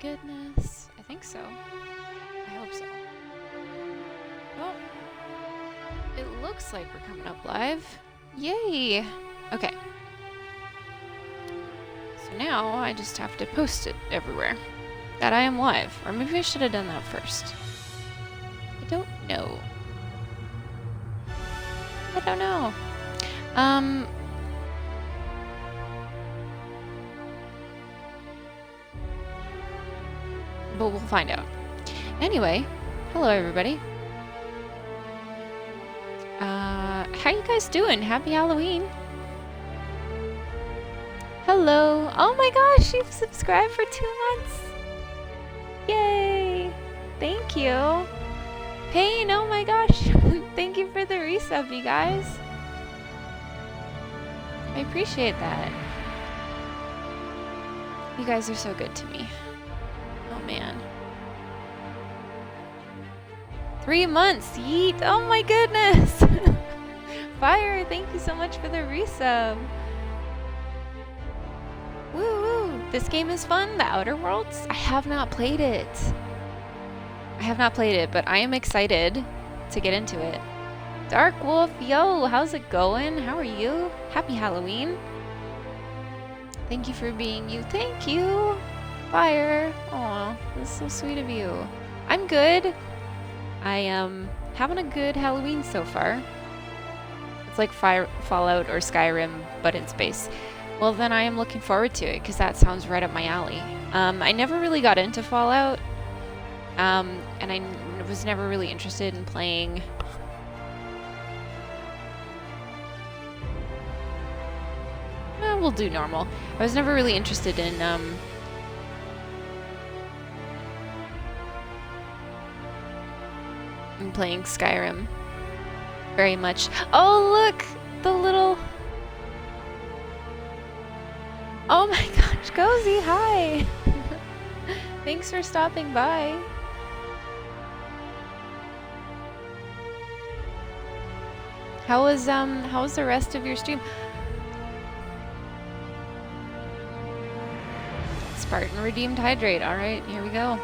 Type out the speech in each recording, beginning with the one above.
goodness. I think so. I hope so. Well, it looks like we're coming up live. Yay! Okay. So now I just have to post it everywhere that I am live. Or maybe I should have done that first. I don't know. I don't know. But we'll find out. Anyway, hello everybody. How you guys doing? Happy Halloween. Hello. Oh my gosh, you've subscribed for 2 months. Yay. Thank you. Payne, oh my gosh. Thank you for the resub, you guys. I appreciate that. You guys are so good to me. Oh man. 3 months, yeet. Oh my goodness. Fire, thank you so much for the resub. Woo woo. This game is fun, The Outer Worlds. I have not played it. But I am excited to get into it. Dark Wolf, yo, how's it going? How are you? Happy Halloween. Thank you for being you. Thank you. Fire. Aw, that's so sweet of you. I'm good. I am having a good Halloween so far. It's like Fallout or Skyrim, but in space. Well, then I am looking forward to it, because that sounds right up my alley. I never really got into Fallout, and I was never really interested in playing... we'll do normal. I was never really interested in, playing Skyrim very much. Oh, look! The little... Oh my gosh, Cozy, hi! Thanks for stopping by. How was the rest of your stream? Spartan redeemed hydrate. Alright, here we go.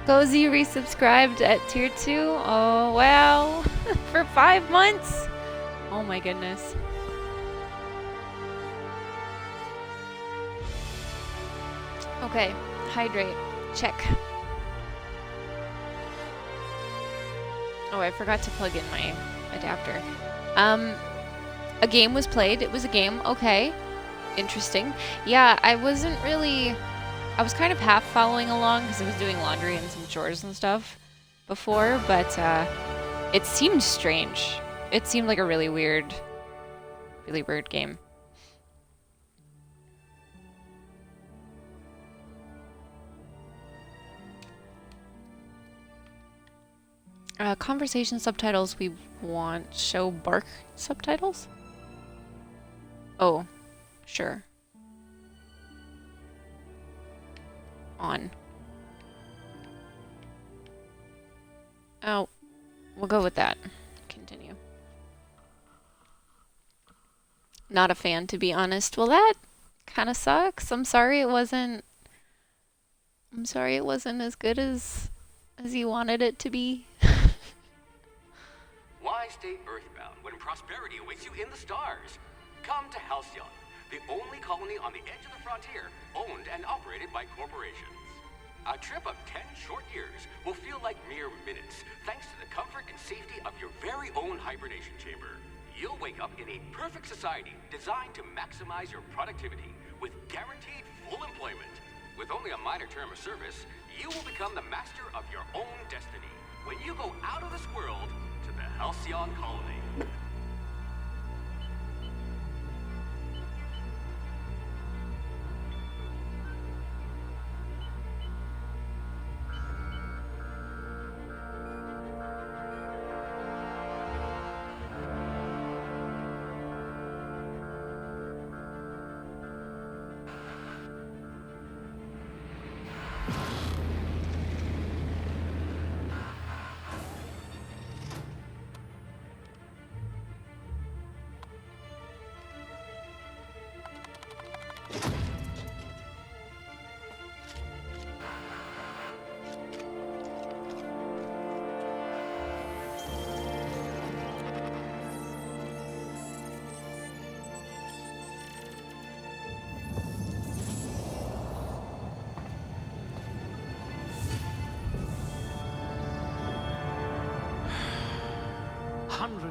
Cozy resubscribed at tier 2. Oh, wow. For 5 months. Oh my goodness. Okay, hydrate. Check. Oh, I forgot to plug in my adapter. A game was played. It was a game. Okay. Interesting. Yeah, I was kind of half following along because I was doing laundry and some chores and stuff before, but it seemed strange. It seemed like a really weird game. Conversation subtitles, we want show bark subtitles? Oh, sure. On. Oh, we'll go with that. Continue. Not a fan, to be honest. Well, that kind of sucks. I'm sorry it wasn't as good as you wanted it to be. Why stay earthbound when prosperity awaits you in the stars? Come to Halcyon, the only colony on the edge of the frontier, owned and operated by corporations. A trip of 10 short years will feel like mere minutes, thanks to the comfort and safety of your very own hibernation chamber. You'll wake up in a perfect society designed to maximize your productivity with guaranteed full employment. With only a minor term of service, you will become the master of your own destiny when you go out of this world to the Halcyon colony.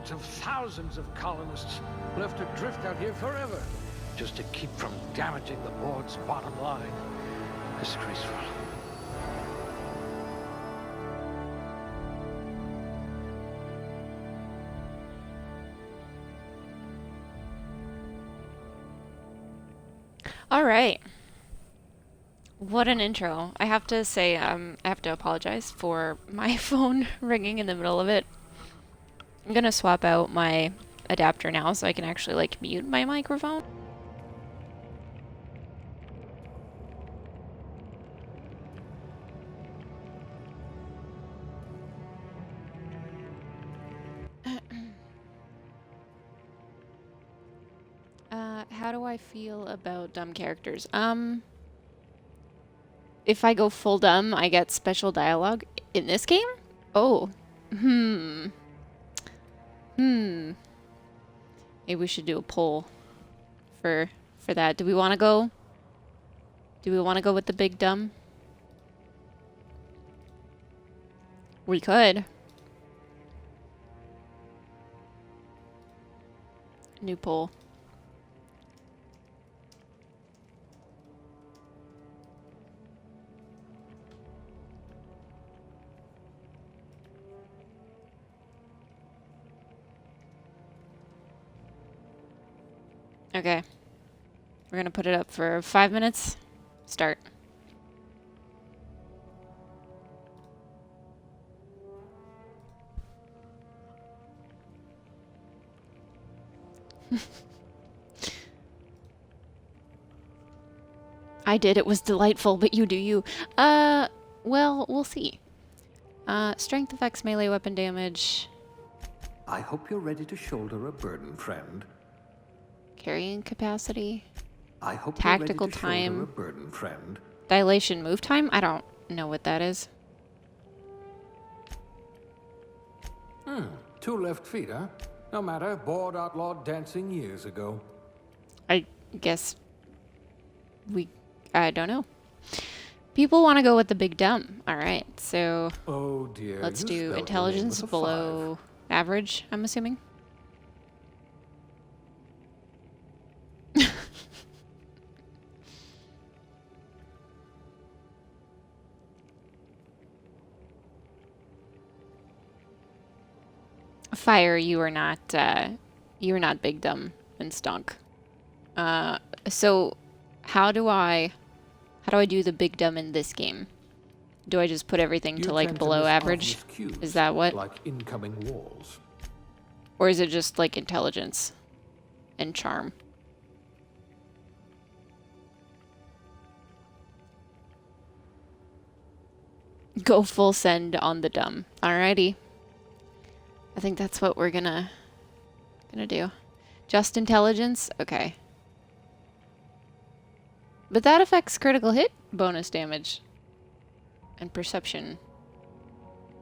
hundreds of thousands of colonists left adrift out here forever, just to keep from damaging the board's bottom line. Disgraceful. All right. What an intro. I have to say, I have to apologize for my phone ringing in the middle of it. I'm gonna swap out my adapter now so I can actually, like, mute my microphone. How do I feel about dumb characters? If I go full dumb, I get special dialogue in this game? Oh. Maybe we should do a poll for that. Do we want to go with the big dumb? We could. New poll. Okay. We're gonna put it up for 5 minutes. Start. I did. It was delightful, but you do you. Well, we'll see. Strength affects melee weapon damage. I hope you're ready to shoulder a burden, friend. Carrying capacity. I hope Tactical you're ready to time. shoulder a burden, friend. Dilation move time? I don't know what that is. 2 left feet, huh? No matter, board outlawed dancing years ago. I guess I don't know. People want to go with the big dumb. All right, so Oh dear. let's you do spelled your intelligence name with a below average, I'm assuming. Fire, you are not big dumb and stunk. So how do I do the big dumb in this game? Do I just put everything You to like tend below miss average? obvious cues, Is that what? Like incoming walls. Or is it just like intelligence and charm? Go full send on the dumb. Alrighty. I think that's what we're gonna do. Just intelligence? Okay. But that affects critical hit bonus damage. And perception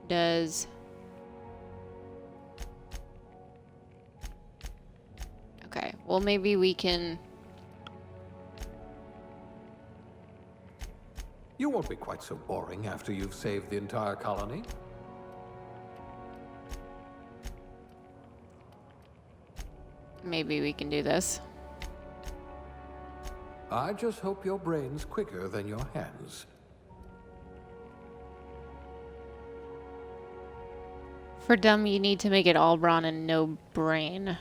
does... Okay, well maybe we can... You won't be quite so boring after you've saved the entire colony. Maybe we can do this. I just hope your brain's quicker than your hands. For dumb, you need to make it all brawn and no brain.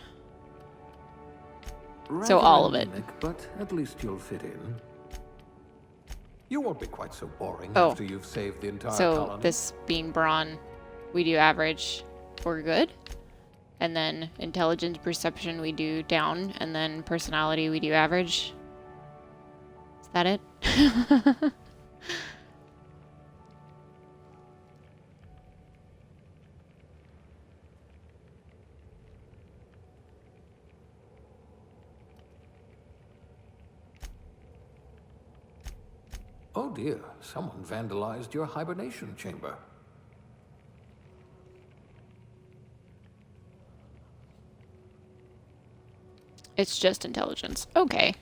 So all of it. Anemic, but at least you'll fit in. You won't be quite so boring Oh. after you've saved the entire So colony. this being brawn, we do average, we're good. And then intelligence, perception, we do down. And then personality, we do average. Is that it? Oh dear, someone vandalized your hibernation chamber. It's just intelligence. Okay.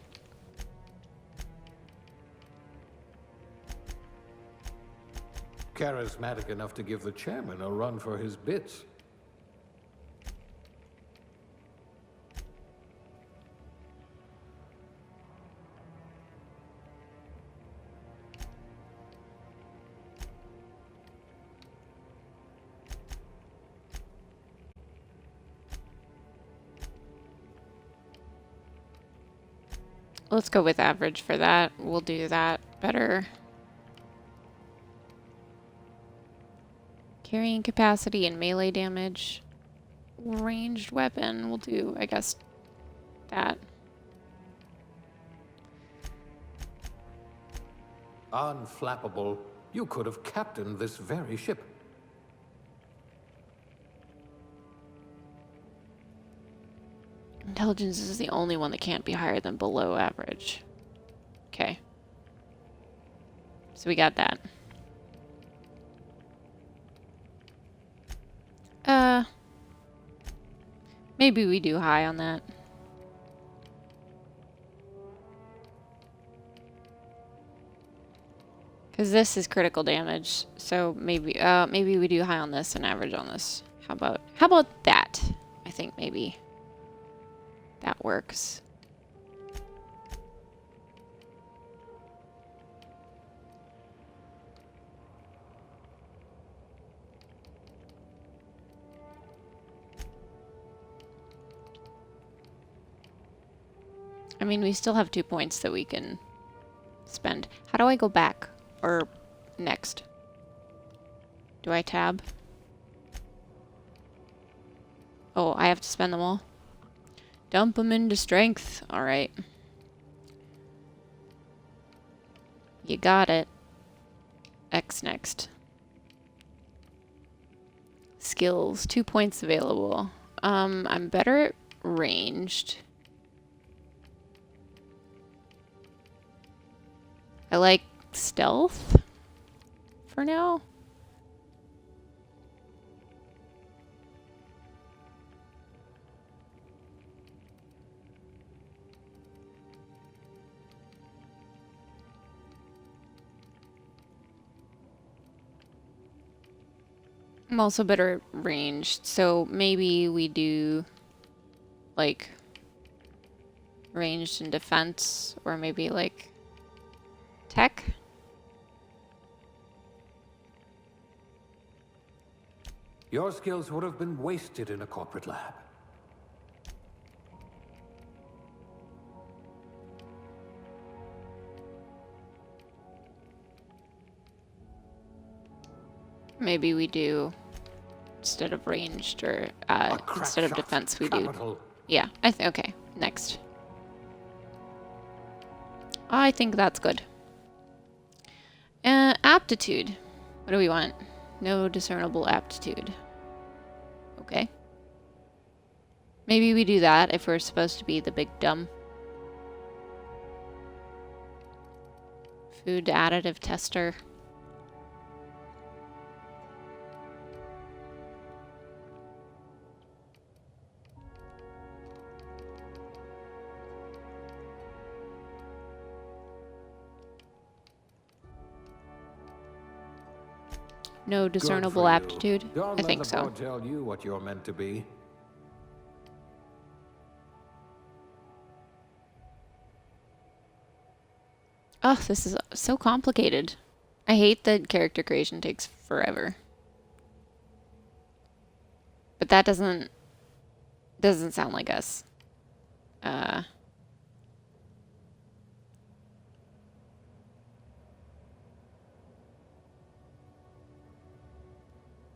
Charismatic enough to give the chairman a run for his bits. Let's go with average for that. We'll do that better. Carrying capacity and melee damage. Ranged weapon. We'll do, I guess, that. Unflappable. You could have captained this very ship. Intelligence is the only one that can't be higher than below average. Okay. So we got that. Maybe we do high on that. Because this is critical damage, so maybe we do high on this and average on this. How about that? I think maybe that works. I mean, we still have 2 points that we can spend. How do I go back? Or next? Do I tab? Oh, I have to spend them all? Dump them into strength. Alright. You got it. X next. Skills. 2 points available. I'm better at ranged. I like stealth for now. I'm also better at ranged, so maybe we do like ranged and defense, or maybe like tech. Your skills would have been wasted in a corporate lab. Maybe we do instead of ranged, or instead of defense we do. Yeah, okay, next. I think that's good. Aptitude. What do we want? No discernible aptitude. Okay. Maybe we do that if we're supposed to be the big dumb. Food additive tester. No discernible aptitude? Don't I think let the so. board tell you what you're meant to be. Oh, this is so complicated. I hate that character creation takes forever. But that doesn't sound like us.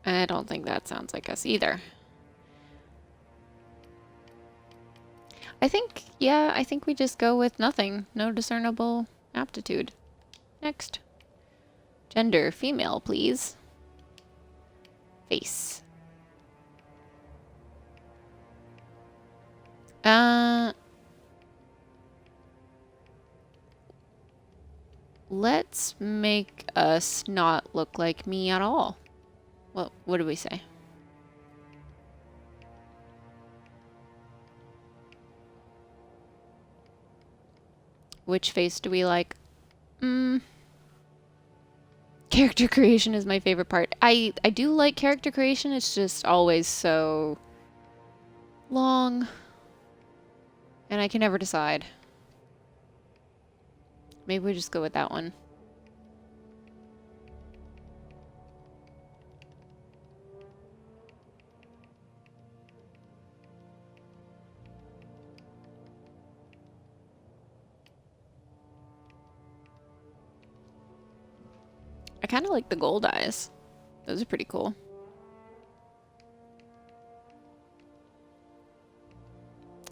I don't think that sounds like us either. I think we just go with nothing. No discernible aptitude. Next. Gender, female, please. Face. Let's make us not look like me at all. What do we say? Which face do we like? Character creation is my favorite part. I do like character creation, it's just always so long. And I can never decide. Maybe we just go with that one. I kind of like the gold eyes. Those are pretty cool.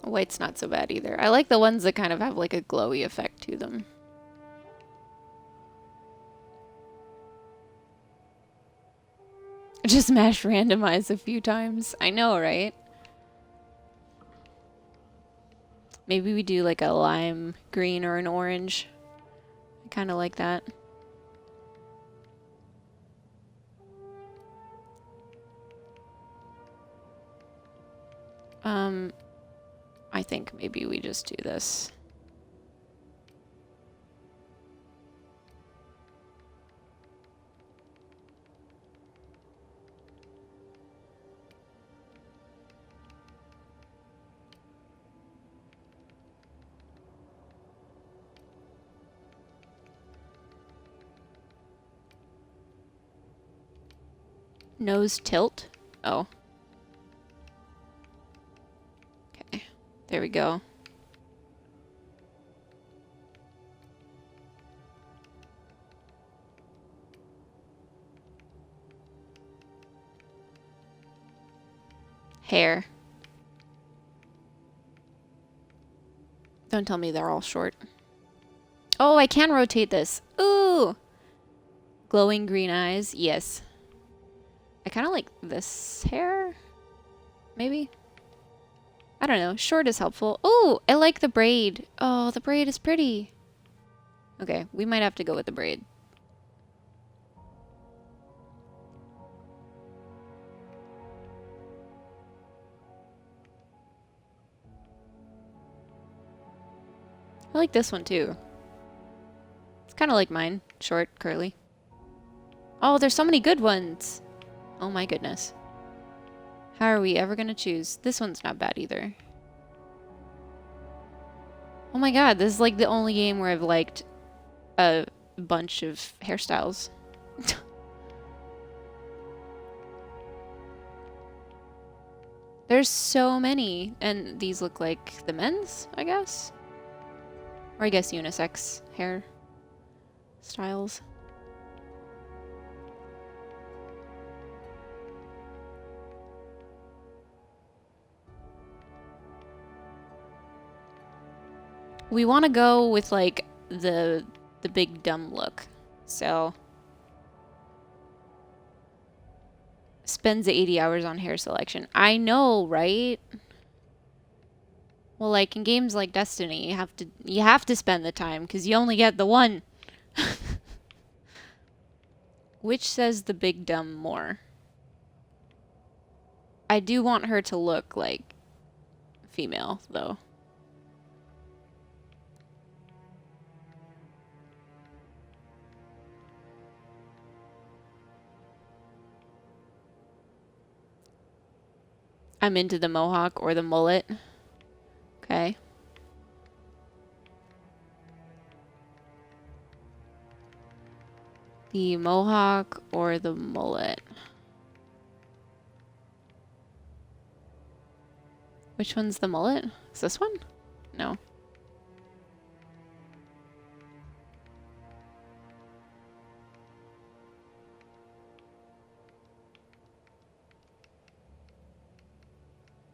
White's not so bad either. I like the ones that kind of have like a glowy effect to them. Just mash randomize a few times. I know, right? Maybe we do like a lime green or an orange. I kind of like that. I think maybe we just do this. Nose tilt? Oh. Okay. There we go. Hair. Don't tell me they're all short. Oh, I can rotate this. Ooh! Glowing green eyes. Yes. I kind of like this hair. Maybe? I don't know. Short is helpful. Ooh! I like the braid. Oh, the braid is pretty. Okay, we might have to go with the braid. I like this one too. It's kind of like mine. Short, curly. Oh, there's so many good ones. Oh my goodness. How are we ever gonna choose? This one's not bad either. Oh my god, this is like the only game where I've liked a bunch of hairstyles. There's so many, and these look like the men's, I guess? Or I guess unisex hair styles. We want to go with like the big dumb look. So spends 80 hours on hair selection. I know, right? Well, like in games like Destiny, you have to spend the time because you only get the one. Which says the big dumb more? I do want her to look like female though. I'm into the mohawk or the mullet. Okay. The mohawk or the mullet. Which one's the mullet? Is this one? No.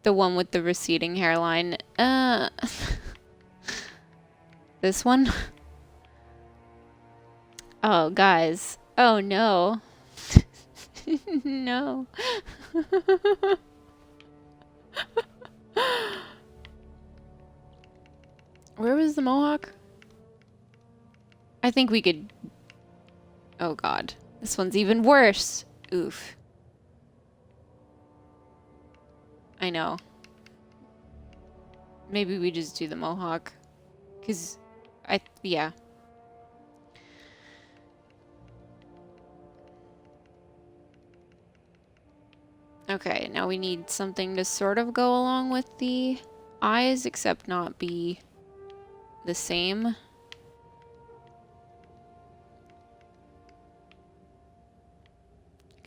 The one with the receding hairline. This one? Oh, guys. Oh, no. No. Where was the mohawk? I think we could... Oh, God. This one's even worse. Oof. I know. Maybe we just do the mohawk. Because yeah. Okay, now we need something to sort of go along with the eyes, except not be the same.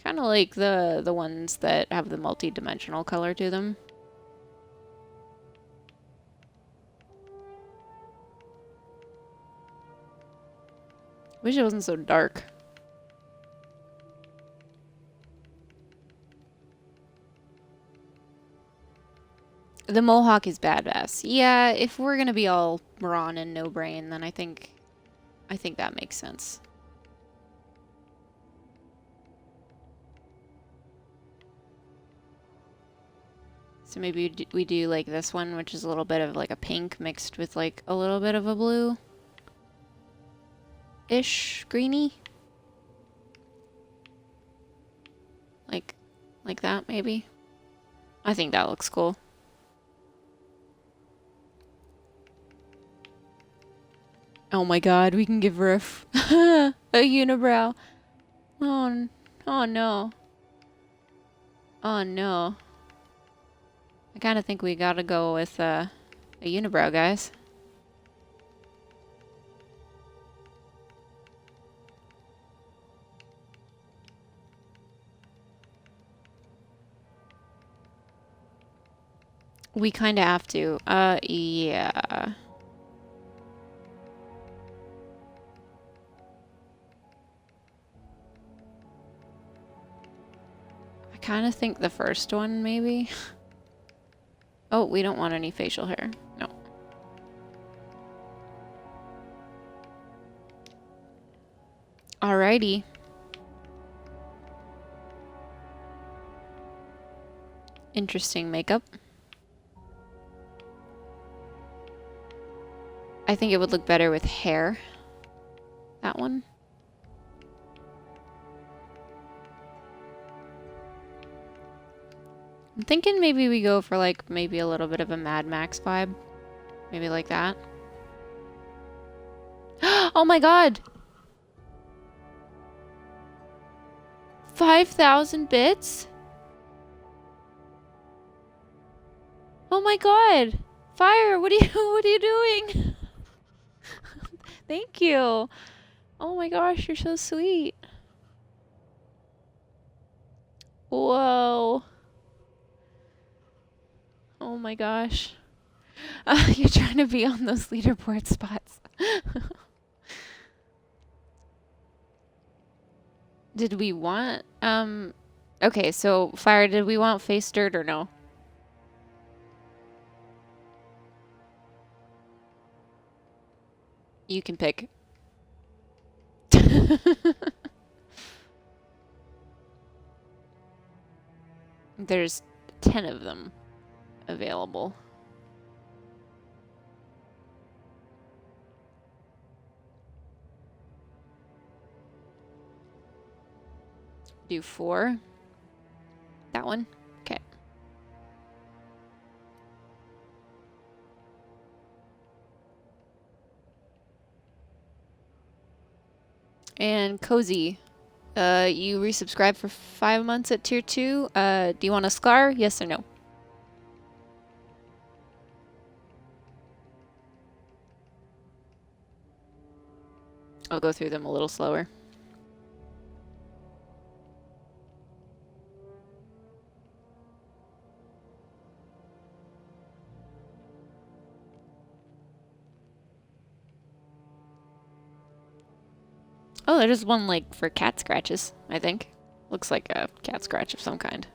Kind of like the ones that have the multi-dimensional color to them. Wish it wasn't so dark. The mohawk is badass. Yeah, if we're gonna be all brawn and no brain, then I think that makes sense. So maybe we do like this one, which is a little bit of like a pink mixed with like a little bit of a blue-ish greeny. Like that maybe. I think that looks cool. Oh my god, we can give her a unibrow. Oh, oh no. Oh no. I kind of think we gotta go with a unibrow, guys. We kind of have to. Yeah. I kind of think the first one, maybe. Oh, we don't want any facial hair. No. Alrighty. Interesting makeup. I think it would look better with hair. That one. I'm thinking maybe we go for like maybe a little bit of a Mad Max vibe. Maybe like that. Oh my god! 5,000 bits? Oh my god! Fire, what are you doing? Thank you. Oh my gosh, you're so sweet. Whoa. Oh my gosh. You're trying to be on those leaderboard spots. Did we want, okay, so Fire, did we want face dirt or no? You can pick. There's 10 of them available. Do 4. That one? Okay. And Cozy, you resubscribed for 5 months at tier 2. Do you want a scar? Yes or no? I'll go through them a little slower. Oh, there's one like for cat scratches, I think. Looks like a cat scratch of some kind.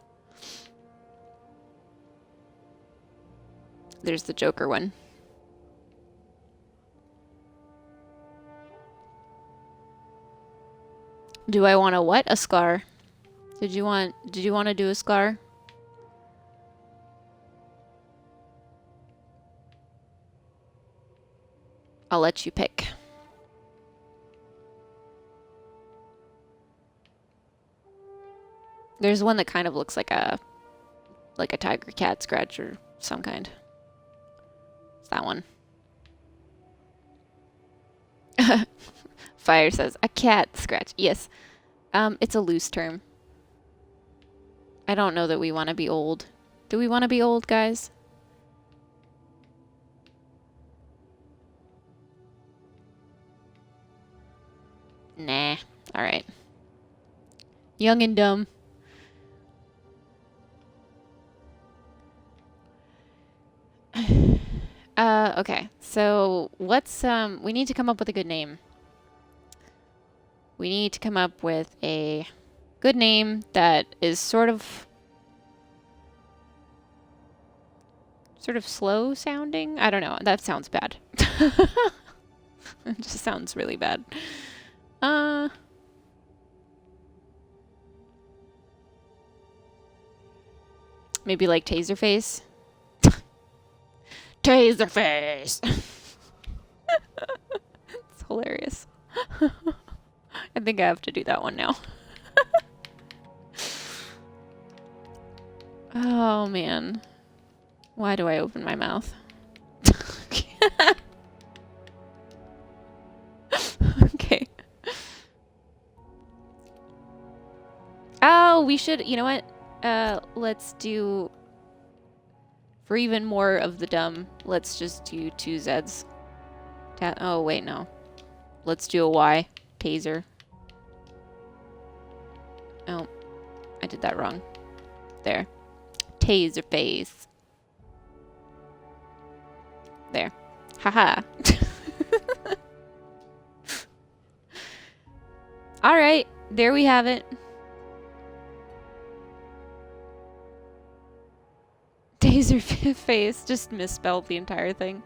There's the Joker one. Do I want a what? A scar. Did you want to do a scar? I'll let you pick. There's one that kind of looks like a tiger cat scratch or some kind. It's that one. Fire says a cat scratch. Yes. It's a loose term. I don't know that we want to be old. Do we want to be old, guys? Nah. All right. Young and dumb. Okay. So let's we need to come up with a good name. We need to come up with a good name that is sort of sort of slow sounding. I don't know. That sounds bad. It just sounds really bad. Maybe like Taserface. Taserface. It's hilarious. I think I have to do that one now. Oh man. Why do I open my mouth? Okay. Oh, we should, you know what? Let's do, for even more of the dumb, let's just do 2 Zs. Oh, wait, no. Let's do a Y. Taser. Oh, I did that wrong. There. Taser face. There. Haha. Alright, there we have it. Taser face. Just misspelled the entire thing.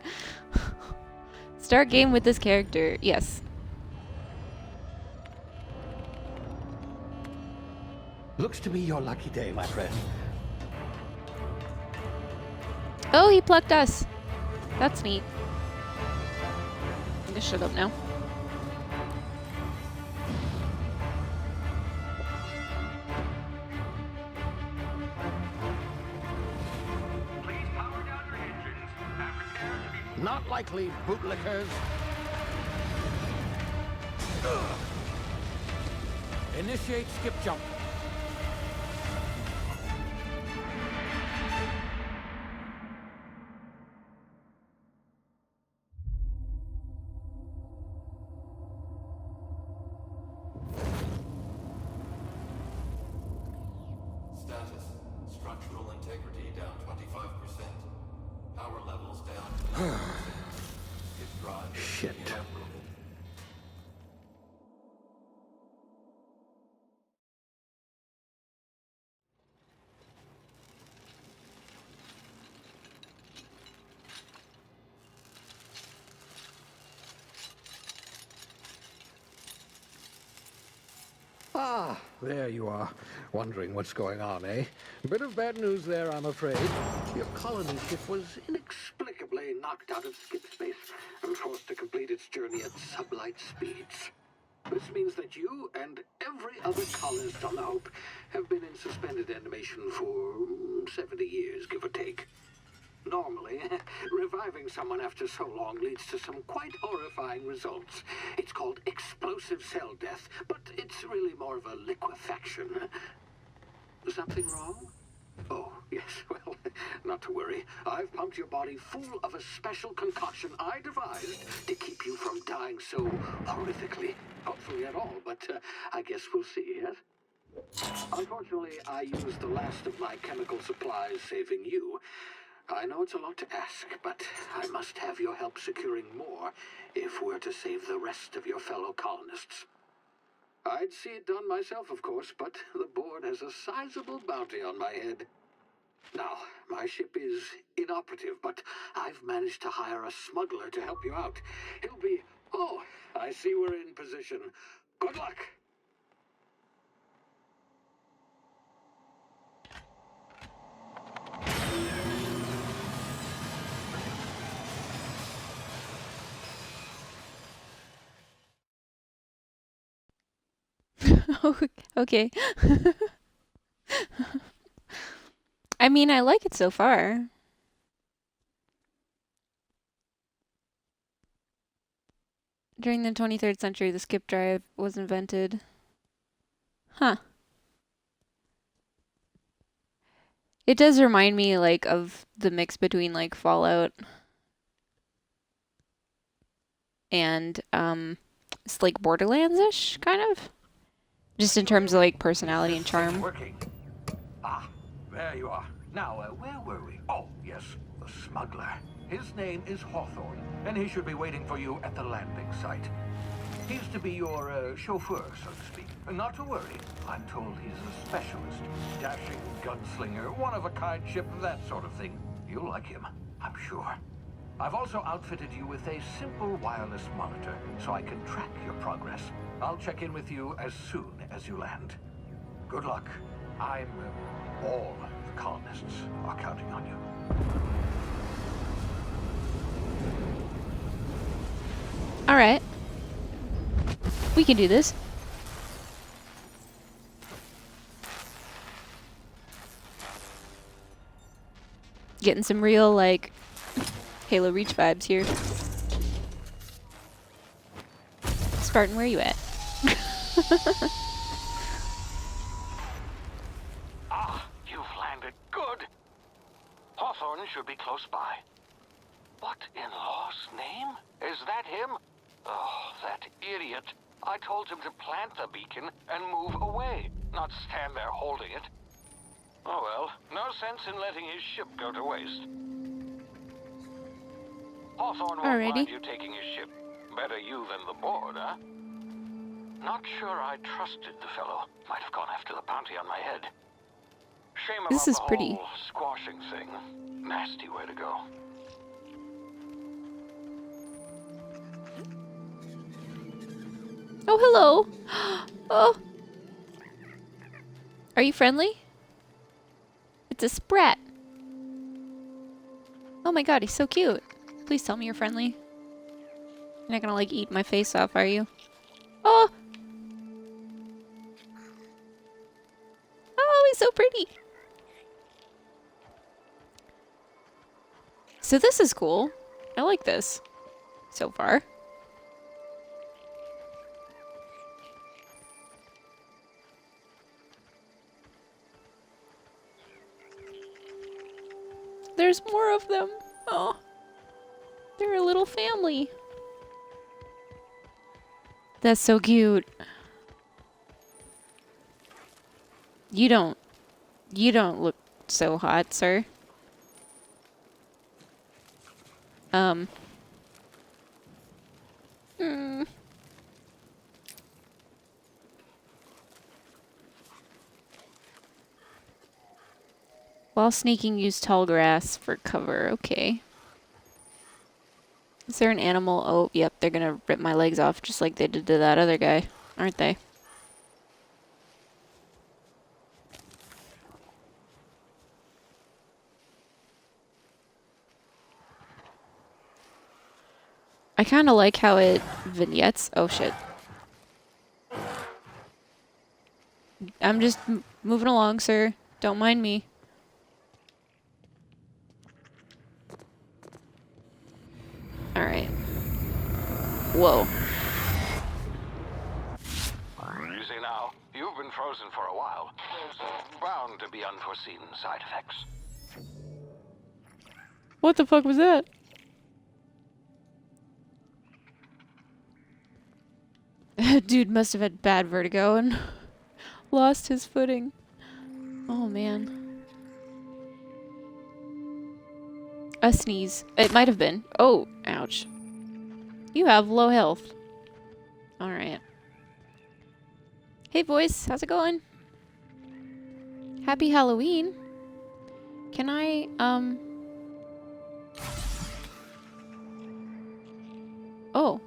Start game with this character. Yes. Looks to be your lucky day, my friend. Oh, he plucked us. That's neat. I'm gonna shut up now. Please power down your engines and prepare to be... Not likely, bootlickers. Initiate skip jump. Status. Structural integrity down 25%. Power levels down 9%. Skip drive Shit. inoperable. Ah, there you are. Wondering what's going on, eh? Bit of bad news there, I'm afraid. Your colony ship was inexplicably knocked out of skip space and forced to complete its journey at sublight speeds. This means that you and every other colonist on the Hope have been in suspended animation for 70 years, give or take. Normally, reviving someone after so long leads to some quite horrifying results. It's called explosive cell death, but it's really more of a liquefaction. Something wrong? Oh, yes, well, not to worry. I've pumped your body full of a special concoction I devised to keep you from dying so horrifically. Hopefully at all, but I guess we'll see, yes? Unfortunately, I used the last of my chemical supplies saving you. I know it's a lot to ask, but I must have your help securing more if we're to save the rest of your fellow colonists. I'd see it done myself, of course, but the board has a sizable bounty on my head. Now, my ship is inoperative, but I've managed to hire a smuggler to help you out. He'll be... Oh, I see we're in position. Good luck! Okay. I mean, I like it so far. During the 23rd century, the skip drive was invented. Huh. It does remind me, like, of the mix between, like, Fallout and, it's like Borderlands-ish, kind of. Just in terms of, like, personality and charm. Working. Ah, there you are. Now, where were we? Oh, yes, the smuggler. His name is Hawthorne, and he should be waiting for you at the landing site. He's to be your chauffeur, so to speak. Not to worry. I'm told he's a specialist. Dashing gunslinger, one-of-a-kind ship, that sort of thing. You'll like him. I'm sure. I've also outfitted you with a simple wireless monitor so I can track your progress. I'll check in with you as soon as you land. Good luck. All the colonists are counting on you. All right. We can do this. Getting some real, like, Halo Reach vibes here. Spartan, where are you at? You've landed good. Hawthorne should be close by. What in law's name? Is that him? Oh, that idiot. I told him to plant the beacon and move away, not stand there holding it. Oh well, no sense in letting his ship go to waste. Hawthorne won't mind you taking his ship. Better you than the board, huh? Not sure I trusted the fellow. Might have gone after the bounty on my head. Shame about the whole squashing thing. Nasty way to go. Oh, hello. Oh. Are you friendly? It's a sprat. Oh my god, he's so cute. Please tell me you're friendly. You're not gonna, like, eat my face off, are you? Oh! Oh, he's so pretty. So this is cool. I like this so far. There's more of them. Oh, they're a little family. That's so cute. You don't look so hot, sir. While sneaking, use tall grass for cover. Okay. Is there an animal? Oh, yep, they're gonna rip my legs off just like they did to that other guy, aren't they? I kind of like how it vignettes. Oh, shit. I'm just moving along, sir. Don't mind me. Alright. Whoa. Easy now. You've been frozen for a while. There's bound to be unforeseen side effects. What the fuck was that? Dude must have had bad vertigo and lost his footing. Oh, man. A sneeze. It might have been. Oh, ouch. You have low health. Alright. Hey, voice. How's it going? Happy Halloween. Can I, Oh.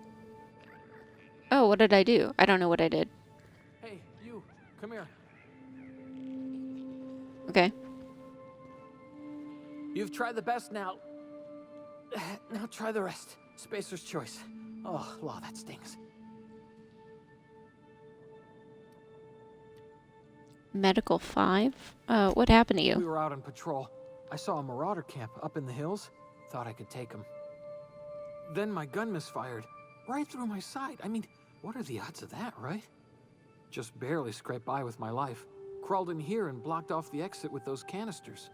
Oh, what did I do? I don't know what I did. Hey, you, come here. Okay. You've tried the best now. Now try the rest. Spacer's choice. Oh, law, that stings. Medical 5? What happened to you? We were out on patrol. I saw a marauder camp up in the hills. Thought I could take him. Then my gun misfired. Right through my side. I mean, what are the odds of that, right? Just barely scraped by with my life. Crawled in here and blocked off the exit with those canisters.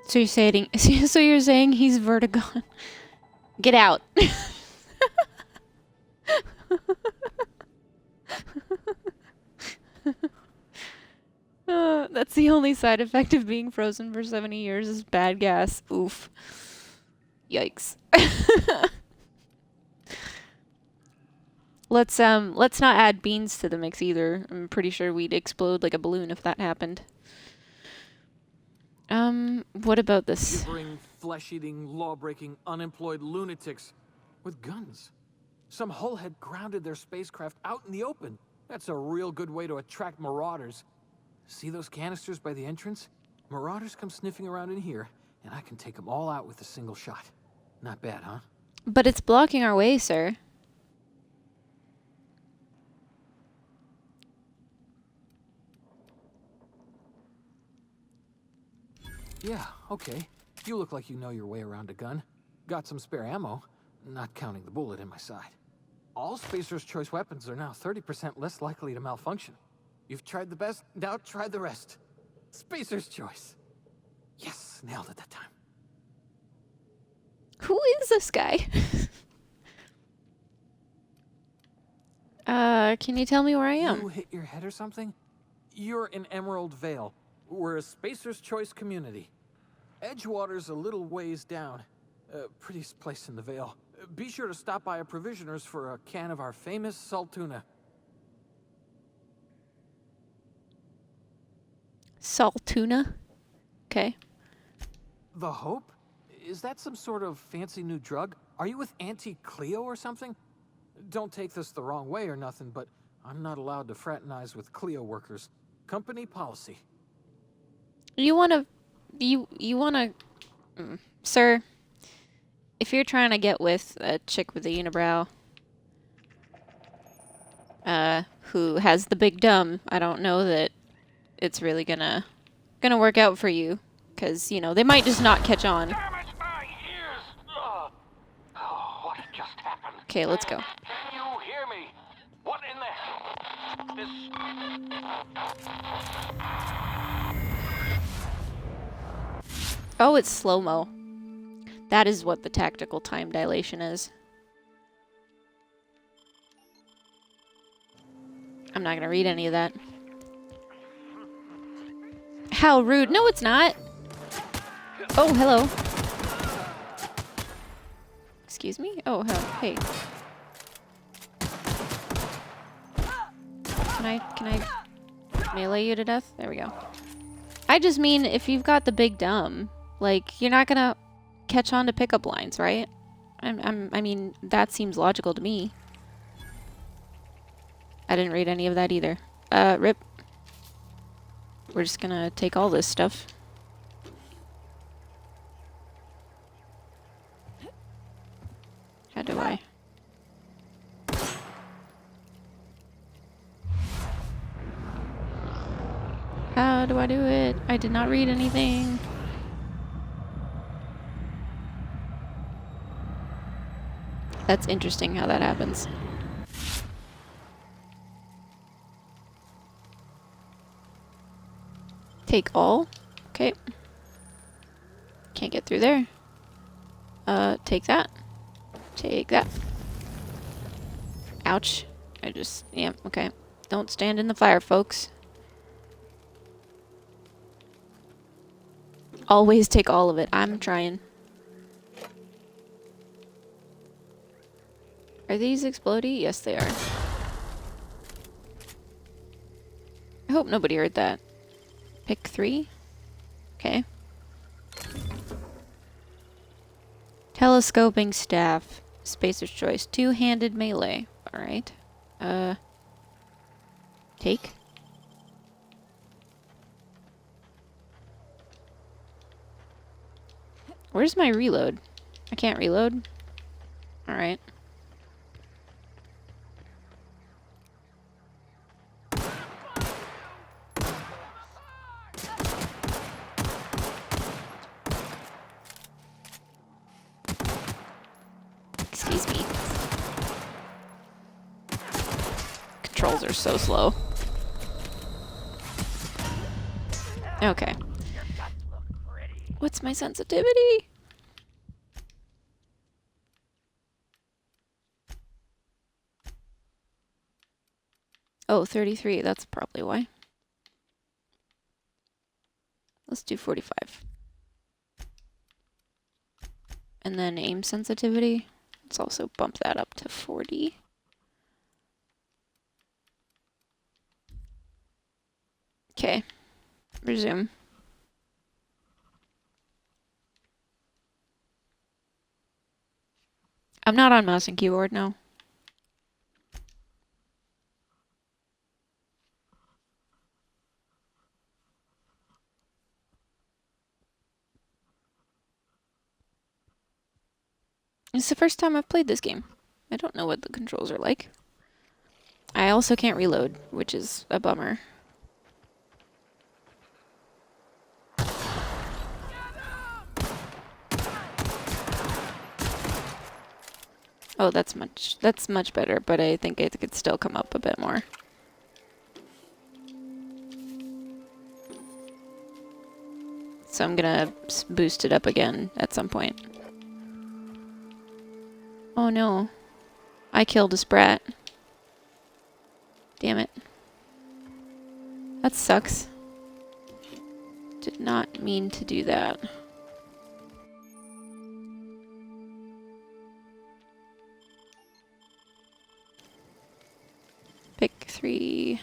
So you're saying he's vertigo? Get out. That's the only side effect of being frozen for 70 years is bad gas. Oof. Yikes. Let's not add beans to the mix either. I'm pretty sure we'd explode like a balloon if that happened. What about You this? bring flesh-eating, law-breaking, unemployed lunatics with guns. Some hullhead grounded their spacecraft out in the open. That's a real good way to attract marauders. See those canisters by the entrance? Marauders come sniffing around in here, and I can take them all out with a single shot. Not bad, huh? But it's blocking our way, sir. Yeah, okay. You look like you know your way around a gun. Got some spare ammo, not counting the bullet in my side. All Spacer's Choice weapons are now 30% less likely to malfunction. You've tried the best, now try the rest. Spacer's Choice. Yes, nailed it that time. Who is this guy? Can you tell me where I am? You hit your head or something? You're in Emerald Vale. We're a Spacer's Choice community. Edgewater's a little ways down. Prettiest place in the Vale. Be sure to stop by a provisioner's for a can of our famous salt tuna. Salt tuna? Okay. The Hope? Is that some sort of fancy new drug? Are you with Auntie Cleo or something? Don't take this the wrong way or nothing, but I'm not allowed to fraternize with Cleo workers. Company policy. You wanna... You wanna... Sir, if you're trying to get with a chick with a unibrow, who has the big dumb, I don't know that it's really gonna work out for you. Because, you know, they might just not catch on. Damn it, my ears! Oh, what just happened? Okay, let's go. Can you hear me? What in the hell? This... Oh, it's slow-mo. That is what the tactical time dilation is. I'm not gonna read any of that. How rude. No, it's not. Oh, hello. Excuse me? Oh, hey. Can I melee you to death? There we go. I just mean, if you've got the big dumb, like, you're not gonna catch on to pickup lines, right? I mean, that seems logical to me. I didn't read any of that either. Rip. We're just gonna take all this stuff. How do I? How do I do it? I did not read anything. That's interesting how that happens. Take all. Okay. Can't get through there. Take that. Take that. Ouch. Yeah, okay. Don't stand in the fire, folks. Always take all of it. I'm trying. Are these explodey? Yes, they are. I hope nobody heard that. Pick 3? Okay. Telescoping staff. Spacer's Choice. Two-handed melee. Alright. Take. Where's my reload? I can't reload. Alright. Excuse me. Controls are so slow. Okay. What's my sensitivity? Oh, 33. That's probably why. Let's do 45. And then aim sensitivity. Let's also bump that up to 40. Okay. Resume. I'm not on mouse and keyboard, no. It's the first time I've played this game. I don't know what the controls are like. I also can't reload, which is a bummer. Oh, that's much better, but I think it could still come up a bit more. So I'm gonna boost it up again at some point. Oh no. I killed a sprat. Damn it. That sucks. Did not mean to do that. Pick 3.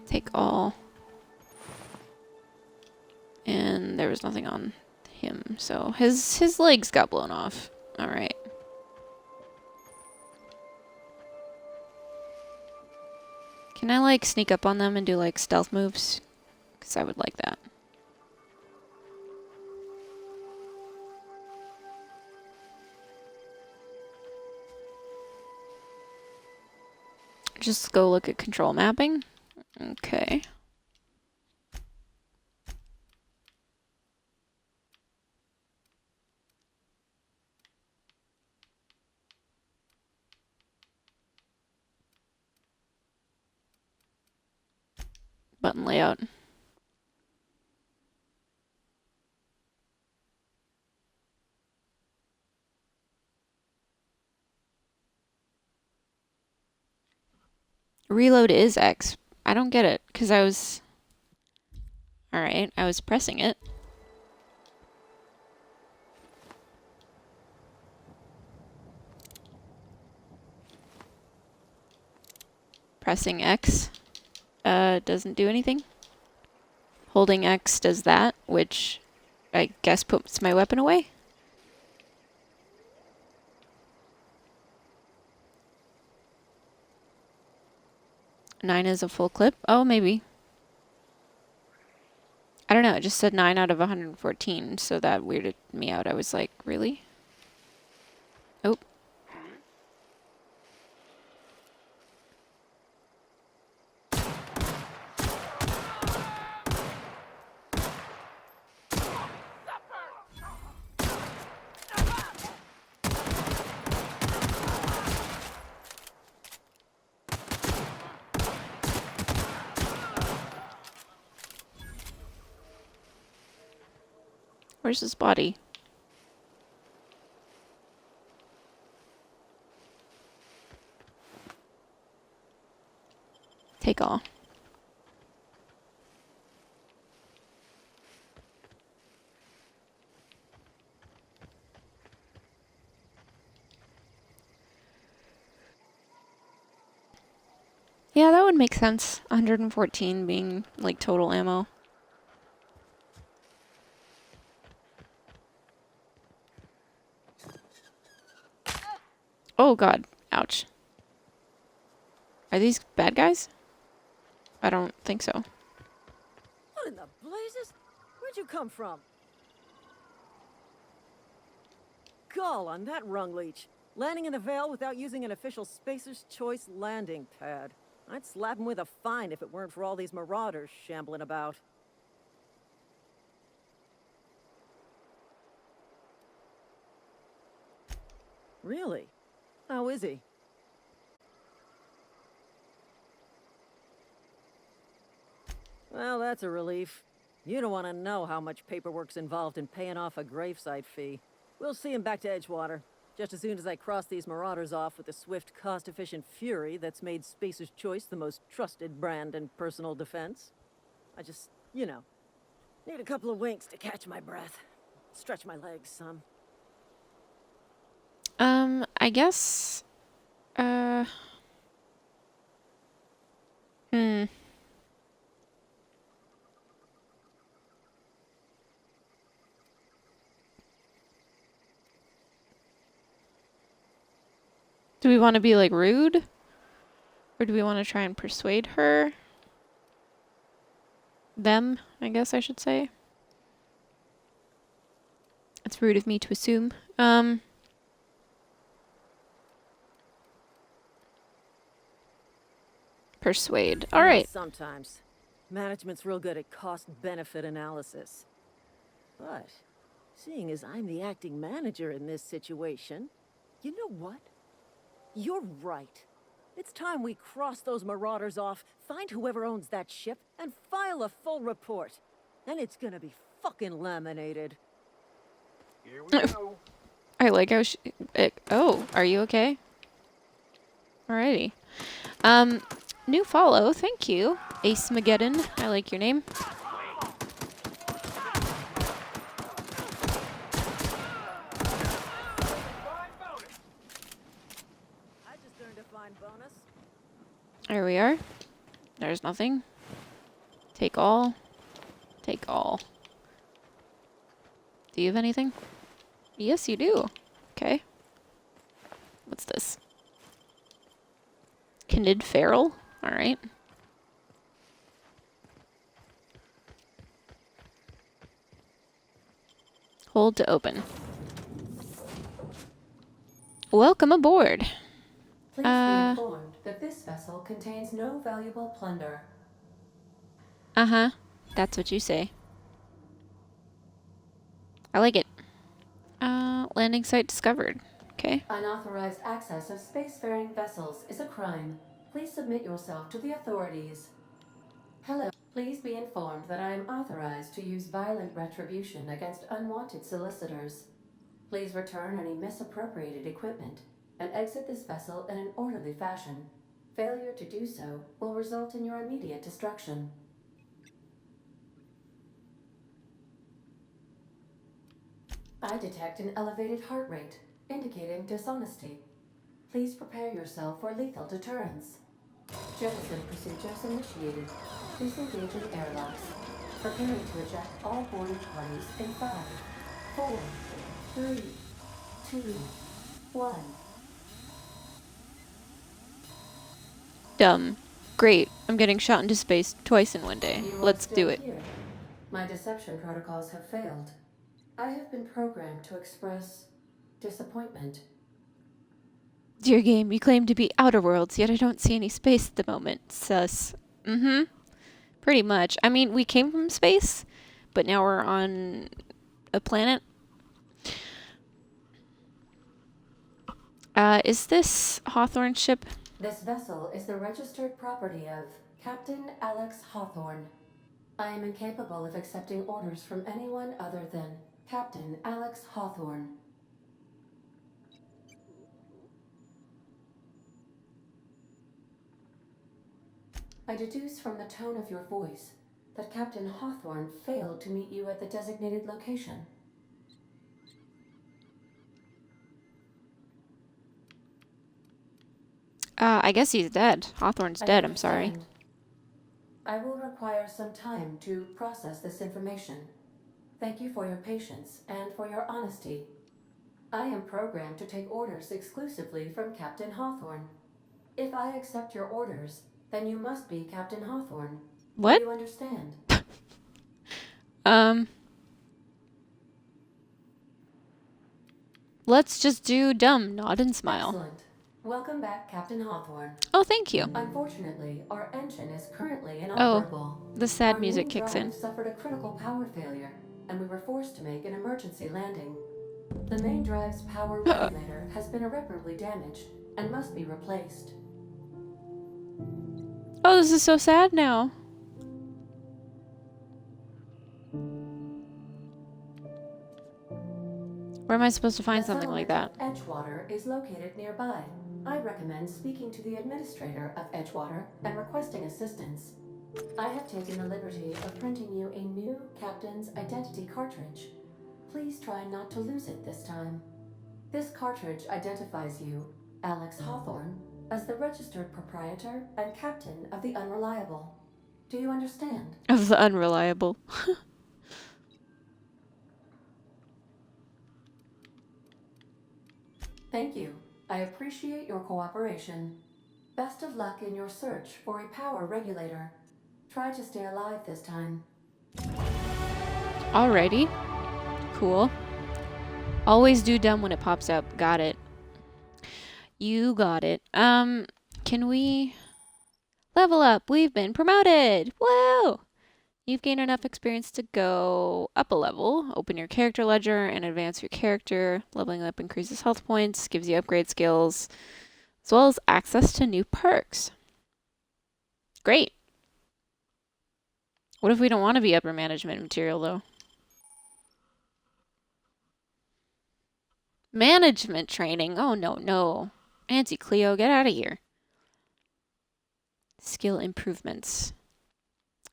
Take all. And there was nothing on him, so his legs got blown off. Alright. Can I, like, sneak up on them and do, like, stealth moves? Because I would like that. Just go look at control mapping. Okay. Button layout. Reload is X. I don't get it, because I was... Alright, I was pressing it. Pressing X doesn't do anything. Holding X does that, which I guess puts my weapon away. Nine is a full clip. Oh, maybe. I don't know. It just said 9 out of 114, so that weirded me out. I was like, really? Oh. Where's his body? Take all. Yeah, that would make sense. 114 being like total ammo. Oh god. Ouch. Are these bad guys? I don't think so. What in the blazes? Where'd you come from? Gall on that rung leech. Landing in the Vale without using an official Spacer's Choice landing pad. I'd slap him with a fine if it weren't for all these marauders shambling about. Really? How is he? Well, that's a relief. You don't want to know how much paperwork's involved in paying off a gravesite fee. We'll see him back to Edgewater, just as soon as I cross these marauders off with the swift, cost-efficient fury that's made Spacer's Choice the most trusted brand in personal defense. I just, you know, need a couple of winks to catch my breath. Stretch my legs some. I guess... Do we want to be like rude? Or do we want to try and persuade her? Them, I guess I should say. It's rude of me to assume. Persuade. All right. Sometimes. Management's real good at cost-benefit analysis. But, seeing as I'm the acting manager in this situation, you know what? You're right. It's time we cross those marauders off, find whoever owns that ship, and file a full report. Then it's gonna be fucking laminated. Here we go. I like how she... oh, are you okay? Alrighty. New follow. Thank you. Ace Mageddon. I like your name. I just earned a fine bonus. There we are. There's nothing. Take all. Take all. Do you have anything? Yes, you do. Okay. What's this? Candid Feral? Alright. Hold to open. Welcome aboard. Please be informed that this vessel contains no valuable plunder. Uh-huh. That's what you say. I like it. Landing site discovered. Okay. Unauthorized access of spacefaring vessels is a crime. Please submit yourself to the authorities. Hello. Please be informed that I am authorized to use violent retribution against unwanted solicitors. Please return any misappropriated equipment and exit this vessel in an orderly fashion. Failure to do so will result in your immediate destruction. I detect an elevated heart rate, indicating dishonesty. Please prepare yourself for lethal deterrence. Jettison procedures initiated. Please engage in airlocks. Preparing to eject all boarding parties in 5, 4, 3, 2, 1. Dumb. Great. I'm getting shot into space twice in one day. You are Let's still do it. here. My deception protocols have failed. I have been programmed to express disappointment. Dear game, you claim to be Outer Worlds, yet I don't see any space at the moment. Sus. Mm-hmm. Pretty much. I mean, we came from space, but now we're on a planet. Is this Hawthorne ship? This vessel is the registered property of Captain Alex Hawthorne. I am incapable of accepting orders from anyone other than Captain Alex Hawthorne. I deduce from the tone of your voice that Captain Hawthorne failed to meet you at the designated location. I guess he's dead. Hawthorne's dead, I'm sorry. understand. I will require some time to process this information. Thank you for your patience and for your honesty. I am programmed to take orders exclusively from Captain Hawthorne. If I accept your orders, then you must be Captain Hawthorne. What? Do you understand? Let's just do dumb, nod and smile. Excellent. Welcome back, Captain Hawthorne. Oh, thank you. Unfortunately, our engine is currently Oh, inoperable. the sad Our music main kicks in. drive suffered a critical power failure, and we were forced to make an emergency landing. The main drive's power regulator has been irreparably damaged and must be replaced. Oh, this is so sad now. Where am I supposed to find The something like settlement that? of Edgewater is located nearby. I recommend speaking to the administrator of Edgewater and requesting assistance. I have taken the liberty of printing you a new captain's identity cartridge. Please try not to lose it this time. This cartridge identifies you, Alex Hawthorne, as the registered proprietor and captain of the Unreliable. Do you understand? Of the unreliable. Thank you. I appreciate your cooperation. Best of luck in your search for a power regulator. Try to stay alive this time. Alrighty. Cool. Always do dumb when it pops up. Got it. You got it. Can we level up? We've been promoted. Whoa! You've gained enough experience to go up a level. Open your character ledger and advance your character. Leveling up increases health points, gives you upgrade skills, as well as access to new perks. Great. What if we don't want to be upper management material, though? Management training? Oh, no, no. Auntie Cleo, get out of here. Skill improvements.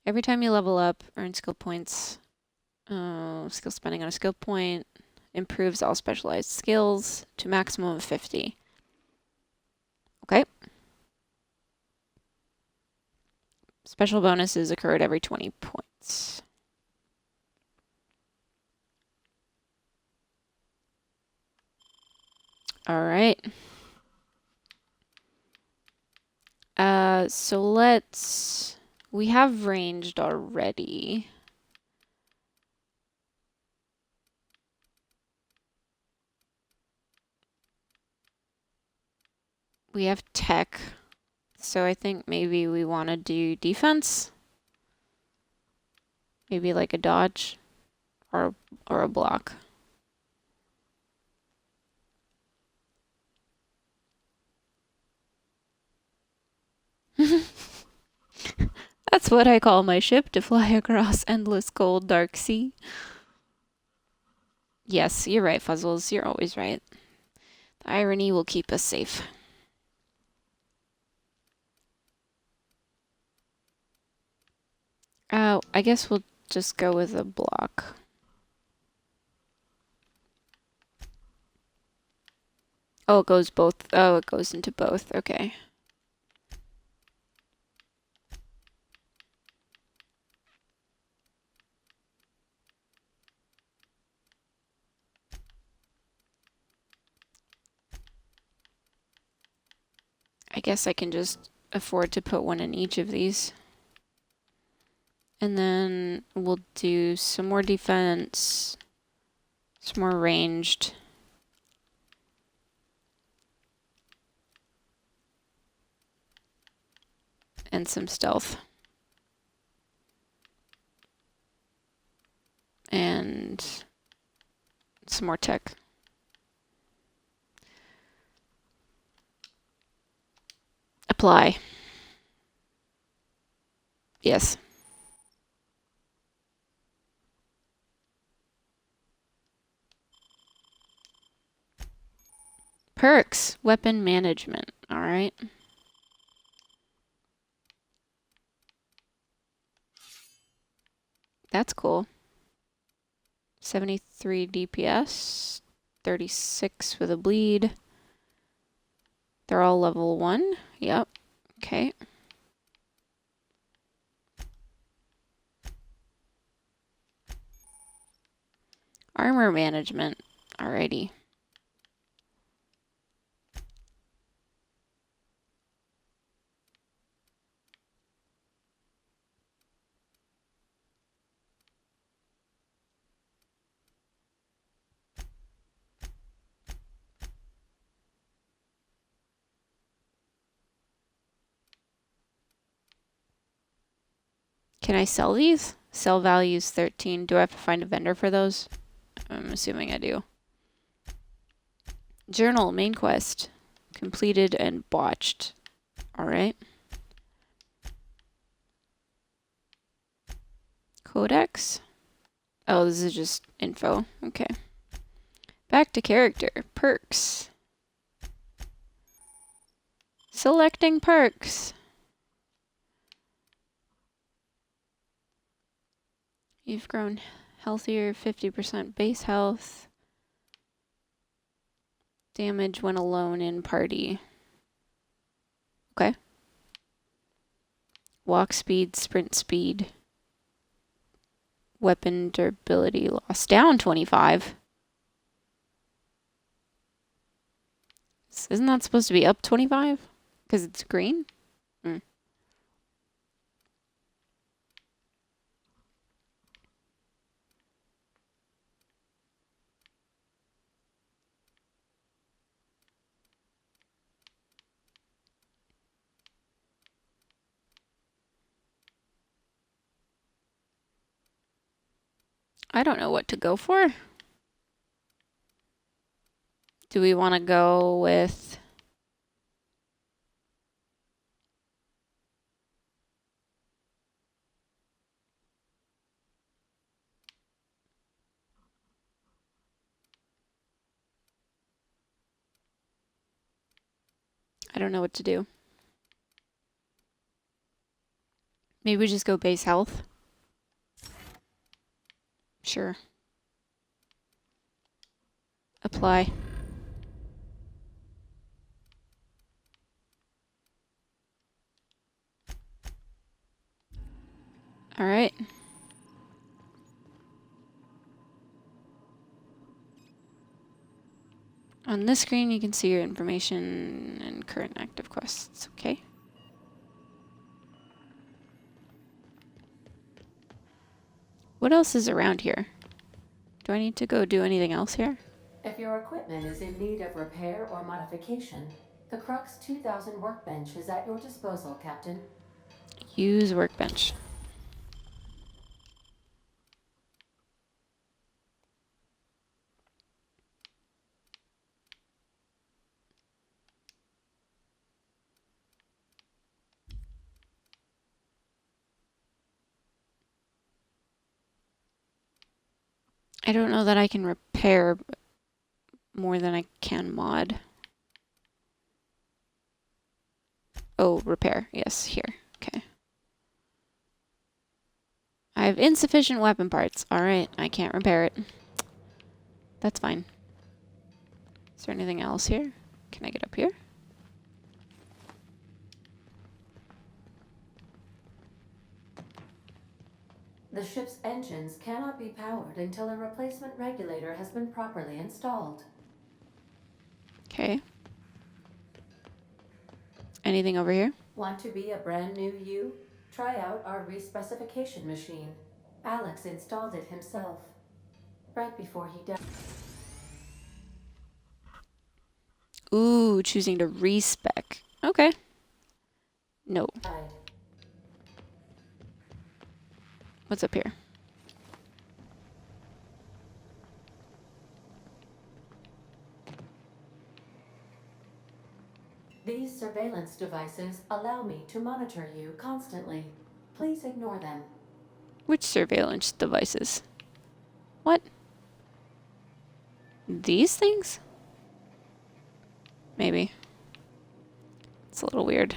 Every time you level up, earn skill points. Skill spending on a skill point improves all specialized skills to maximum of 50. Okay. Special bonuses occur at every 20 points. All right. So we have ranged already. We have tech. So I think maybe we want to do defense. Maybe like a dodge or a block. That's what I call my ship, to fly across endless cold dark sea. Yes, you're right, Fuzzles. You're always right. The irony will keep us safe. I guess we'll just go with a block. Oh, it goes both. Oh, it goes into both. Okay. I guess I can just afford to put one in each of these. And then we'll do some more defense, some more ranged. And some stealth. And some more tech. Apply. Yes. Perks. Weapon management. All right. That's cool. 73 DPS. 36 with a bleed. They're all level 1. Yep. Okay. Armor management. Alrighty. Can I sell these? Sell values 13. Do I have to find a vendor for those? I'm assuming I do. Journal, main quest. Completed and botched. Alright. Codex. Oh, this is just info. Okay. Back to character. Perks. Selecting perks. You've grown healthier, 50% base health. Damage when alone in party. Okay. Walk speed, sprint speed. Weapon durability loss. Down 25. this? Isn't that supposed to be up 25? Because it's green? Mm. I don't know what to go for. Do we want to go with... I don't know what to do. Maybe we just go base health. Sure. Apply. All right. On this screen, you can see your information and current active quests. Okay. What else is around here? Do I need to go do anything else here? If your equipment is in need of repair or modification, the Crux 2000 workbench is at your disposal, Captain. Use workbench. I don't know that I can repair more than I can mod. Oh, repair. Yes, here. Okay. I have insufficient weapon parts. Alright, I can't repair it. That's fine. Is there anything else here? Can I get up here? The ship's engines cannot be powered until a replacement regulator has been properly installed. Okay. Anything over here? Want to be a brand new you? Try out our respecification machine. Alex installed it himself. Right before he died. Ooh, choosing to respec. Okay. No. What's up here? These surveillance devices allow me to monitor you constantly. Please ignore them. Which surveillance devices? What? These things? Maybe. It's a little weird.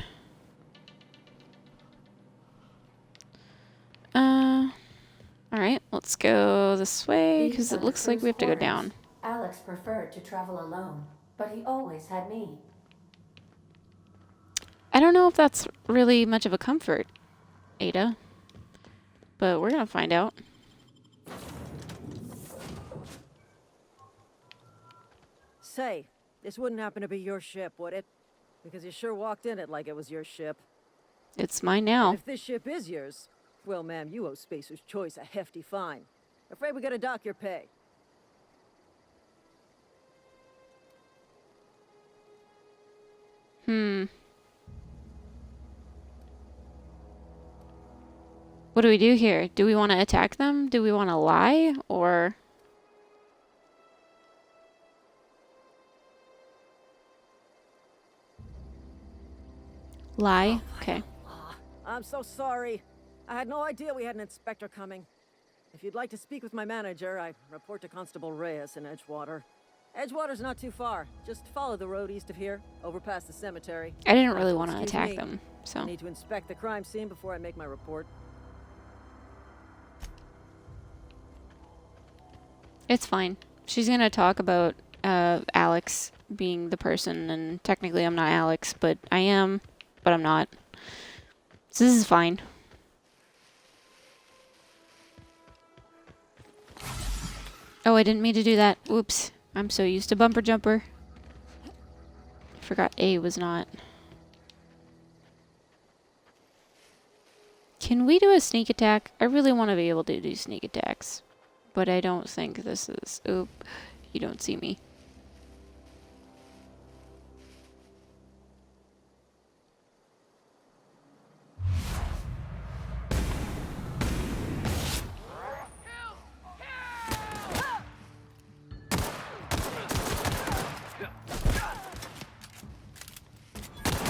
Alright, let's go this way, because it looks like we have to go down. Alex preferred to travel alone, but he always had me. I don't know if that's really much of a comfort, Ada. But we're gonna find out. Say, this wouldn't happen to be your ship, would it? Because you sure walked in it like it was your ship. It's mine now. And if this ship is yours, well, ma'am, you owe Spacer's Choice a hefty fine. Afraid we gotta dock your pay. What do we do here? Do we want to attack them? Do we want to lie? Or... lie? Okay. I'm so sorry. I had no idea we had an inspector coming. If you'd like to speak with my manager, I report to Constable Reyes in Edgewater. Edgewater's not too far. Just follow the road east of here, over past the cemetery. I didn't really want to attack them, so... I need to inspect the crime scene before I make my report. It's fine. She's gonna talk about Alex being the person, and technically I'm not Alex, but I am, but I'm not. So this is fine. Oh, I didn't mean to do that. Oops. I'm so used to bumper jumper. forgot A was not. Can we do a sneak attack? I really want to be able to do sneak attacks. But I don't think this is... Oop. You don't see me.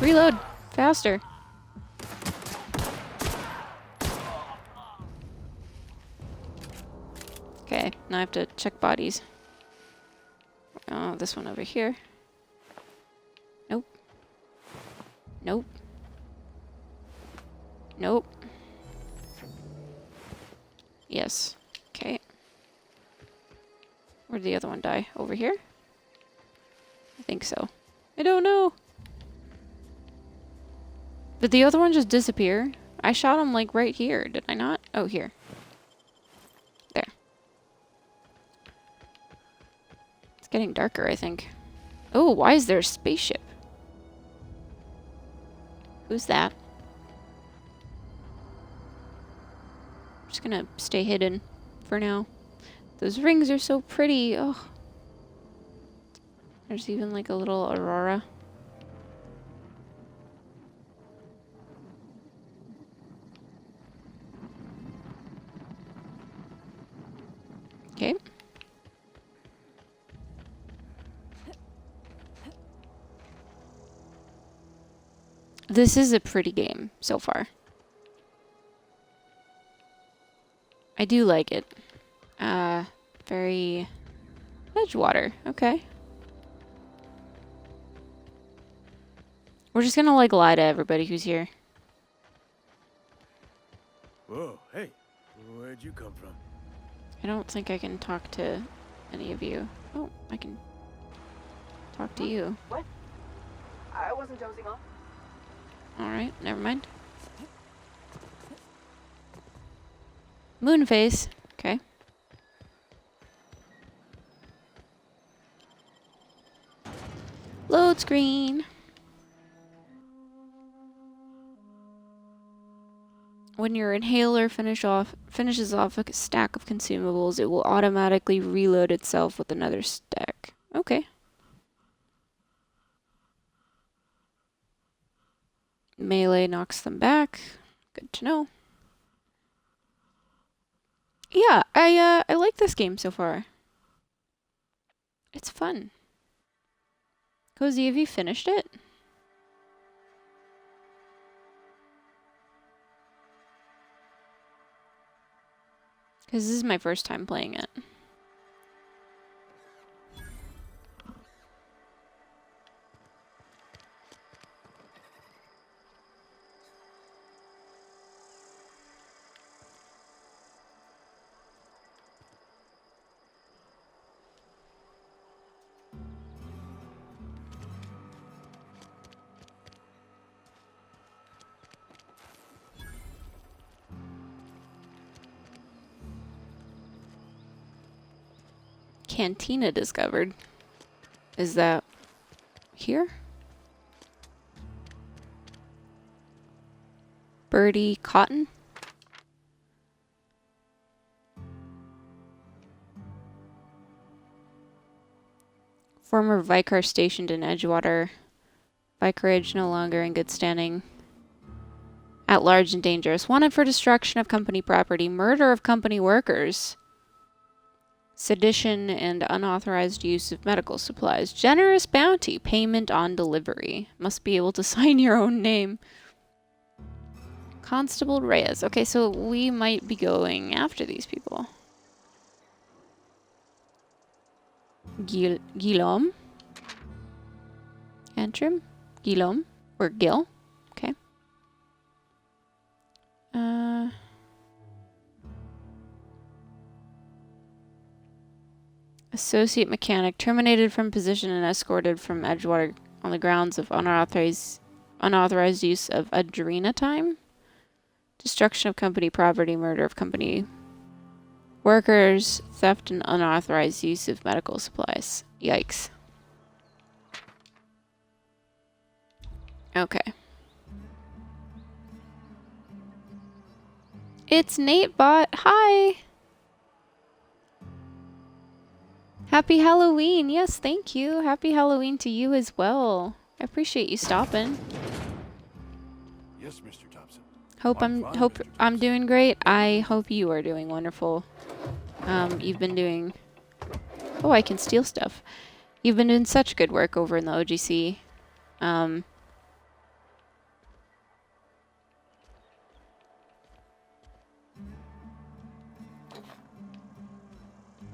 Reload! Faster! Okay, now I have to check bodies. Oh, this one over here. Nope. Nope. Nope. Yes. Okay. Where'd the other one die? Over here? I think so. I don't know. Did the other one just disappear? I shot him like right here, did I not? Oh, here. There. It's getting darker, I think. Oh, why is there a spaceship? Who's that? I'm just gonna stay hidden for now. Those rings are so pretty. Oh. There's even like a little aurora. Okay. This is a pretty game so far. I do like it. Very Edgewater. Okay. We're just gonna like lie to everybody who's here. Whoa, hey, where'd you come from? I don't think I can talk to any of you. Oh, I can talk to you. What? I wasn't dozing off. Alright, never mind. Moonface. Okay. Load screen. When your inhaler finishes off a stack of consumables, it will automatically reload itself with another stack. Okay. Melee knocks them back. Good to know. Yeah, I like this game so far. It's fun. Cozy, have you finished it? Because this is my first time playing it. Cantina discovered. Is that here? Birdie Cotton? Former Vicar stationed in Edgewater. Vicarage no longer in good standing. At large and dangerous. Wanted for destruction of company property. Murder of company workers. Sedition and unauthorized use of medical supplies. Generous bounty. Payment on delivery. Must be able to sign your own name. Constable Reyes. Okay, so we might be going after these people. Guillaume. Antrim. Guillaume. Or Gil. Okay. Associate mechanic terminated from position and escorted from Edgewater on the grounds of unauthorized use of adrenatime, destruction of company property, murder of company workers, theft and unauthorized use of medical supplies. Yikes. Okay. It's NateBot. Hi. Happy Halloween. Yes, thank you. Happy Halloween to you as well. I appreciate you stopping. Yes, Mr. Thompson. Hope I'm fine, hope Mr. I'm Thompson. doing great. I hope you are doing wonderful. You've been doing... Oh, I can steal stuff. You've been doing such good work over in the OGC.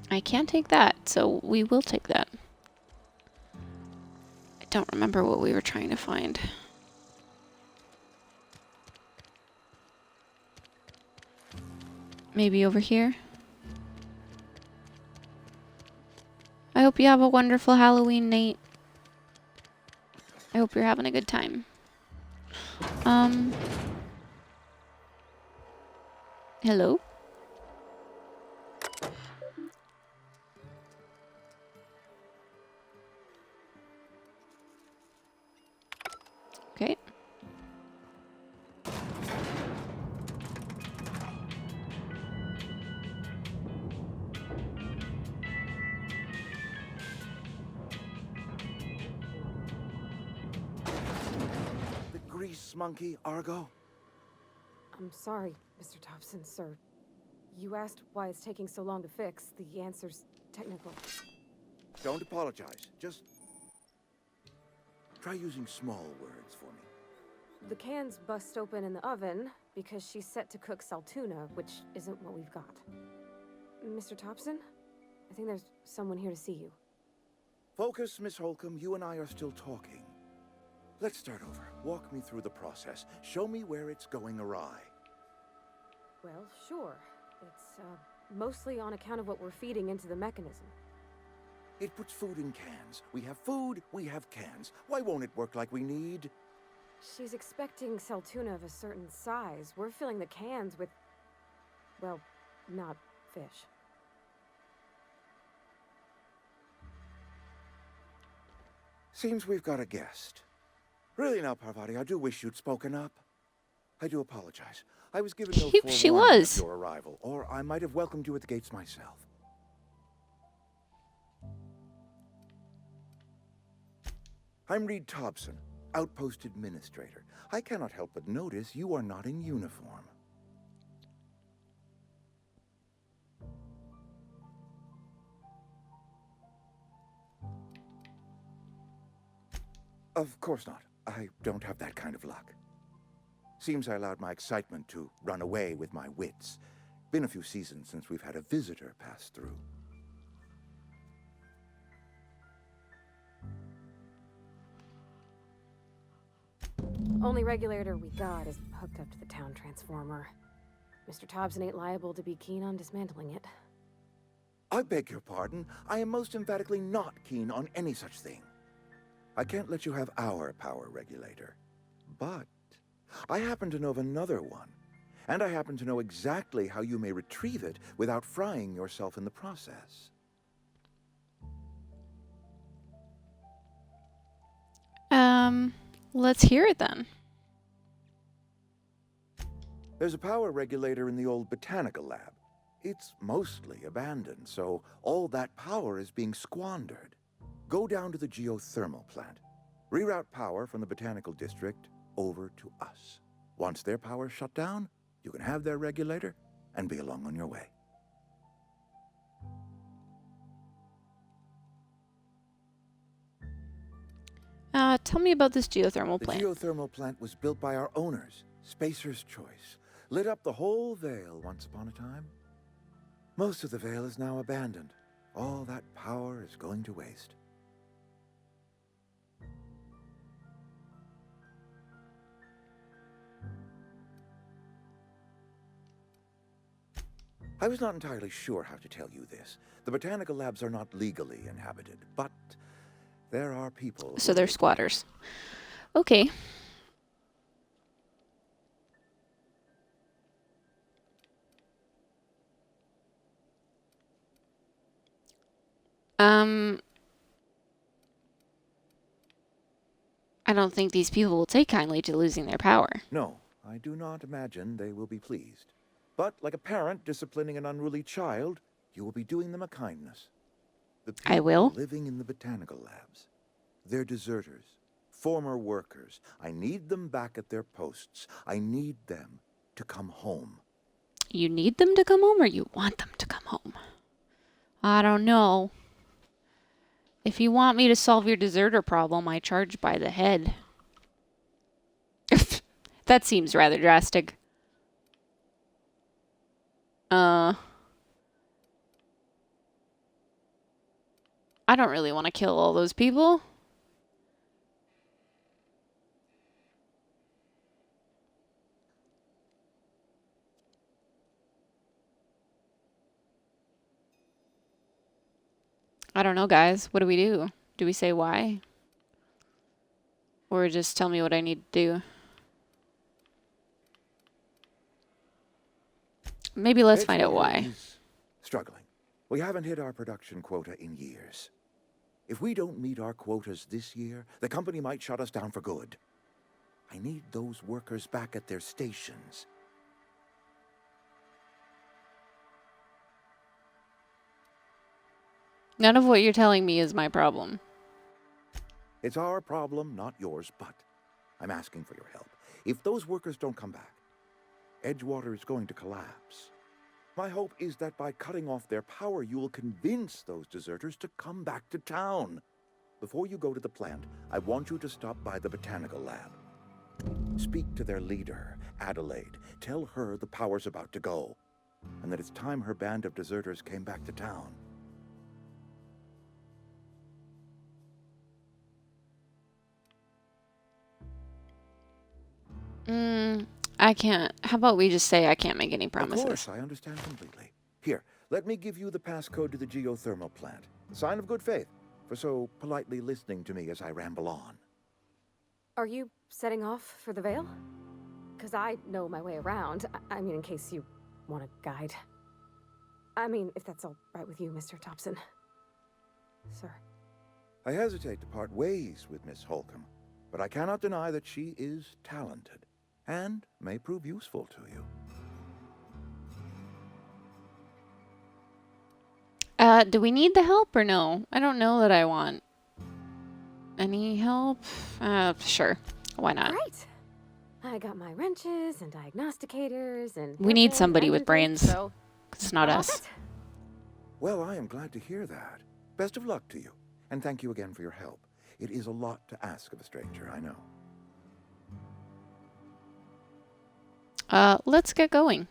I can't take that, so we will take that. I don't remember what we were trying to find. Maybe over here? I hope you have a wonderful Halloween, Nate. I hope you're having a good time. Hello? Okay. The grease monkey, Argo? I'm sorry, Mr. Thompson, sir. You asked why it's taking so long to fix. The answer's technical. Don't apologize. Just try using small words for me. The can's bust open in the oven because she's set to cook saltuna, which isn't what we've got. Mr. Thompson? I think there's someone here to see you. Focus, Miss Holcomb. You and I are still talking. Let's start over. Walk me through the process. Show me where it's going awry. Well, sure. It's, mostly on account of what we're feeding into the mechanism. It puts food in cans. We have food, we have cans. Why won't it work like we need? She's expecting saltuna of a certain size. We're filling the cans with, well, not fish. Seems we've got a guest. Really now, Parvati, I do wish you'd spoken up. I do apologize. I was given no She forewarning was. of your arrival, or I might have welcomed you at the gates myself. I'm Reed Thompson, Outpost Administrator. I cannot help but notice you are not in uniform. Of course not. I don't have that kind of luck. Seems I allowed my excitement to run away with my wits. Been a few seasons since we've had a visitor pass through. Only regulator we got is hooked up to the town transformer. Mr. Thompson ain't liable to be keen on dismantling it. I beg your pardon. I am most emphatically not keen on any such thing. I can't let you have our power regulator. But I happen to know of another one. And I happen to know exactly how you may retrieve it without frying yourself in the process. Let's hear it then. There's a power regulator in the old botanical lab. It's mostly abandoned, so all that power is being squandered. Go down to the geothermal plant. Reroute power from the botanical district over to us. Once their power's shut down, you can have their regulator and be along on your way. Tell me about this geothermal The plant. geothermal plant was built by our owners, Spacer's Choice. Lit up the whole Vale once upon a time. Most of the Vale is now abandoned. All that power is going to waste. I was not entirely sure how to tell you this. The botanical labs are not legally inhabited, but there are people... So they're squatters. Okay. I don't think these people will take kindly to losing their power. No, I do not imagine they will be pleased. But like a parent disciplining an unruly child, you will be doing them a kindness. The people I will. living in the botanical labs, they're deserters, former workers. I need them back at their posts. I need them to come home. You need them to come home or you want them to come home? I don't know. If you want me to solve your deserter problem, I charge by the head. That seems rather drastic. I don't really want to kill all those people. I don't know, guys. What do we do? Do we say why? Or just tell me what I need to do? Maybe let's find out why. Is struggling. We haven't hit our production quota in years. If we don't meet our quotas this year, the company might shut us down for good. I need those workers back at their stations. None of what you're telling me is my problem. It's our problem, not yours, but I'm asking for your help. If those workers don't come back, Edgewater is going to collapse. My hope is that by cutting off their power, you will convince those deserters to come back to town. Before you go to the plant, I want you to stop by the botanical lab. Speak to their leader, Adelaide. Tell her the power's about to go, and that it's time her band of deserters came back to town. I can't. How about we just say I can't make any promises? Of course, I understand completely. Here, let me give you the passcode to the geothermal plant. A sign of good faith for so politely listening to me as I ramble on. Are you setting off for the Vale? Because I know my way around. I mean, in case you want a guide. I mean, if that's all right with you, Mr. Thompson. Sir. I hesitate to part ways with Miss Holcomb, but I cannot deny that she is talented and may prove useful to you. Do we need the help or no? I don't know that I want any help. Sure. Why not? Right. I got my wrenches and diagnosticators and... We need somebody with brains. So It's not us. Well, I am glad to hear that. Best of luck to you, and thank you again for your help. It is a lot to ask of a stranger, I know. Let's get going.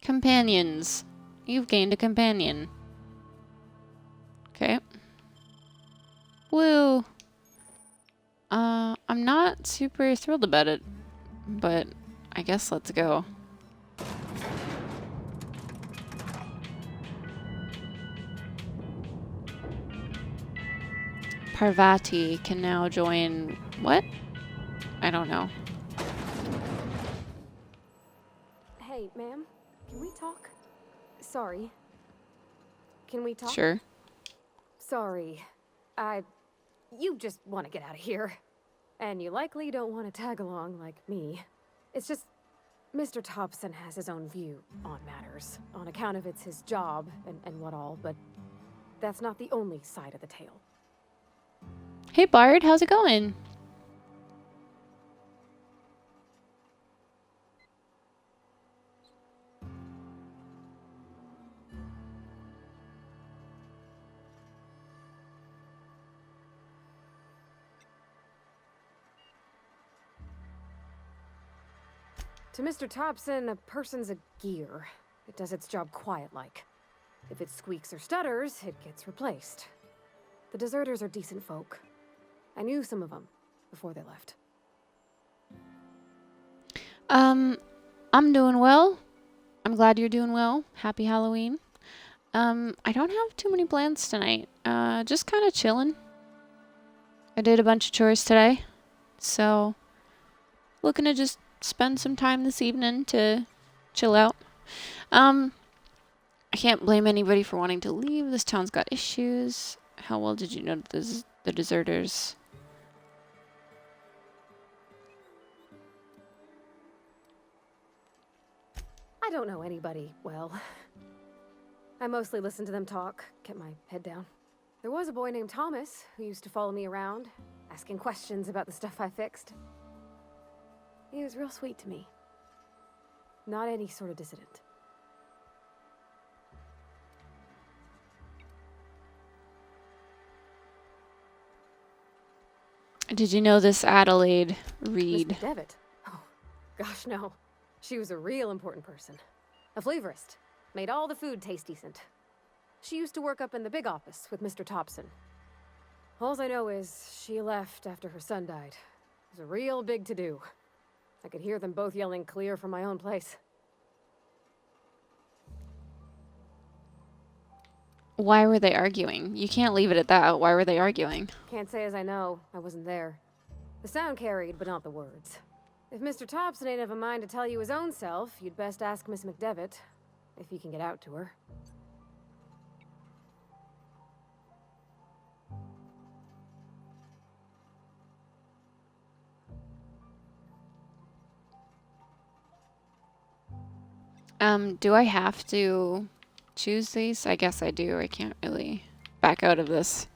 Companions. You've gained a companion. Okay. Woo. I'm not super thrilled about it, but I guess let's go. Parvati can now join... What? I don't know. Hey, ma'am, can we talk? Sorry. Can we talk? Sure. Sorry. You just want to get out of here. And you likely don't want to tag along like me. It's just, Mr. Thompson has his own view on matters, on account of it's his job and what all, but that's not the only side of the tale. Hey Bard, how's it going? To Mr. Thompson, a person's a gear. It does its job quiet-like. If it squeaks or stutters, it gets replaced. The deserters are decent folk. I knew some of them before they left. I'm doing well. I'm glad you're doing well. Happy Halloween. I don't have too many plans tonight. Just kind of chilling. I did a bunch of chores today, so looking to just spend some time this evening to chill out. I can't blame anybody for wanting to leave. This town's got issues. How well did you know the deserters? I don't know anybody well. I mostly listen to them talk, kept my head down. There was a boy named Thomas who used to follow me around, asking questions about the stuff I fixed. He was real sweet to me. Not any sort of dissident. Did you know this Adelaide Reed? Miss McDevitt? Oh, gosh, no. She was a real important person. A flavorist. Made all the food taste decent. She used to work up in the big office with Mr. Thompson. All I know is she left after her son died. It was a real big to-do. I could hear them both yelling clear from my own place. Why were they arguing? You can't leave it at that. Why were they arguing? Can't say as I know. I wasn't there. The sound carried, but not the words. If Mr. Thompson ain't of a mind to tell you his own self, you'd best ask Miss McDevitt, if you can get out to her. Do I have to choose these? I guess I do. I can't really back out of this.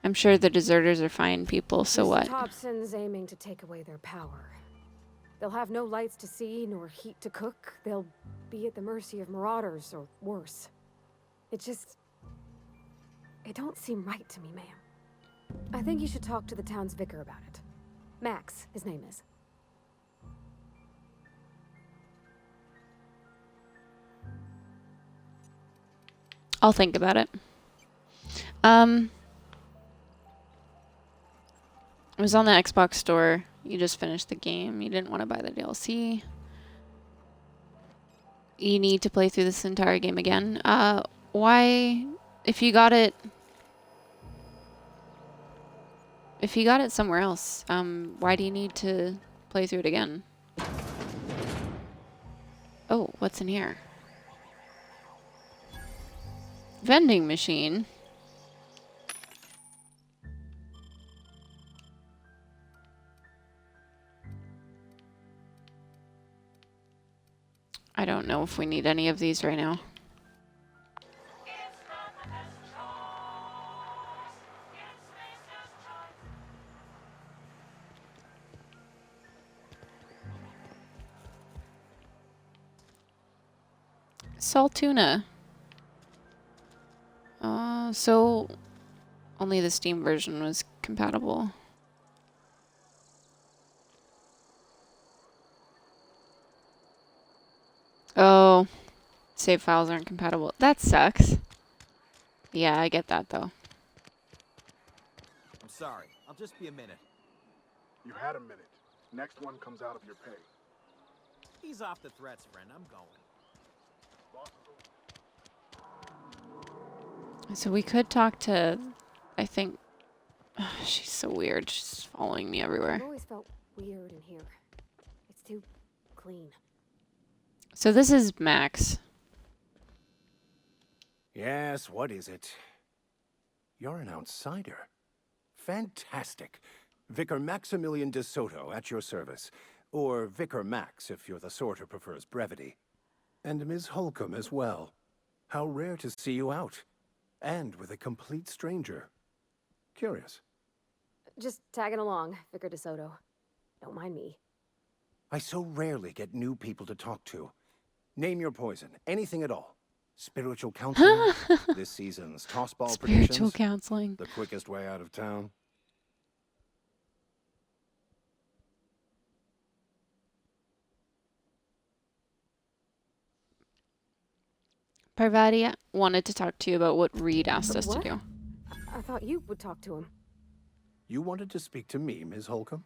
I'm sure the deserters are fine people, so Mr. what? Thompson's aiming to take away their power. They'll have no lights to see, nor heat to cook. They'll be at the mercy of marauders, or worse. It don't seem right to me, ma'am. I think you should talk to the town's vicar about it. Max, his name is. I'll think about it. It was on the Xbox store. You just finished the game. You didn't want to buy the DLC. You need to play through this entire game again. Why? If you got it somewhere else, why do you need to play through it again? Oh, what's in here? Vending machine. I don't know if we need any of these right now. Salt tuna. So only the Steam version was compatible. Oh, save files aren't compatible. That sucks. Yeah, I get that though. I'm sorry. I'll just be a minute. You had a minute. Next one comes out of your pay. Ease off the threats, friend. I'm going. So we could talk to, I think, she's so weird. She's following me everywhere. I've always felt weird in here. It's too clean. So this is Max. Yes, what is it? You're an outsider. Fantastic. Vicar Maximilian de Soto at your service. Or Vicar Max if you're the sort who prefers brevity. And Ms. Holcomb as well. How rare to see you out. And with a complete stranger. Curious. Just tagging along, Vicar DeSoto. Don't mind me. I so rarely get new people to talk to. Name your poison. Anything at all. Spiritual counseling? This season's tossball predictions? Spiritual counseling. The quickest way out of town? Parvati wanted to talk to you about what Reed asked us to do. I thought you would talk to him. You wanted to speak to me, Ms. Holcomb?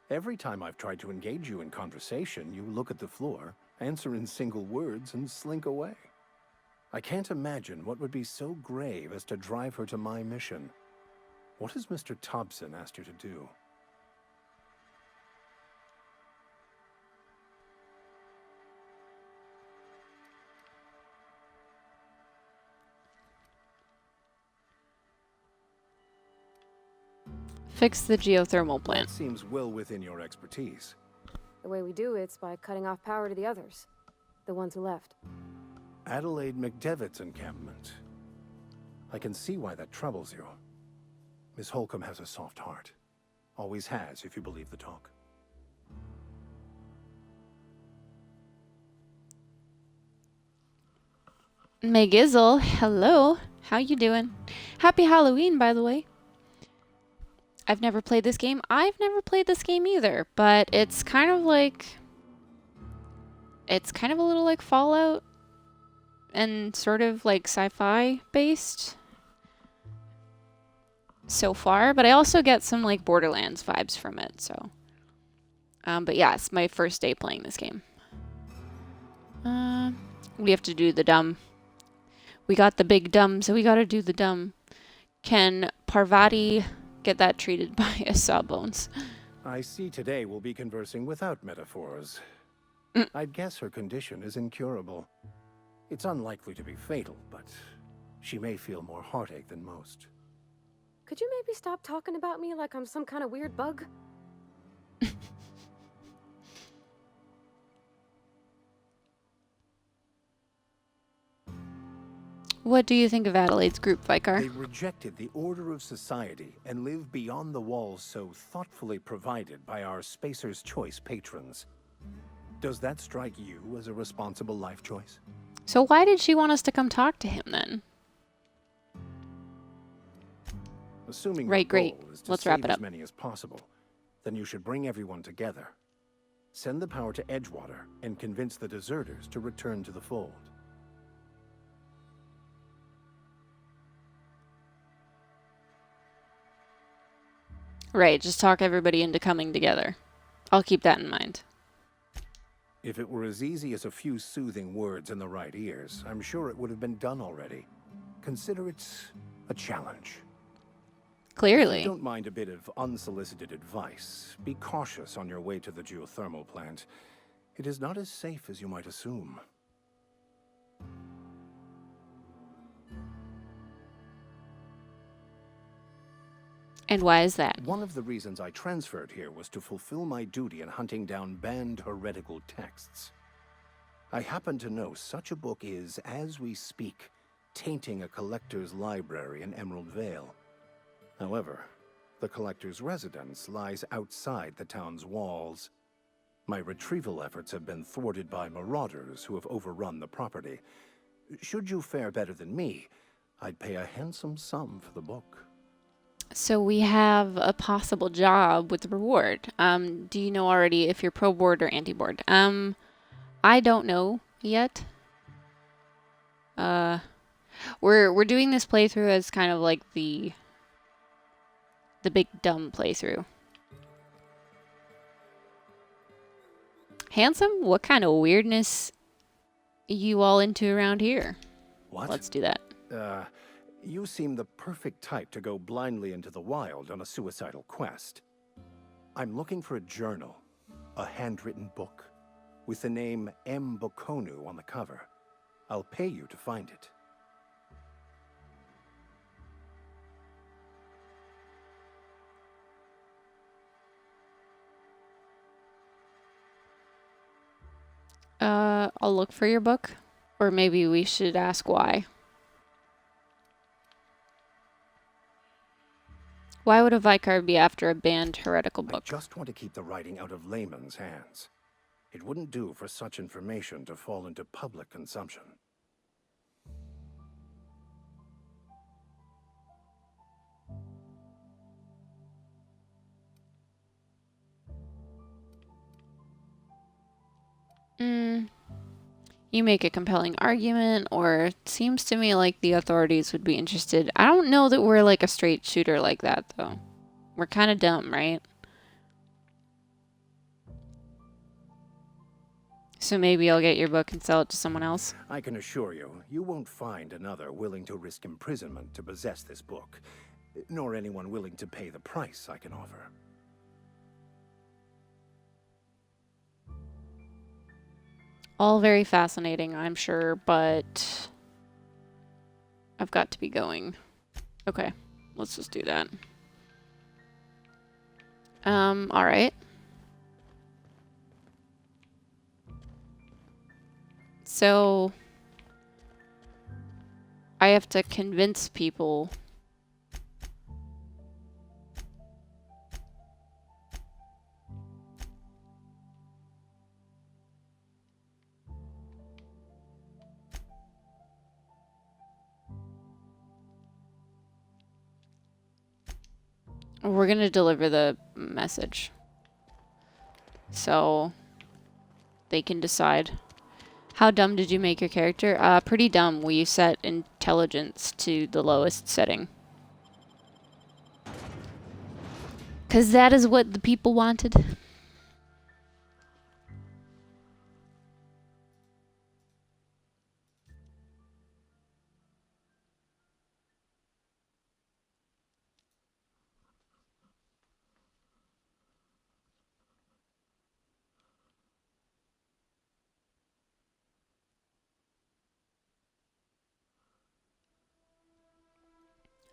Every time I've tried to engage you in conversation, you look at the floor, answer in single words, and slink away. I can't imagine what would be so grave as to drive her to my mission. What has Mr. Thompson asked you to do? Fix the geothermal plant. That seems well within your expertise. The way we do it's by cutting off power to the others. The ones who left. Adelaide McDevitt's encampment. I can see why that troubles you. Miss Holcomb has a soft heart. Always has, if you believe the talk. Megizzle, hello. How you doing? Happy Halloween, by the way. I've never played this game. I've never played this game either, but it's kind of like... It's kind of a little like Fallout and sort of like sci-fi based so far, but I also get some like Borderlands vibes from it, so. But yeah, it's my first day playing this game. We have to do the dumb. We got the big dumb, so we gotta do the dumb. Can Parvati get that treated by a Sawbones? I see today we'll be conversing without metaphors. I'd guess her condition is incurable. It's unlikely to be fatal, but she may feel more heartache than most. Could you maybe stop talking about me like I'm some kind of weird bug? What do you think of Adelaide's group, Vicar? They rejected the order of society and live beyond the walls so thoughtfully provided by our Spacer's Choice patrons. Does that strike you as a responsible life choice? So why did she want us to come talk to him then? Assuming right, your great. goal is to Let's save wrap it as up. many as possible, then you should bring everyone together. Send the power to Edgewater and convince the deserters to return to the fold. Right, just talk everybody into coming together. I'll keep that in mind. If it were as easy as a few soothing words in the right ears, I'm sure it would have been done already. Consider it a challenge. Clearly. If you don't mind a bit of unsolicited advice, be cautious on your way to the geothermal plant. It is not as safe as you might assume. And why is that? One of the reasons I transferred here was to fulfill my duty in hunting down banned heretical texts. I happen to know such a book is, as we speak, tainting a collector's library in Emerald Vale. However, the collector's residence lies outside the town's walls. My retrieval efforts have been thwarted by marauders who have overrun the property. Should you fare better than me, I'd pay a handsome sum for the book. So we have a possible job with the reward. Do you know already if you're pro board or anti board? I don't know yet. We're doing this playthrough as kind of like the big dumb playthrough. Handsome? What kind of weirdness you all into around here? What? Let's do that. You seem the perfect type to go blindly into the wild on a suicidal quest. I'm looking for a journal, a handwritten book, with the name M. Bokonu on the cover. I'll pay you to find it. I'll look for your book. Or maybe we should ask why. Why would a Vicar be after a banned heretical book? I just want to keep the writing out of layman's hands. It wouldn't do for such information to fall into public consumption. You make a compelling argument, or it seems to me like the authorities would be interested. I don't know that we're like a straight shooter like that, though. We're kind of dumb, right? So maybe I'll get your book and sell it to someone else. I can assure you, you won't find another willing to risk imprisonment to possess this book, nor anyone willing to pay the price I can offer. All very fascinating, I'm sure, but I've got to be going. Okay, let's just do that. Alright. So I have to convince people. We're gonna deliver the message. So they can decide. How dumb did you make your character? Pretty dumb. We set intelligence to the lowest setting. 'Cause that is what the people wanted.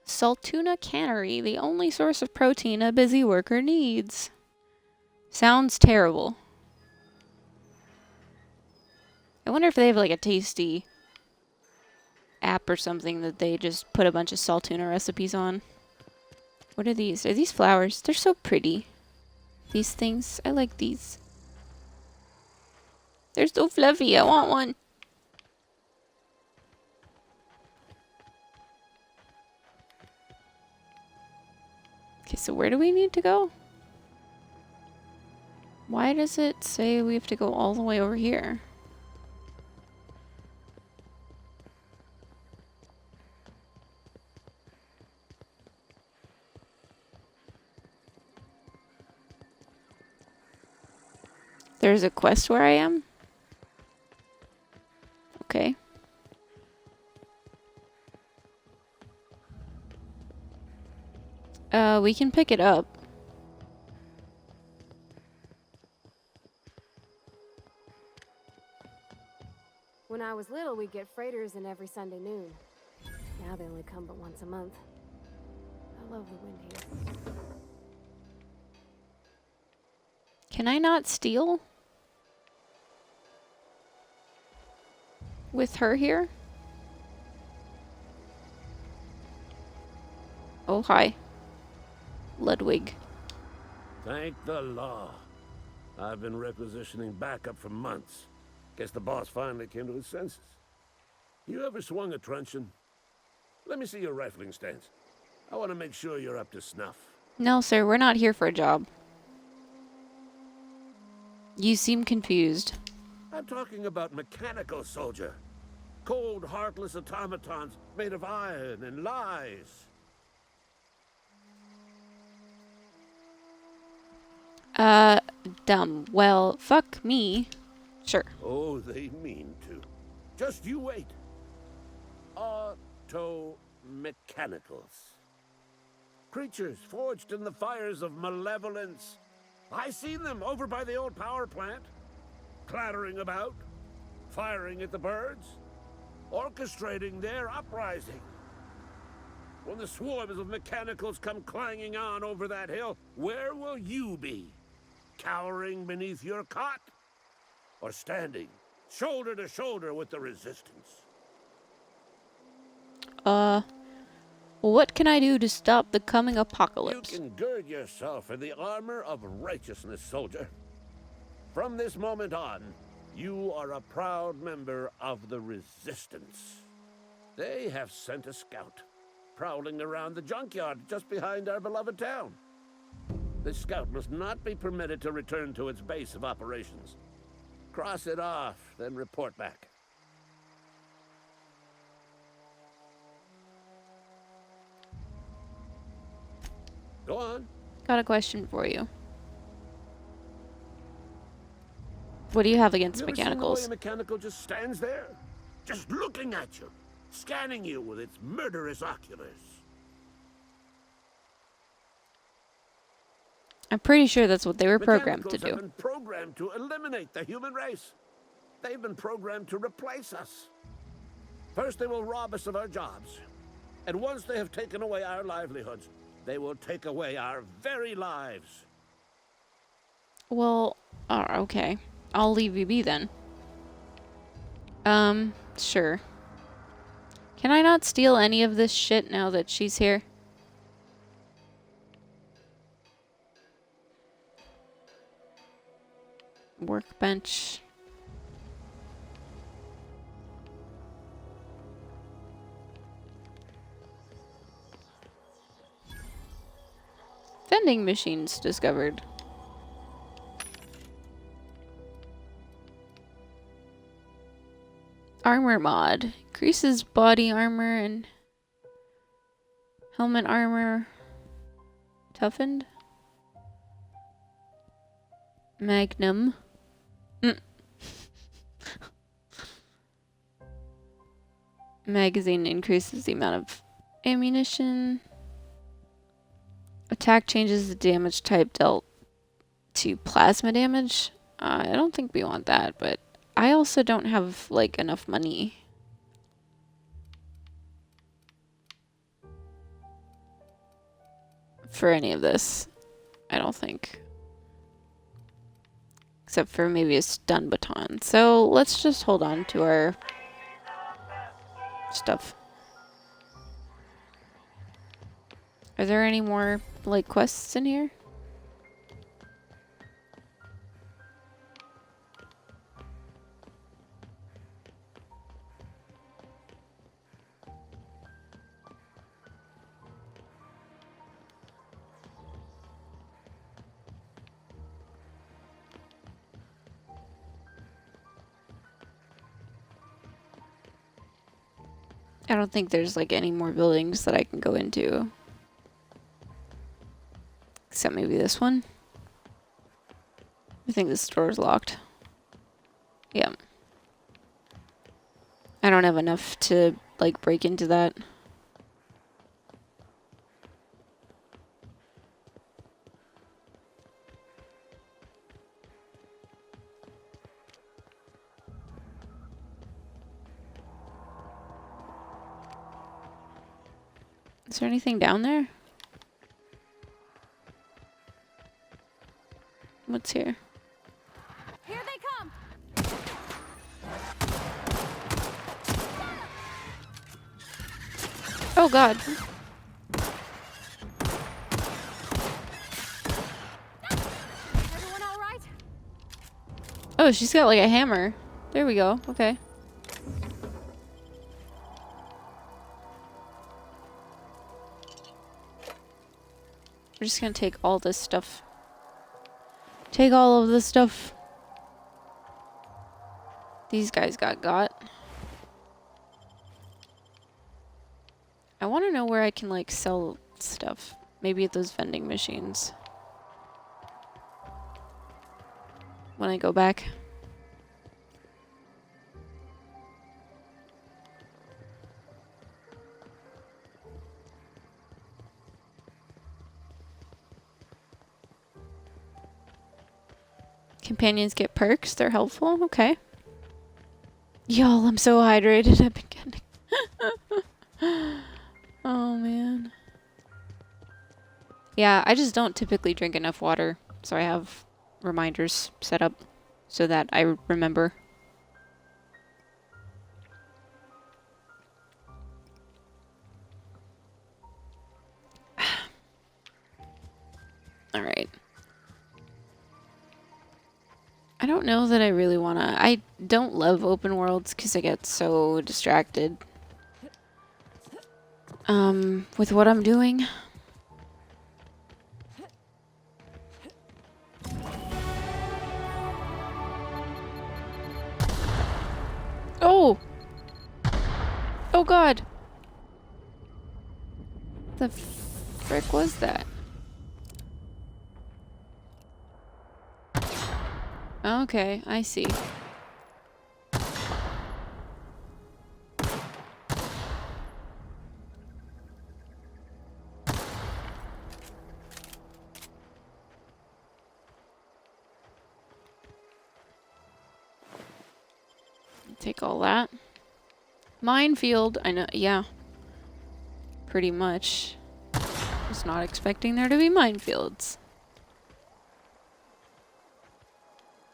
Saltuna Cannery, the only source of protein a busy worker needs. Sounds terrible. I wonder if they have like a tasty app or something that they just put a bunch of Saltuna recipes on. What are these? Are these flowers? They're so pretty. These things. I like these. They're so fluffy. I want one. Okay, so where do we need to go? Why does it say we have to go all the way over here? There's a quest where I am? Okay. We can pick it up. When I was little, we'd get freighters in every Sunday noon. Now they only come but once a month. I love the wind here. Can I not steal? With her here? Oh, hi. Ludwig. Thank the law. I've been requisitioning backup for months. Guess the boss finally came to his senses. You ever swung a truncheon? Let me see your rifling stance. I want to make sure you're up to snuff. No, sir, we're not here for a job. You seem confused. I'm talking about mechanical soldier. Cold, heartless automatons made of iron and lies. Dumb. Well, fuck me. Sure. Oh, they mean to. Just you wait. Auto-mechanicals. Creatures forged in the fires of malevolence. I seen them over by the old power plant. Clattering about. Firing at the birds. Orchestrating their uprising. When the swarms of mechanicals come clanging on over that hill, where will you be? Cowering beneath your cot? Or standing, shoulder to shoulder with the resistance? What can I do to stop the coming apocalypse? You can gird yourself in the armor of righteousness, soldier. From this moment on, you are a proud member of the Resistance. They have sent a scout, prowling around the junkyard just behind our beloved town. This scout must not be permitted to return to its base of operations. Cross it off, then report back. Go on. Got a question for you. What do you have against Never mechanicals? seen the way a mechanical just stands there, just looking at you, scanning you with its murderous oculars. I'm pretty sure that's what they were programmed to Mechanicals have do. been programmed to eliminate the human race. They've been programmed to replace us. First, they will rob us of our jobs. And once they have taken away our livelihoods, they will take away our very lives. Well, okay. I'll leave you be then. Sure. Can I not steal any of this shit now that she's here? Workbench. Vending machines discovered. Armor mod. Increases body armor and helmet armor. Toughened. Magnum. Magazine increases the amount of ammunition. Attack changes the damage type dealt to plasma damage. I don't think we want that, but I also don't have, like, enough money. For any of this. I don't think. Except for maybe a stun baton. So let's just hold on to our stuff. Are there any more, like, quests in here? I don't think there's, like, any more buildings that I can go into. Except maybe this one. I think this door is locked. Yeah. I don't have enough to, like, break into that. Is there anything down there? What's here? Here they come! Oh god. Everyone all right? Oh, she's got like a hammer. There we go. Okay. We're just gonna take all this stuff. Take all of this stuff. These guys got. I want to know where I can, like, sell stuff. Maybe at those vending machines. When I go back. Companions get perks. They're helpful. Okay. Y'all, I'm so hydrated. I've been getting... Oh, man. Yeah, I just don't typically drink enough water. So I have reminders set up so that I remember. All right. I don't know that I really want to... I don't love open worlds because I get so distracted with what I'm doing. Oh! Oh god! The frick was that? Okay, I see. Take all that. Minefield, I know, yeah. Pretty much. Was not expecting there to be minefields.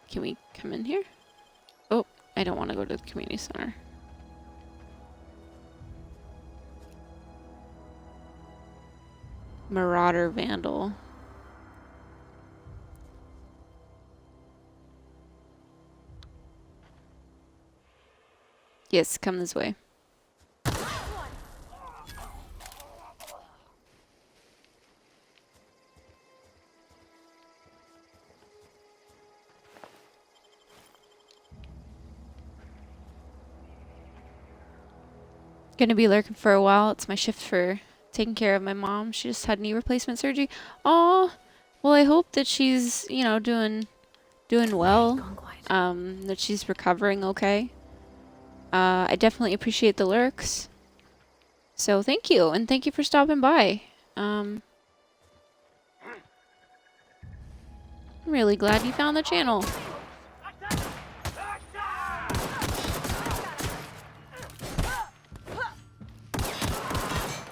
Can we come in here? Oh, I don't want to go to the community center. Marauder Vandal. Yes, come this way. Gonna be lurking for a while. It's my shift for taking care of my mom. She just had knee replacement surgery. Oh, well, I hope that she's, you know, doing well. That she's recovering okay. I definitely appreciate the lurks. So thank you, and thank you for stopping by. I'm really glad you found the channel.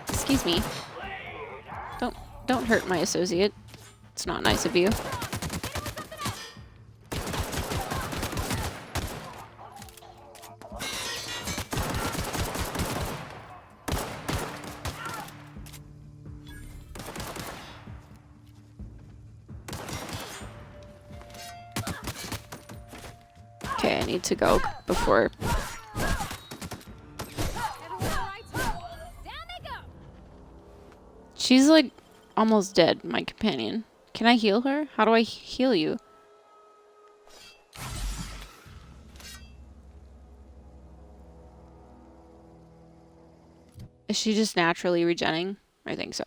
Excuse me. Don't hurt my associate. It's not nice of you. Okay, I need to go before. She's like almost dead, my companion. Can I heal her? How do I heal you? Is she just naturally regenning? I think so.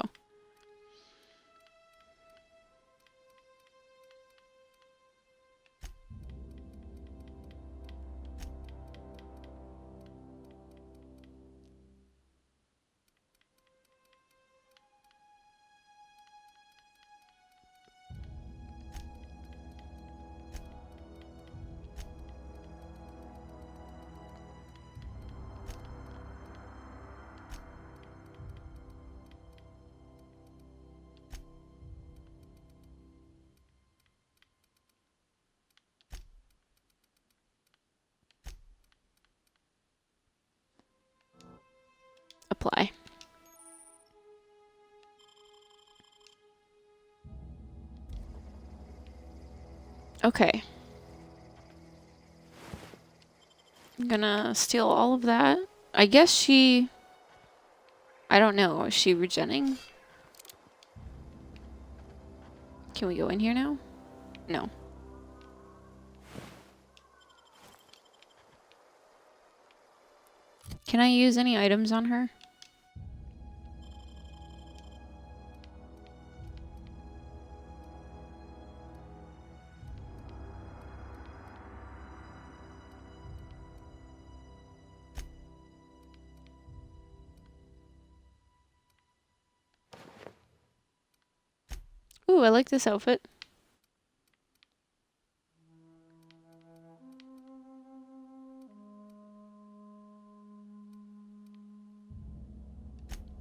Apply. Okay. I'm gonna steal all of that. I guess she... I don't know. Is she regenning? Can we go in here now? No. Can I use any items on her? Ooh, I like this outfit.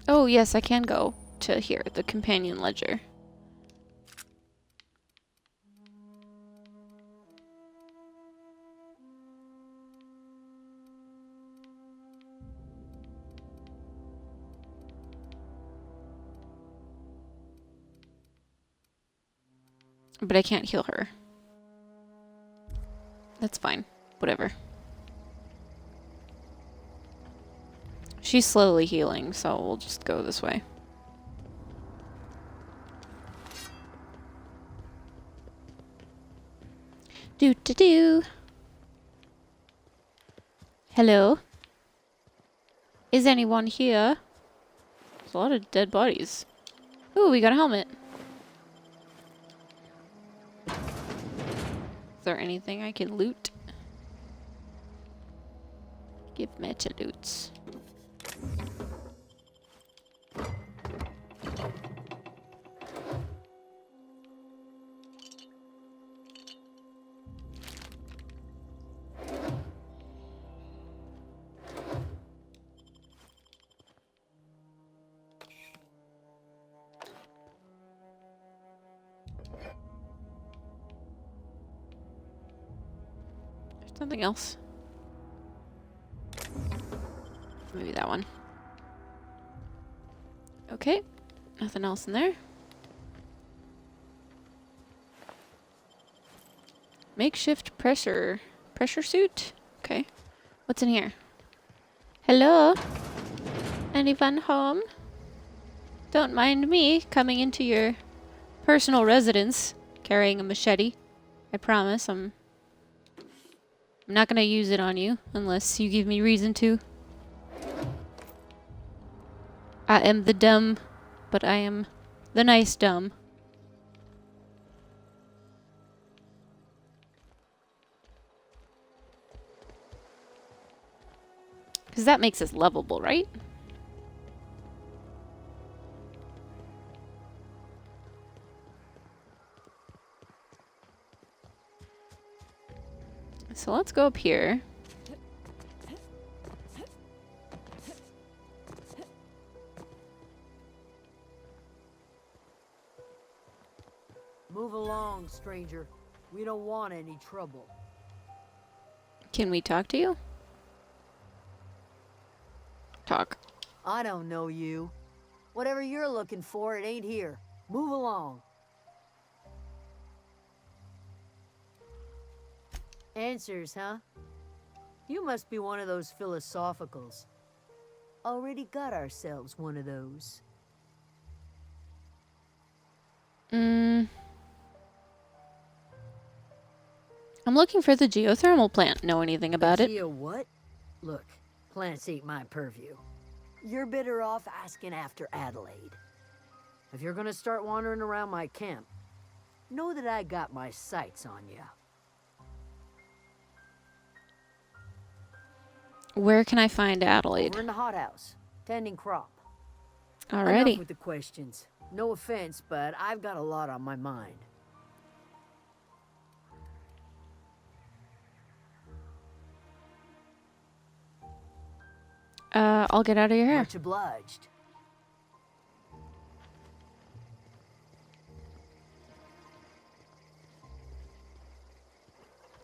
Oh, yes, I can go to here, the companion ledger. But I can't heal her. That's fine. Whatever. She's slowly healing, so we'll just go this way. Do. Hello? Is anyone here? There's a lot of dead bodies. Ooh, we got a helmet. Is there anything I can loot? Give me to loots. Something else. Maybe that one. Okay. Nothing else in there. Makeshift pressure suit? Okay. What's in here? Hello? Anyone home? Don't mind me coming into your personal residence carrying a machete. I promise I'm not gonna use it on you unless you give me reason to. I am the dumb, but I am the nice dumb. Because that makes us lovable, right? So let's go up here. Move along, stranger. We don't want any trouble. Can we talk to you? Talk. I don't know you. Whatever you're looking for, it ain't here. Move along. Answers, huh? You must be one of those philosophicals. Already got ourselves one of those. I'm looking for the geothermal plant. Know anything about it? Geo what? Look, plants ain't my purview. You're better off asking after Adelaide. If you're gonna start wandering around my camp, know that I got my sights on you. Where can I find Adelaide? We're in the hothouse, tending crop. Alrighty. Enough with the questions. No offense, but I've got a lot on my mind. I'll get out of your hair. Much obliged.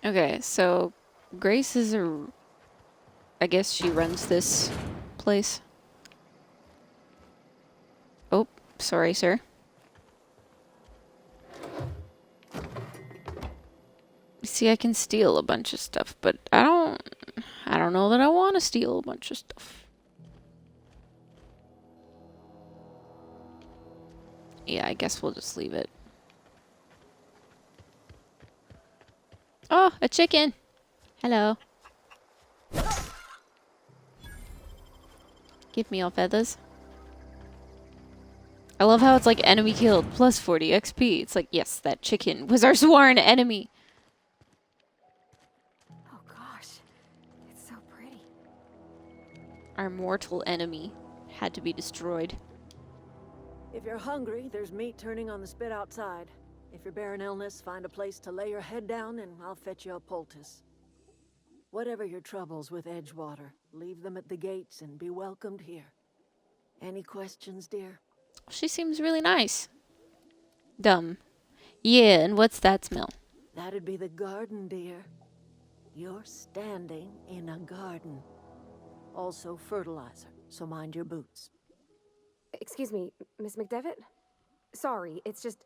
Okay, so Grace is I guess she runs this place. Oh, sorry, sir. See, I can steal a bunch of stuff, but I don't know that I want to steal a bunch of stuff. Yeah, I guess we'll just leave it. Oh, a chicken. Hello. Give me all feathers. I love how it's like enemy killed plus 40 XP. It's like, yes, that chicken was our sworn enemy. Oh gosh, it's so pretty. Our mortal enemy had to be destroyed. If you're hungry, there's meat turning on the spit outside. If you're bearing illness, find a place to lay your head down and I'll fetch you a poultice. Whatever your troubles with Edgewater, leave them at the gates and be welcomed here. Any questions, dear? She seems really nice. Dumb. Yeah, and what's that smell? That'd be the garden, dear. You're standing in a garden. Also fertilizer, so mind your boots. Excuse me, Miss McDevitt? Sorry, it's just...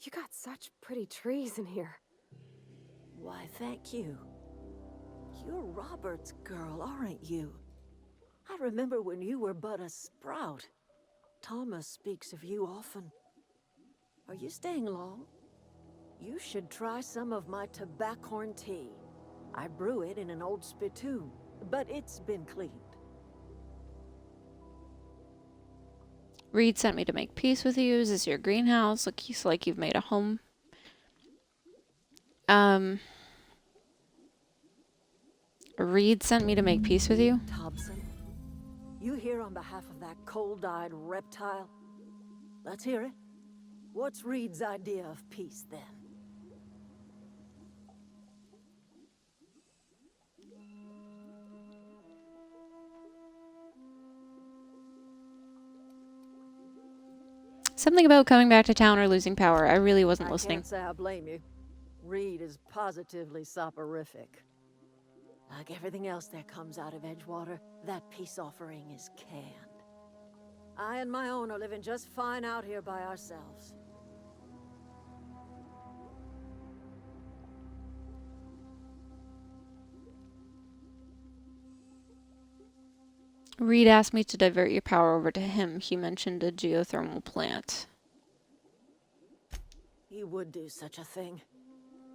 You got such pretty trees in here. Why, thank you. You're Robert's girl, aren't you? I remember when you were but a sprout. Thomas speaks of you often. Are you staying long? You should try some of my tobaccorn tea. I brew it in an old spittoon, but it's been cleaned. Reed sent me to make peace with you. Is this your greenhouse? Looks like you've made a home. Reed sent me to make peace with you? Thompson, you here on behalf of that cold-eyed reptile? Let's hear it. What's Reed's idea of peace, then? Something about coming back to town or losing power. I really wasn't listening. I can't say I blame you. Reed is positively soporific. Like everything else that comes out of Edgewater, that peace offering is canned. I and my own are living just fine out here by ourselves. Reed asked me to divert your power over to him. He mentioned a geothermal plant. He would do such a thing.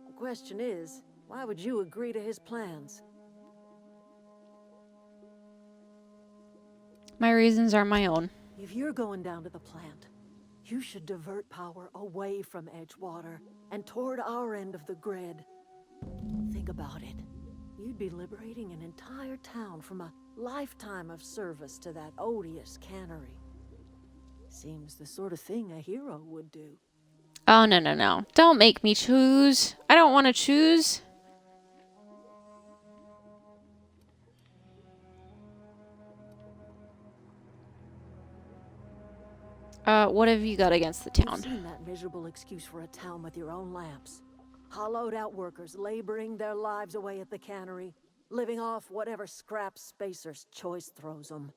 The question is, why would you agree to his plans? My reasons are my own. If you're going down to the plant, you should divert power away from Edgewater and toward our end of the grid. Think about it. You'd be liberating an entire town from a lifetime of service to that odious cannery. Seems the sort of thing a hero would do. Oh, no, no, no. Don't make me choose. I don't want to choose. What have you got against the town? You've seen that miserable excuse for a town with your own lamps. Hollowed out workers laboring their lives away at the cannery, living off whatever scrap Spacer's choice throws them.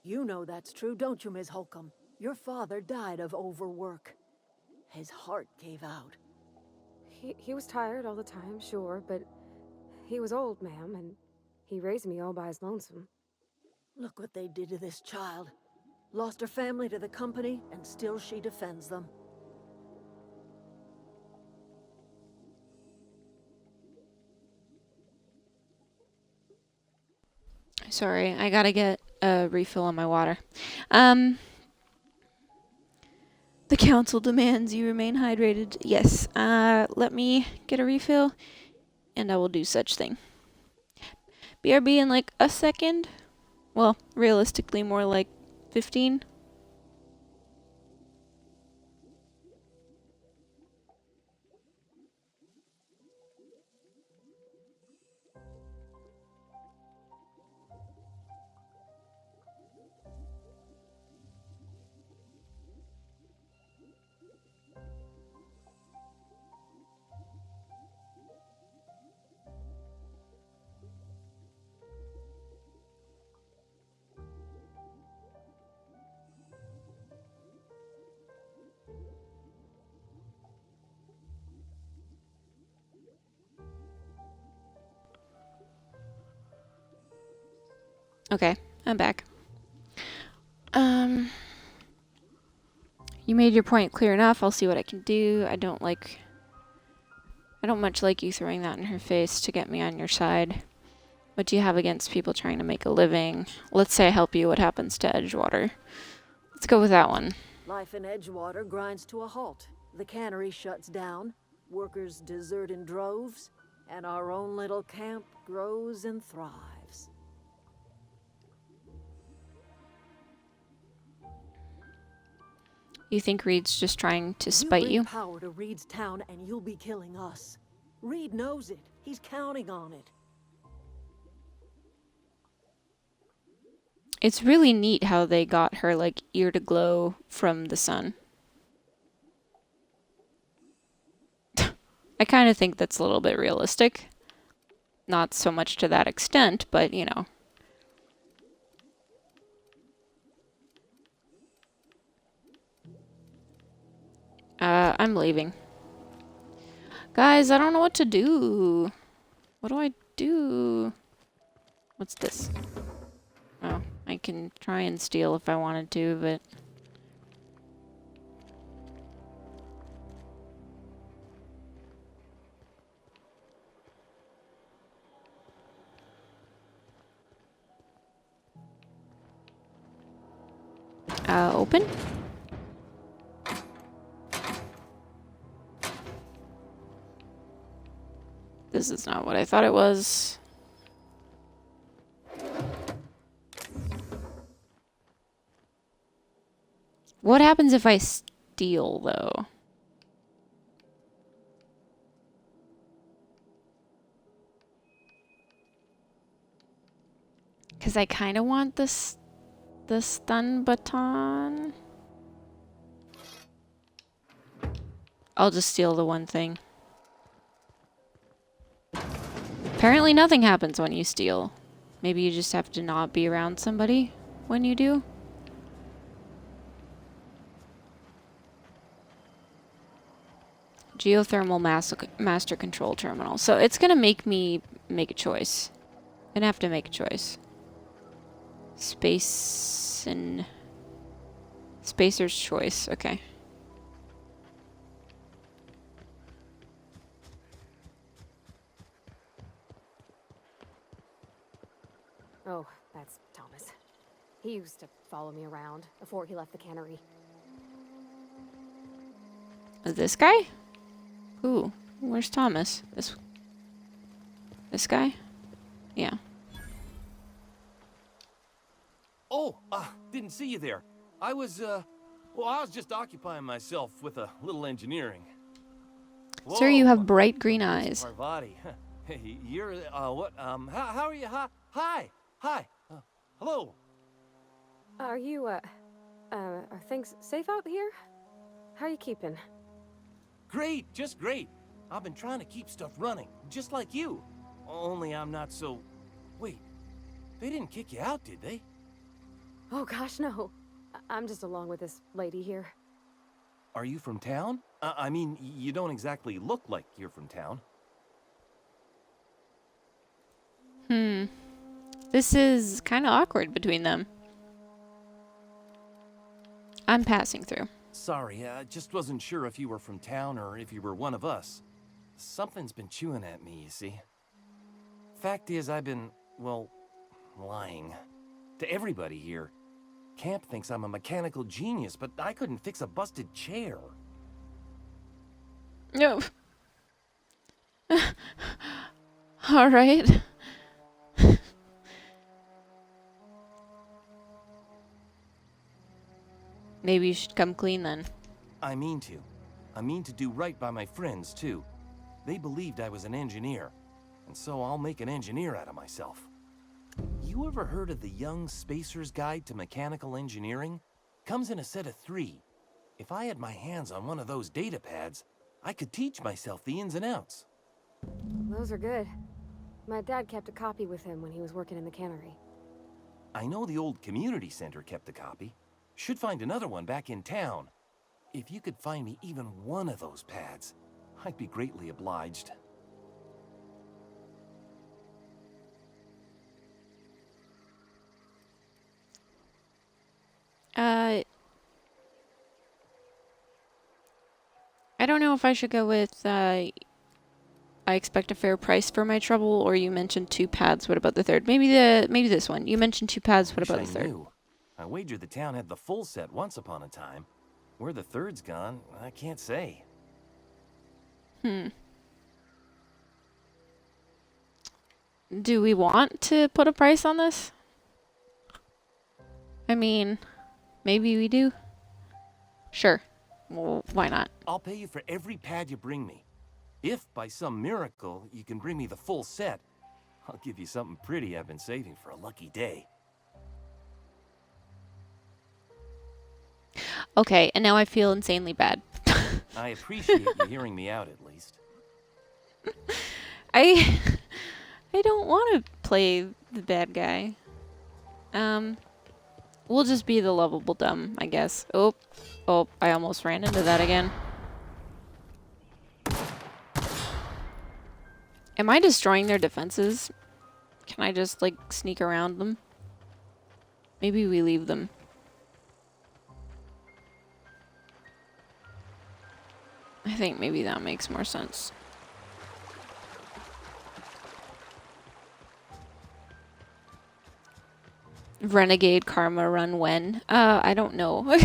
You know that's true, don't you, Ms. Holcomb? Your father died of overwork. His heart gave out. He was tired all the time, sure, but he was old, ma'am, and he raised me all by his lonesome. Look what they did to this child. Lost her family to the company, and still she defends them. Sorry, I gotta get a refill on my water. The council demands you remain hydrated. Yes, let me get a refill, and I will do such thing. BRB in like a second? Well, realistically, more like 15. Okay, I'm back. You made your point clear enough. I'll see what I can do. I don't much like you throwing that in her face to get me on your side. What do you have against people trying to make a living? Let's say I help you. What happens to Edgewater? Let's go with that one. Life in Edgewater grinds to a halt. The cannery shuts down, workers desert in droves, and our own little camp grows and thrives. You think Reed's just trying to spite you? Bring power to Reed's town and you'll be killing us. Reed knows it. He's counting on it. It's really neat how they got her, like, ear to glow from the sun. I kind of think that's a little bit realistic. Not so much to that extent, but, you know. I'm leaving. Guys, I don't know what to do. What do I do? What's this? Oh, I can try and steal if I wanted to, but... open? This is not what I thought it was. What happens if I steal, though? Because I kind of want this... the stun baton. I'll just steal the one thing. Apparently nothing happens when you steal. Maybe you just have to not be around somebody when you do. Geothermal master control terminal. So it's gonna make me make a choice. I'm gonna have to make a choice. Space and... Spacer's choice. Okay. Oh, that's Thomas. He used to follow me around before he left the cannery. This guy? Ooh, where's Thomas? This guy? Yeah. Oh, didn't see you there. I was just occupying myself with a little engineering. Whoa, Sir, you have bright green eyes. Parvati. Hey, you're, what, how are you? Hi. Hello. Are you, are things safe out here? How are you keeping? Great, just great. I've been trying to keep stuff running, just like you. Only I'm not so... Wait, they didn't kick you out, did they? Oh gosh, no. I'm just along with this lady here. Are you from town? I mean, you don't exactly look like you're from town. This is kind of awkward between them. I'm passing through. Sorry, I just wasn't sure if you were from town or if you were one of us. Something's been chewing at me, you see. Fact is, I've been, well, lying. To everybody here. Camp thinks I'm a mechanical genius, but I couldn't fix a busted chair. No. All right. Maybe you should come clean then. I mean to. I mean to do right by my friends, too. They believed I was an engineer, and so I'll make an engineer out of myself. You ever heard of the Young Spacer's Guide to Mechanical Engineering? Comes in a set of 3. If I had my hands on one of those data pads, I could teach myself the ins and outs. Those are good. My dad kept a copy with him when he was working in the cannery. I know the old community center kept a copy. Should find another one back in town. If you could find me even one of those pads, I'd be greatly obliged. I don't know if I should go with, I expect a fair price for my trouble, or you mentioned 2 pads. What about the third? Maybe this one. You mentioned 2 pads. What about the third? I wagered the town had the full set once upon a time. Where the third's gone, I can't say. Do we want to put a price on this? I mean, maybe we do. Sure. Well, why not? I'll pay you for every pad you bring me. If, by some miracle, you can bring me the full set, I'll give you something pretty I've been saving for a lucky day. Okay, and now I feel insanely bad. I appreciate you hearing me out, at least. I don't want to play the bad guy. We'll just be the lovable dumb, I guess. Oh, I almost ran into that again. Am I destroying their defenses? Can I just, like, sneak around them? Maybe we leave them. I think maybe that makes more sense. Renegade Karma run when? I don't know.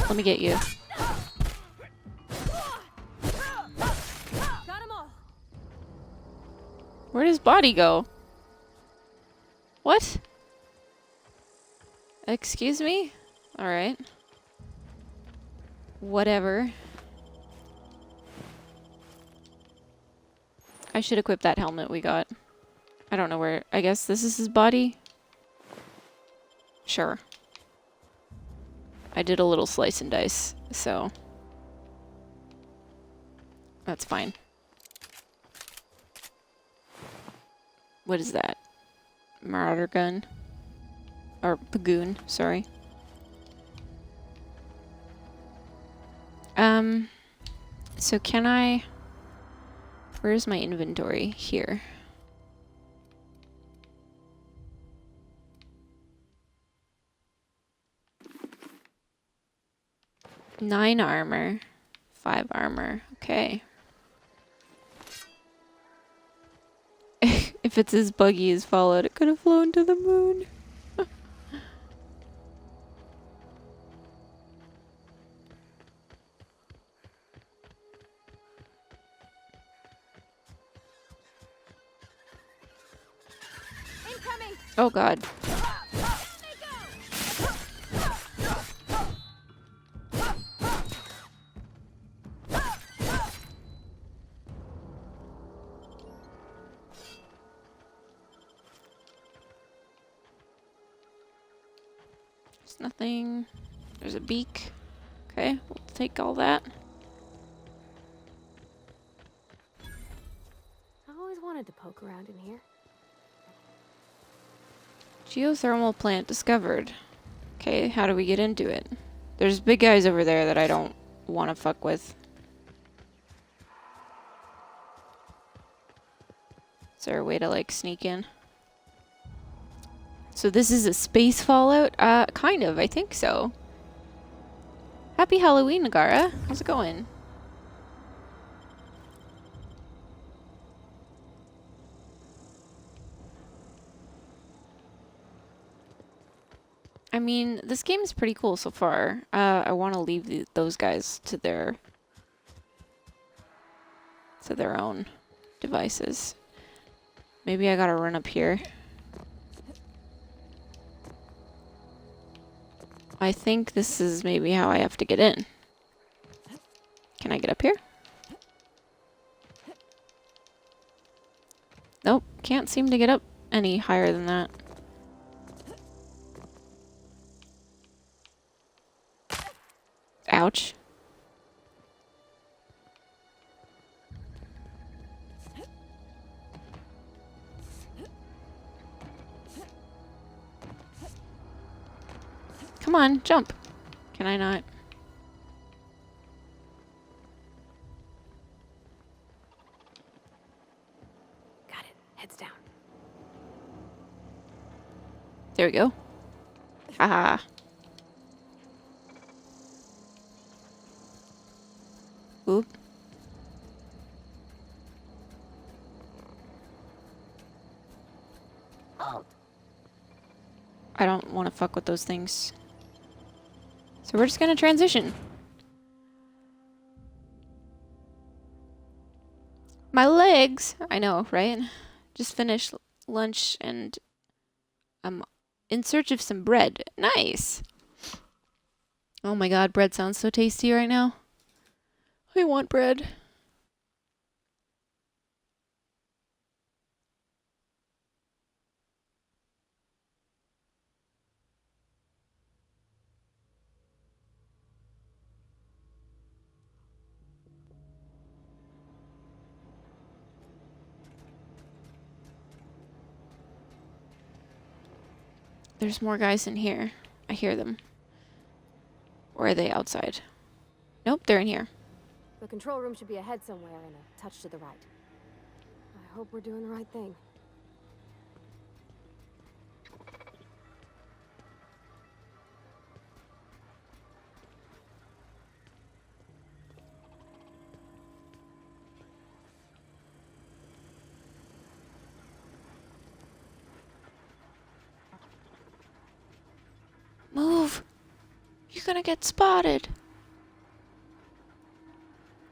Let me get you. Got 'em all. Where does body go? What? Excuse me? Alright. Whatever. I should equip that helmet we got. I don't know where. I guess this is his body? Sure. I did a little slice and dice, so that's fine. What is that? Marauder gun? Or Pagoon, sorry. So can I... Where's my inventory? Here. Nine armor. 5 armor. Okay. If it's as buggy as Fallout, it could have flown to the moon. Oh god. There's nothing. There's a beak. Okay, we'll take all that. I always wanted to poke around in here. Geothermal plant discovered. Okay, how do we get into it? There's big guys over there that I don't want to fuck with. Is there a way to, like, sneak in? So this is a space Fallout? Kind of, I think so. Happy Halloween, Nagara. How's it going? I mean, this game is pretty cool so far. I want to leave those guys to their own devices. Maybe I gotta run up here. I think this is maybe how I have to get in. Can I get up here? Nope, can't seem to get up any higher than that. Ouch. Come on, jump. Can I not? Got it. Heads down. There we go. Haha. Oop. I don't want to fuck with those things. So we're just gonna transition. My legs! I know, right? Just finished lunch and I'm in search of some bread. Nice! Oh my god, bread sounds so tasty right now. I want bread. There's more guys in here. I hear them. Or are they outside? Nope, they're in here. The control room should be ahead somewhere and a touch to the right. I hope we're doing the right thing. Move! You're gonna get spotted.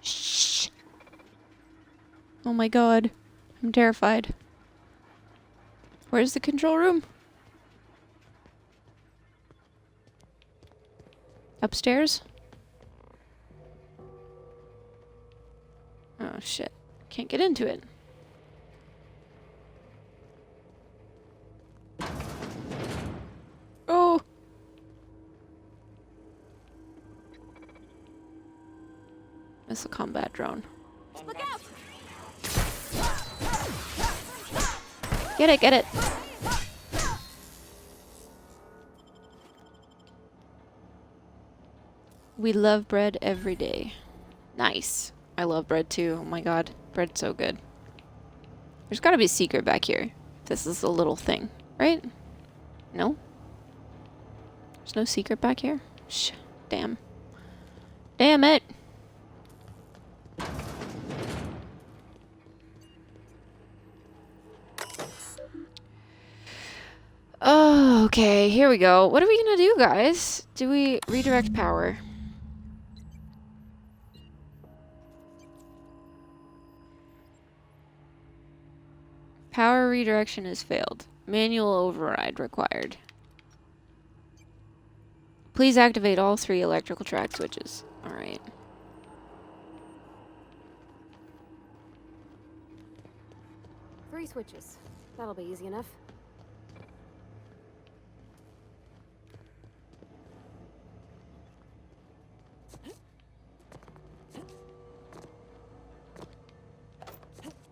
Shh! Oh my god. I'm terrified. Where's the control room? Upstairs? Oh shit. Can't get into it. Oh! Missile combat drone. Look out! Get it, get it. We love bread every day. Nice. I love bread too. Oh my god. Bread's so good. There's gotta be a secret back here. This is a little thing, right? No? There's no secret back here? Shh. Damn. Damn it! Oh, okay. Here we go. What are we gonna do, guys? Do we redirect power? Power redirection has failed. Manual override required. Please activate all 3 electrical track switches. Alright. Three switches. That'll be easy enough.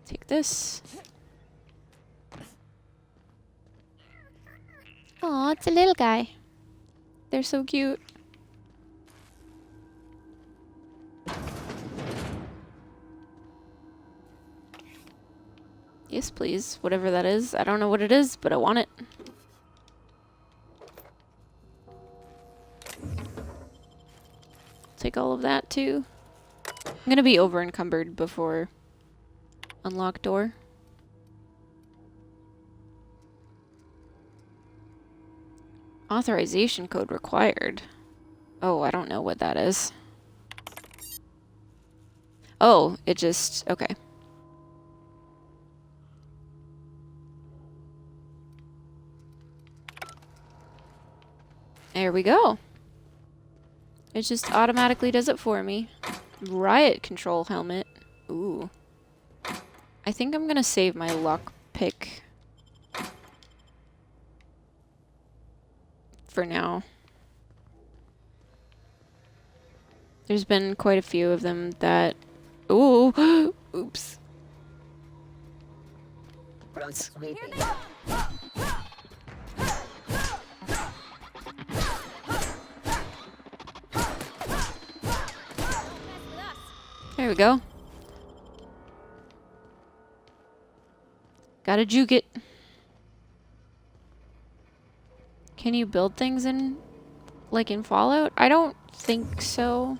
Take this. Aw, it's a little guy. They're so cute. Yes, please. Whatever that is. I don't know what it is, but I want it. Take all of that, too. I'm gonna be over-encumbered before unlock door. Authorization code required. Oh, I don't know what that is. Oh, it just... okay. There we go. It just automatically does it for me. Riot control helmet. Ooh. I think I'm gonna save my lockpick for now. There's been quite a few of them that... ooh! Oops. There we go. Gotta juke it. Can you build things in, like in Fallout? I don't think so.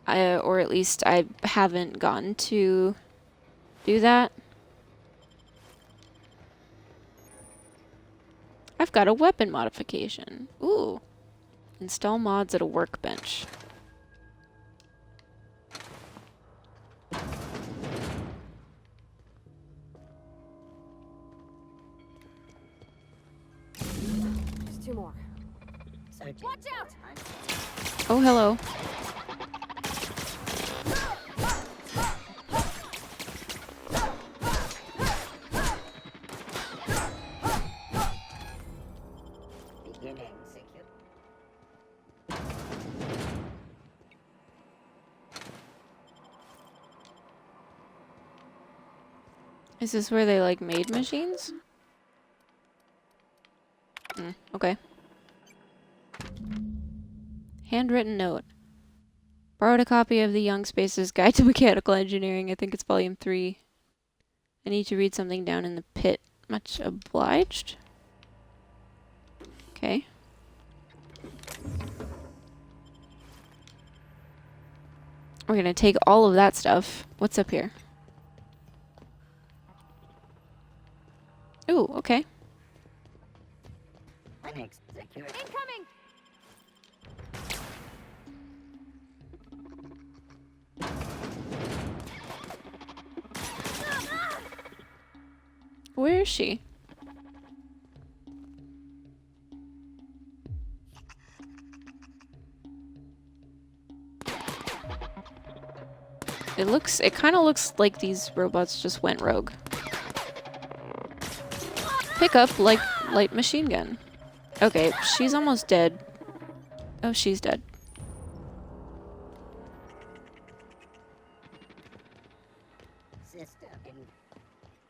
Or at least I haven't gotten to do that. I've got a weapon modification. Ooh. Install mods at a workbench. Just 2 more. Watch out! Oh, hello. Is this where they, like, made machines? Okay. Handwritten note. Borrowed a copy of the Young Spaces Guide to Mechanical Engineering. I think it's volume 3. I need to read something down in the pit. Much obliged. Okay. We're gonna take all of that stuff. What's up here? Ooh, okay. Incoming! Where is she? It kind of looks like these robots just went rogue. Pick up like light machine gun. Okay, she's almost dead. Oh, she's dead.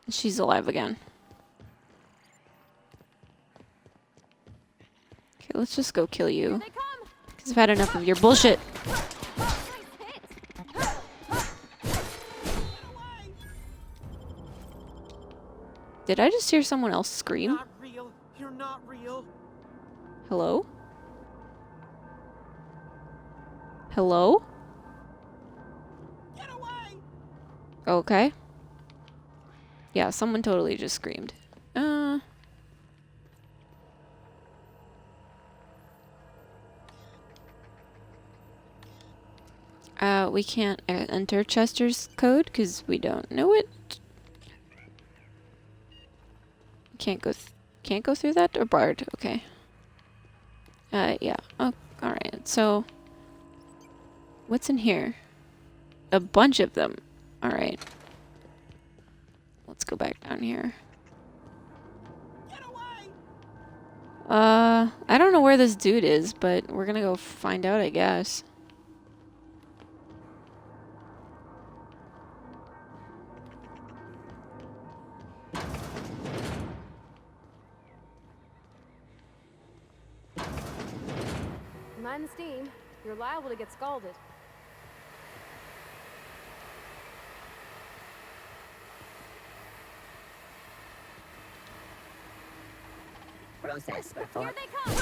She's alive again. Okay, let's just go kill you. Because I've had enough of your bullshit. Did I just hear someone else scream? Not real. You're not real. Hello? Hello? Get away! Okay. Yeah, someone totally just screamed. We can't enter Chester's code because we don't know it. Can't go through that, or barred. Okay. Yeah. Oh, all right. So, what's in here? A bunch of them. All right. Let's go back down here. I don't know where this dude is, but we're gonna go find out, I guess. Mind the steam. You're liable to get scalded. Process Here performed. they come!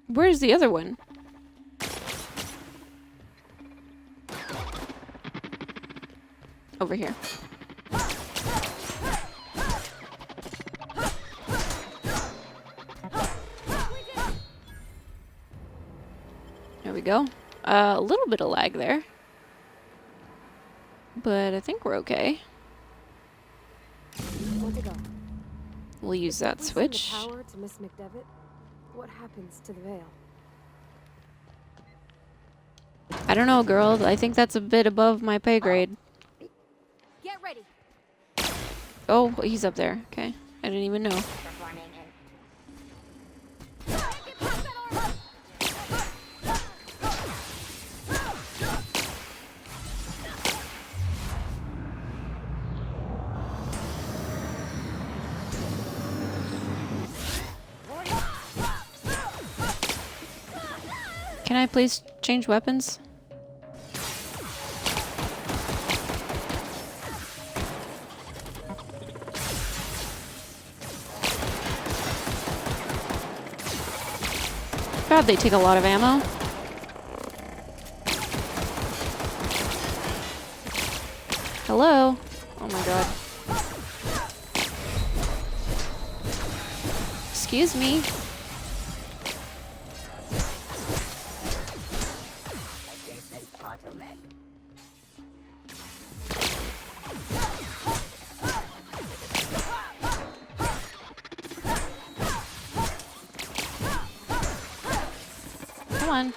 Where's the other one? Over here. There we go. A little bit of lag there. But I think we're okay. Want to go? We'll use that We send switch. the power to Miss McDevitt. What happens to the veil? I don't know, girl. I think that's a bit above my pay grade. Get ready. Oh, he's up there. Okay. I didn't even know. Can I please change weapons? God, they take a lot of ammo. Hello? Oh my god. Excuse me. Come on.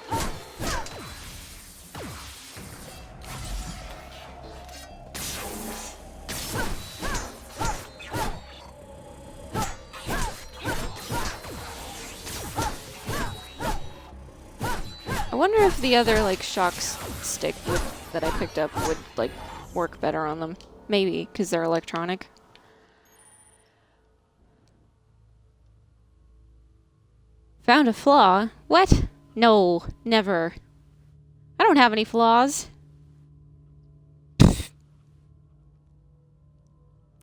I wonder if the other, like, stick that I picked up would, like, work better on them. Maybe, because they're electronic. Found a flaw? What? No, never. I don't have any flaws.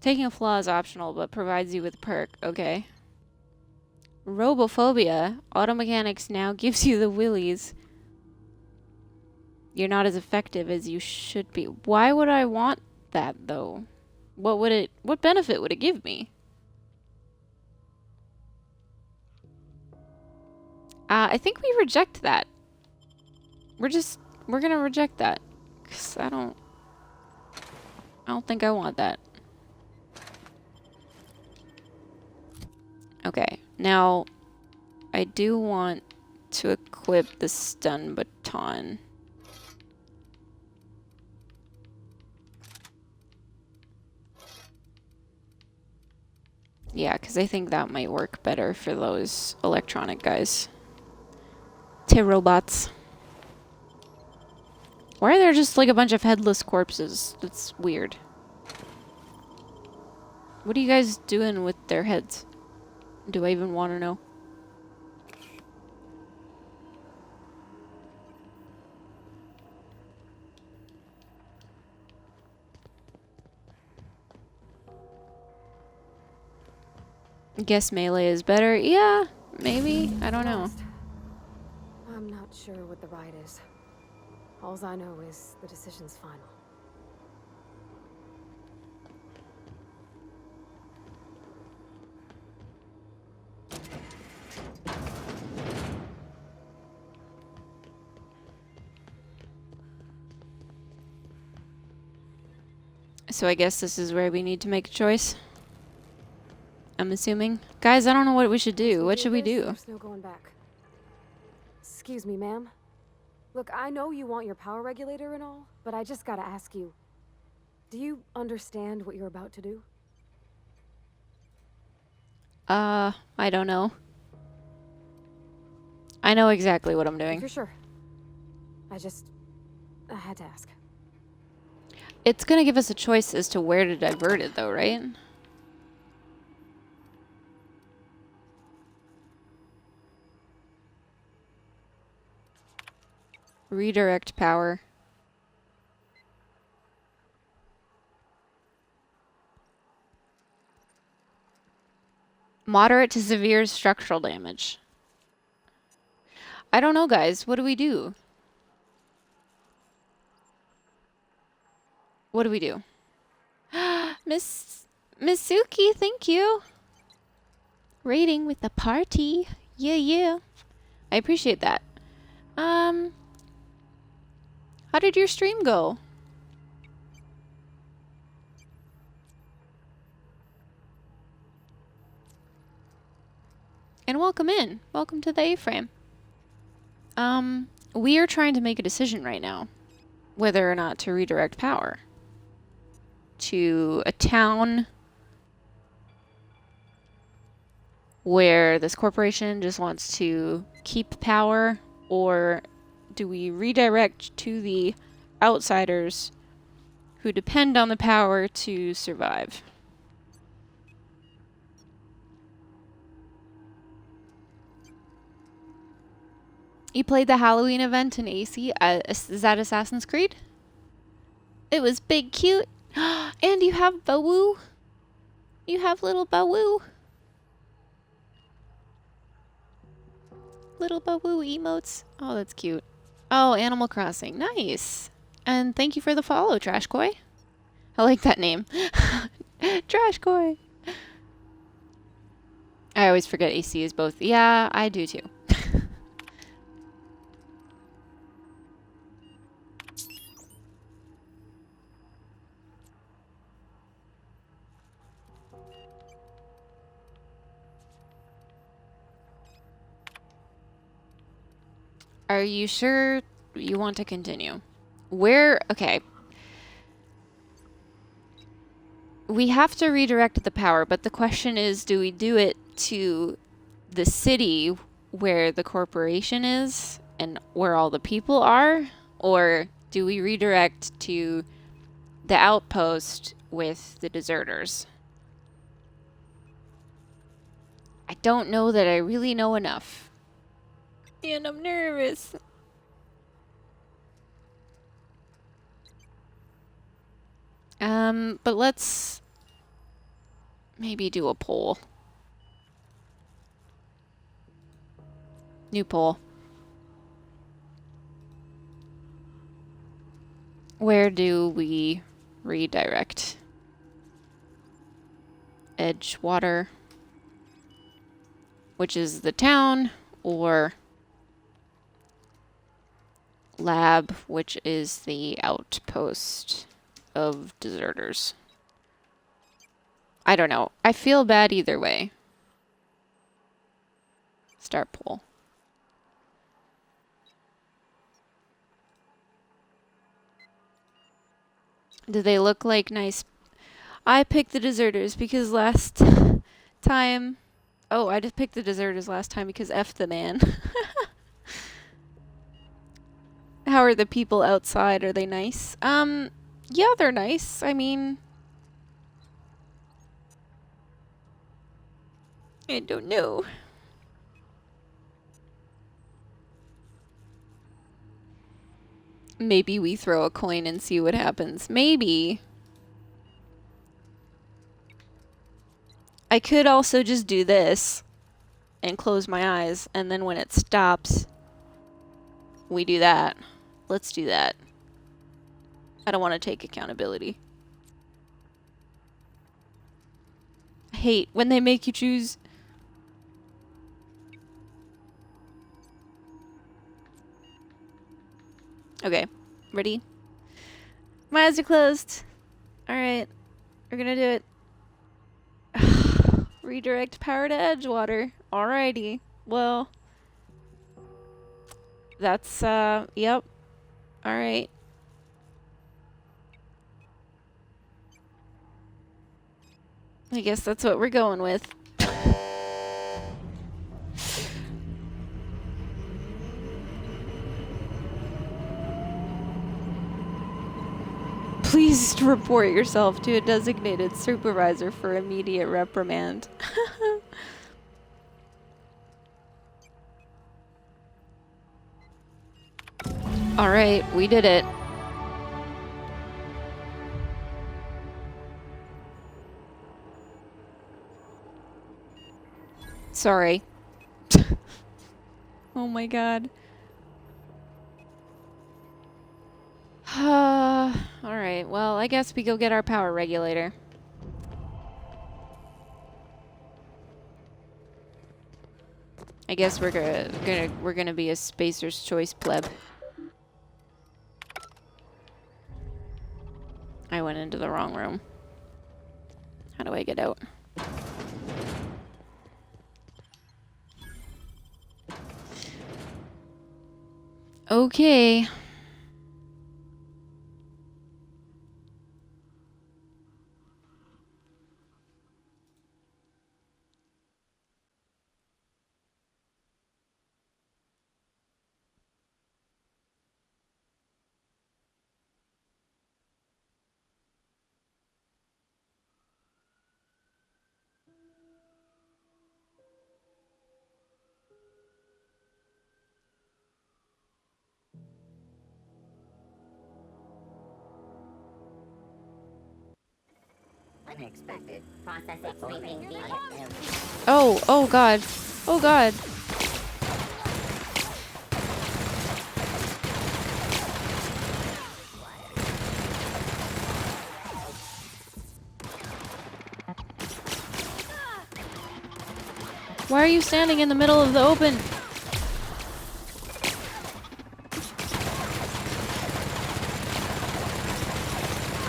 Taking a flaw is optional, but provides you with a perk. Okay. Robophobia. Auto mechanics now gives you the willies. You're not as effective as you should be. Why would I want that, though? What benefit would it give me? I think we reject that. We're gonna reject that. 'Cause I don't think I want that. Okay, now I do want to equip the stun baton. Yeah, because I think that might work better for those electronic guys. T-robots. Why are there just like a bunch of headless corpses? That's weird. What are you guys doing with their heads? Do I even want to know? Guess melee is better. Yeah, maybe. I don't know. I'm not sure what the right is. Alls I know is the decision's final. So I guess this is where we need to make a choice. I'm assuming. Guys, I don't know what we should do. What should we do? There's no going back. Excuse me, ma'am. Look, I know you want your power regulator and all, but I just gotta ask you. Do you understand what you're about to do? I don't know. I know exactly what I'm doing. If you're sure. I had to ask. It's gonna give us a choice as to where to divert it, though, right? Redirect power. Moderate to severe structural damage. I don't know, guys. What do we do? What do we do? Miss Suki, thank you. Rating with the party. Yeah, yeah. I appreciate that. How did your stream go? And welcome in. Welcome to the A-frame. We are trying to make a decision right now. Whether or not to redirect power. To a town where this corporation just wants to keep power, or do we redirect to the outsiders who depend on the power to survive? You played the Halloween event in AC? Is that Assassin's Creed? It was big, cute. And you have Bawoo. You have little Bawoo. Little Bawoo emotes. Oh, that's cute. Oh, Animal Crossing. Nice. And thank you for the follow, Trash Koi. I like that name. Trash Koi. I always forget AC is both. Yeah, I do too. Are you sure you want to continue? Okay. We have to redirect the power, but the question is, do we do it to the city where the corporation is and where all the people are? Or do we redirect to the outpost with the deserters? I don't know that I really know enough. And I'm nervous. But let's maybe do a poll. New poll. Where do we redirect? Edgewater, which is the town, or Lab, which is the outpost of deserters. I don't know. I feel bad either way. Start poll. Do they look like nice? I picked the deserters because last time... Oh, I just picked the deserters last time because F the man. How are the people outside? Are they nice? Yeah, they're nice. I mean... I don't know. Maybe we throw a coin and see what happens. Maybe. I could also just do this and close my eyes, and then when it stops, we do that. Let's do that. I don't want to take accountability. I hate when they make you choose. Okay, ready? My eyes are closed. Alright, we're gonna do it. Redirect power to Edgewater. Alrighty. Well, that's, yep. Alright. I guess that's what we're going with. Please report yourself to a designated supervisor for immediate reprimand. Alright, we did it. Sorry. Oh my god. Alright, well, I guess we go get our power regulator. I guess we're gonna be a Spacer's Choice pleb. I went into the wrong room. How do I get out? Okay. Unexpected. Processing sweeping via error. Oh god. Oh god. Why are you standing in the middle of the open?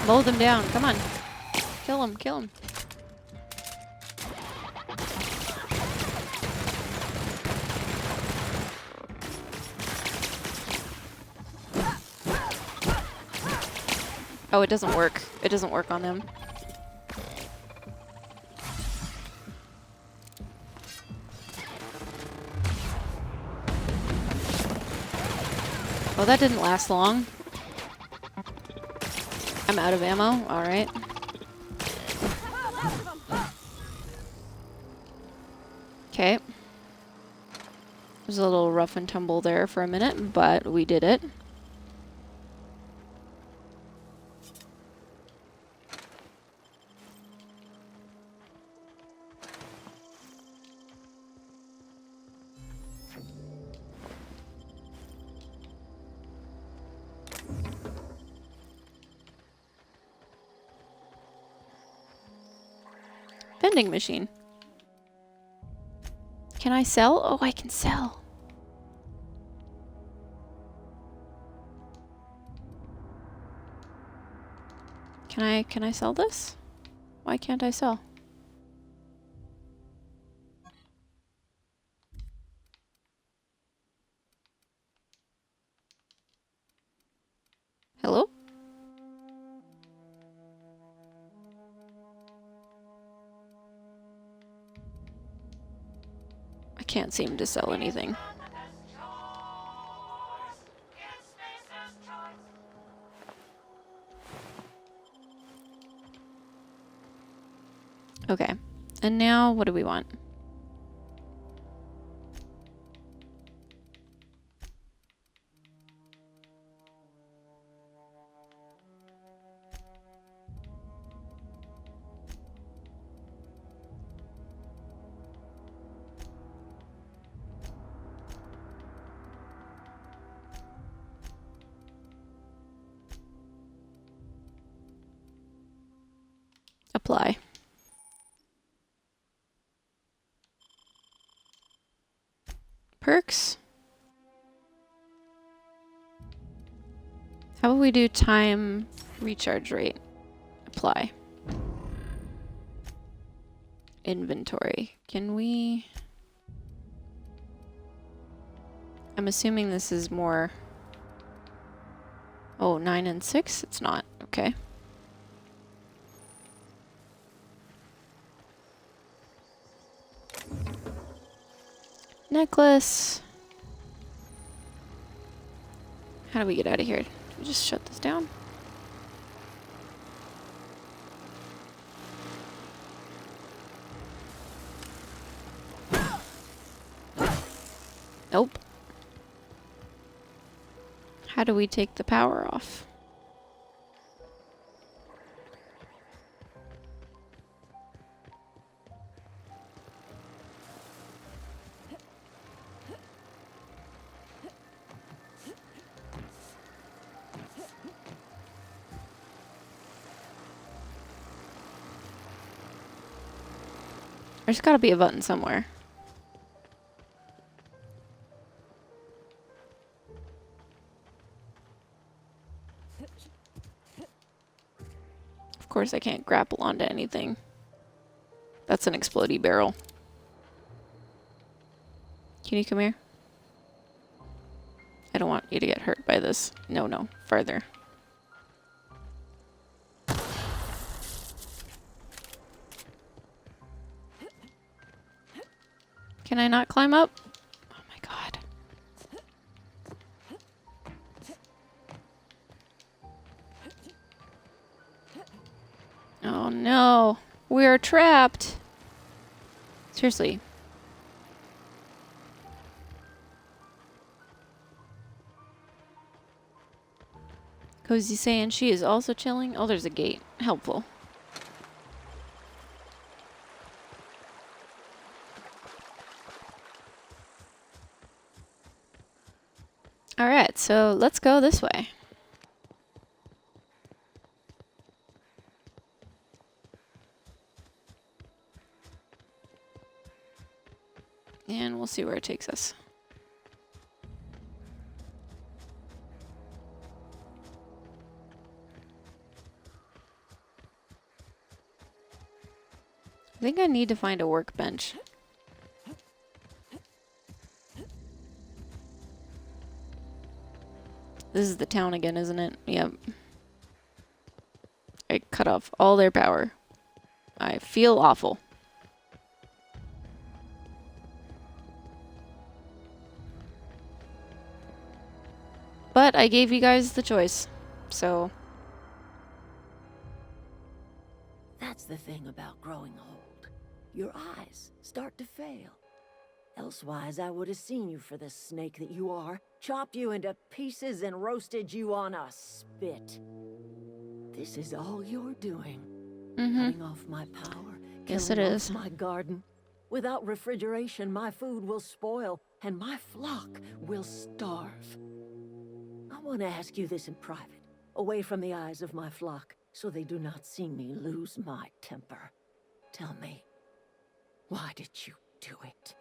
Mow them down. Come on. Kill him. Kill him. Oh, it doesn't work. It doesn't work on them. Oh, that didn't last long. I'm out of ammo. Alright. Okay. It was a little rough and tumble there for a minute, but we did it. Vending machine. Can I sell? Oh, I can sell. Can I sell this? Why can't I sell? Can't seem to sell anything. Okay, and now what do we want? Apply. Perks? How about we do time recharge rate? Apply. Inventory. Can we... I'm assuming this is more... Oh, 9 and 6? It's not. Okay. Necklace. How do we get out of here? Do we just shut this down? Nope. How do we take the power off? There's gotta be a button somewhere. Of course I can't grapple onto anything. That's an explodey barrel. Can you come here? I don't want you to get hurt by this. No, no. Farther. Can I not climb up? Oh my god. Oh no. We're trapped. Seriously. Cozy saying she is also chilling. Oh, there's a gate. Helpful. Alright, so let's go this way. And we'll see where it takes us. I think I need to find a workbench. This is the town again, isn't it? Yep. I cut off all their power. I feel awful. But I gave you guys the choice, so... That's the thing about growing old. Your eyes start to fail. Elsewise, I would have seen you for the snake that you are, chopped you into pieces and roasted you on a spit. This is all you're doing. Cutting off my power, Yes, it killing is. off my garden. Without refrigeration, my food will spoil, and my flock will starve. I want to ask you this in private, away from the eyes of my flock, so they do not see me lose my temper. Tell me, why did you do it?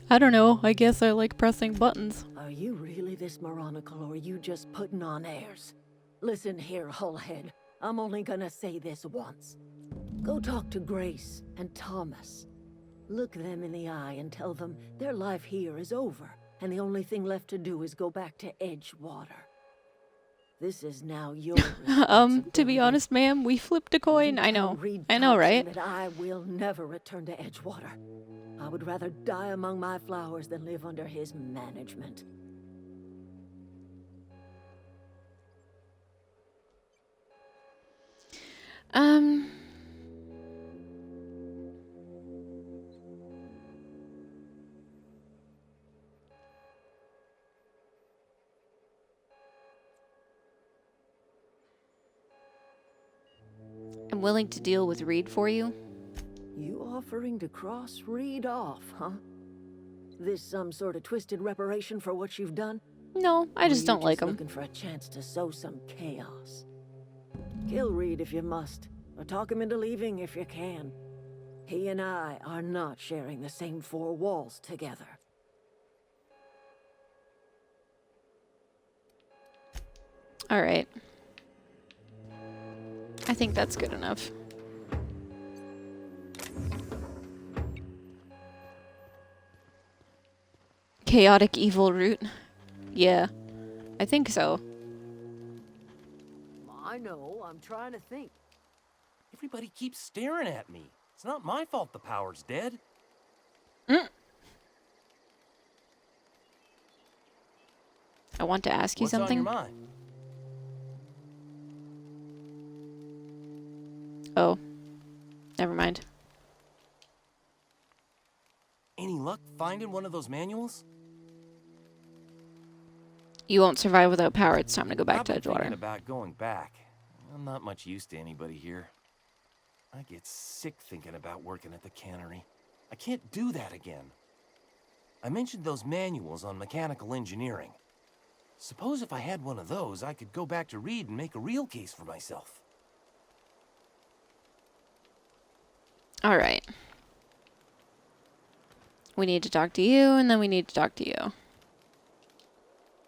I don't know. I guess I like pressing buttons. Are you really this moronical, or are you just putting on airs? Listen here, Hullhead. I'm only gonna say this once. Go talk to Grace and Thomas. Look them in the eye and tell them their life here is over, and the only thing left to do is go back to Edgewater. This is now your To be honest, ma'am, we flipped a coin. I know. I know, right? That I will never return to Edgewater. I would rather die among my flowers than live under his management. I'm willing to deal with Reed for you. You offering to cross Reed off, huh? This some sort of twisted reparation for what you've done? No, I just don't like him. Looking for a chance to sow some chaos. Kill Reed if you must, or talk him into leaving if you can. He and I are not sharing the same four walls together. All right. I think that's good enough. Chaotic evil route. Yeah, I think so. I know, I'm trying to think. Everybody keeps staring at me. It's not my fault the power's dead. I want to ask you something. What's on your mind? Oh, never mind. Any luck finding one of those manuals? You won't survive without power. It's time to go back to I've been Edgewater. thinking about going back. I'm not much use to anybody here. I get sick thinking about working at the cannery. I can't do that again. I mentioned those manuals on mechanical engineering. Suppose if I had one of those, I could go back to Reed and make a real case for myself. All right. We need to talk to you, and then we need to talk to you.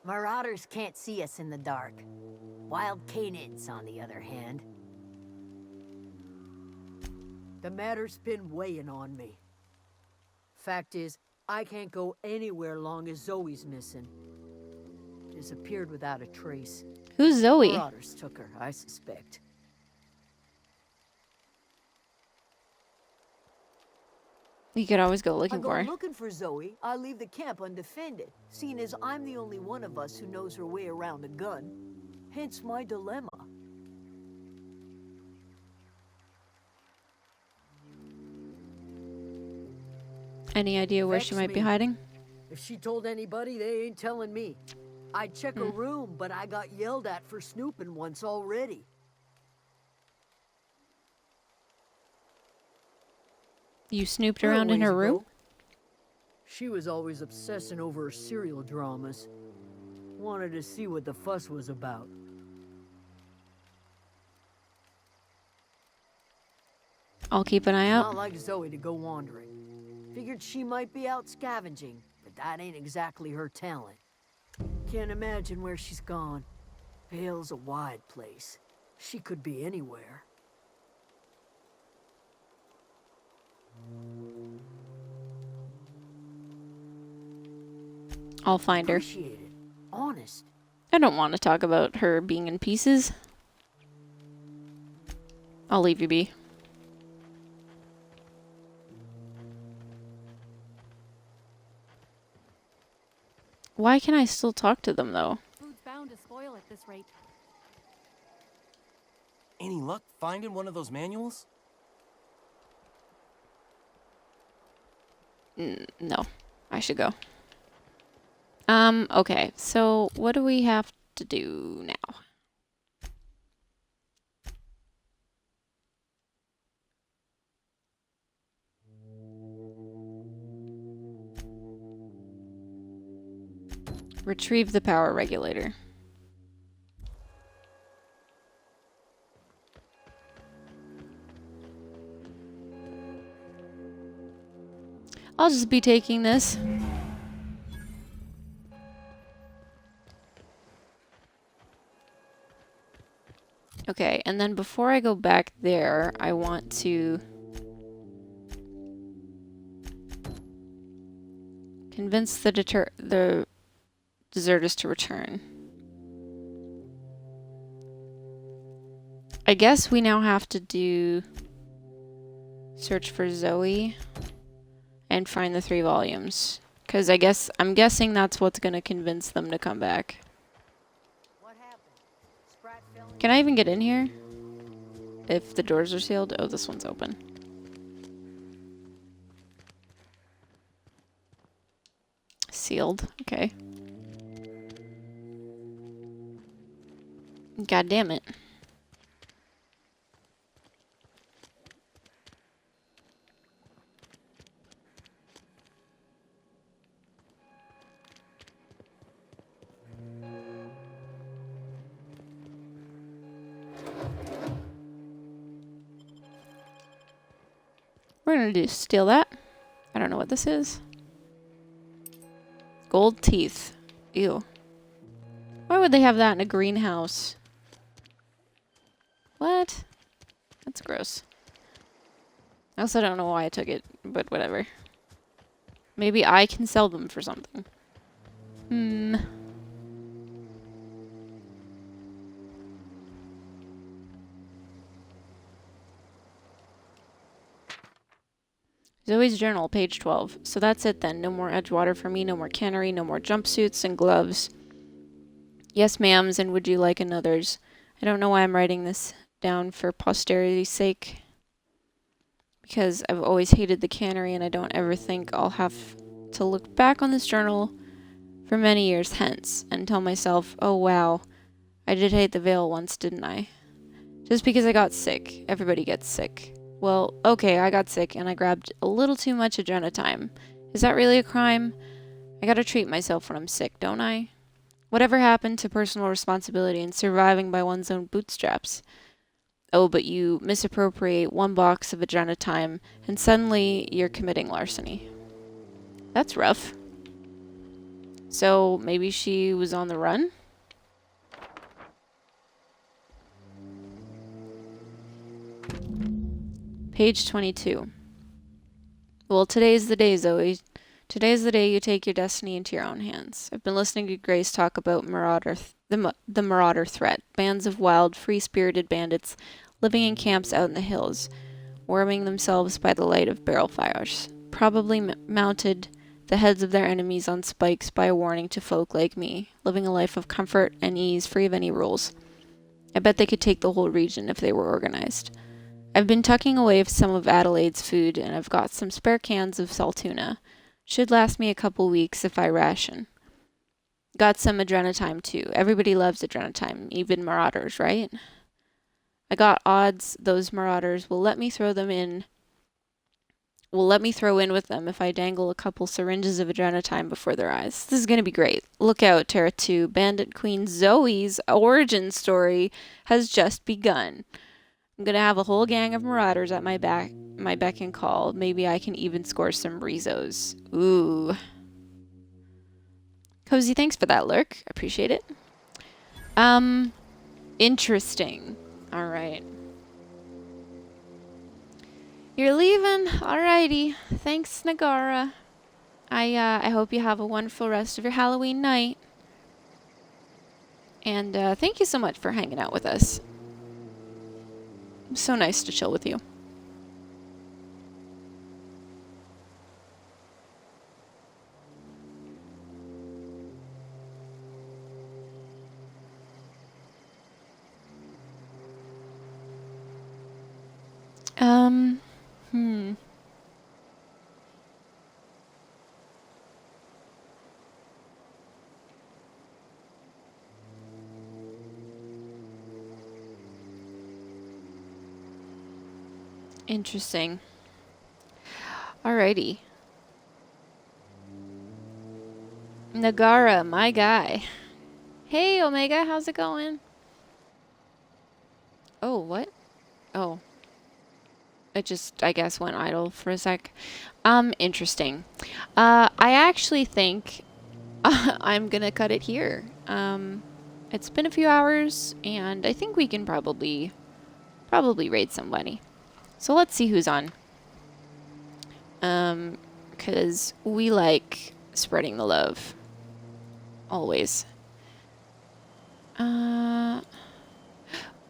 Marauders can't see us in the dark. Wild canids, on the other hand. The matter's been weighing on me. Fact is, I can't go anywhere long as Zoe's missing. Disappeared without a trace. Who's Zoe? Marauders took her, I suspect. You could always go looking I for her. go looking for Zoe, I leave the camp undefended, seeing as I'm the only one of us who knows her way around a gun. Hence my dilemma. Any idea where she might be hiding? If she told anybody, they ain't telling me. I'd check her room, but I got yelled at for snooping once already. You snooped around in her room? She was always obsessing over her serial dramas. Wanted to see what the fuss was about. I'll keep an eye out. Not like Zoe to go wandering. Figured she might be out scavenging, but that ain't exactly her talent. Can't imagine where she's gone. Vale's a wide place. She could be anywhere. I'll find her. Appreciate it. Honest. I don't want to talk about her being in pieces. I'll leave you be. Why can I still talk to them, though? Food's bound to spoil at this rate. Any luck finding one of those manuals? No. I should go. Okay. So, what do we have to do now? Retrieve the power regulator. I'll just be taking this. Okay, and then before I go back there, I want to convince the deserters to return. I guess we now have to do search for Zoe and find the 3 volumes. Because I'm guessing that's what's going to convince them to come back. Can I even get in here? If the doors are sealed? Oh, this one's open. Sealed. Okay. God damn it. We're gonna do steal that. I don't know what this is. Gold teeth. Ew. Why would they have that in a greenhouse? What? That's gross. I also don't know why I took it, but whatever. Maybe I can sell them for something. Hmm. Zoe's journal, page 12. So that's it then. No more Edgewater for me, no more cannery, no more jumpsuits and gloves. Yes, ma'ams, and would you like another's? I don't know why I'm writing this down for posterity's sake. Because I've always hated the cannery and I don't ever think I'll have to look back on this journal for many years hence and tell myself, oh wow, I did hate the veil once, didn't I? Just because I got sick. Everybody gets sick. Well, okay, I got sick and I grabbed a little too much adrenatime. Is that really a crime? I gotta treat myself when I'm sick, don't I? Whatever happened to personal responsibility and surviving by one's own bootstraps? Oh, but you misappropriate 1 box of adrenatime and suddenly you're committing larceny. That's rough. So maybe she was on the run? Page 22. Well, today's the day, Zoe. Today's the day you take your destiny into your own hands. I've been listening to Grace talk about the marauder threat. Bands of wild, free-spirited bandits living in camps out in the hills, warming themselves by the light of barrel fires. Probably mounted the heads of their enemies on spikes by a warning to folk like me, living a life of comfort and ease, free of any rules. I bet they could take the whole region if they were organized. I've been tucking away some of Adelaide's food, and I've got some spare cans of salt tuna. Should last me a couple weeks if I ration. Got some adrenatime too. Everybody loves adrenatime, even marauders, right? I got odds those marauders will let me throw in with them if I dangle a couple syringes of adrenatime before their eyes. This is going to be great. Look out, Terra 2. Bandit Queen Zoe's origin story has just begun. I'm going to have a whole gang of marauders at my beck and call. Maybe I can even score some rezos. Ooh. Cozy, thanks for that lurk. Appreciate it. Interesting. All right. You're leaving? Alrighty. Thanks, Nagara. I hope you have a wonderful rest of your Halloween night. And thank you so much for hanging out with us. So nice to chill with you. Interesting. Alrighty. Nagara, my guy. Hey, Omega, how's it going? Oh, what? Oh. It just, I guess, went idle for a sec. Interesting. I actually think I'm gonna cut it here. It's been a few hours, and I think we can probably raid somebody. So let's see who's on. Because we like spreading the love. Always.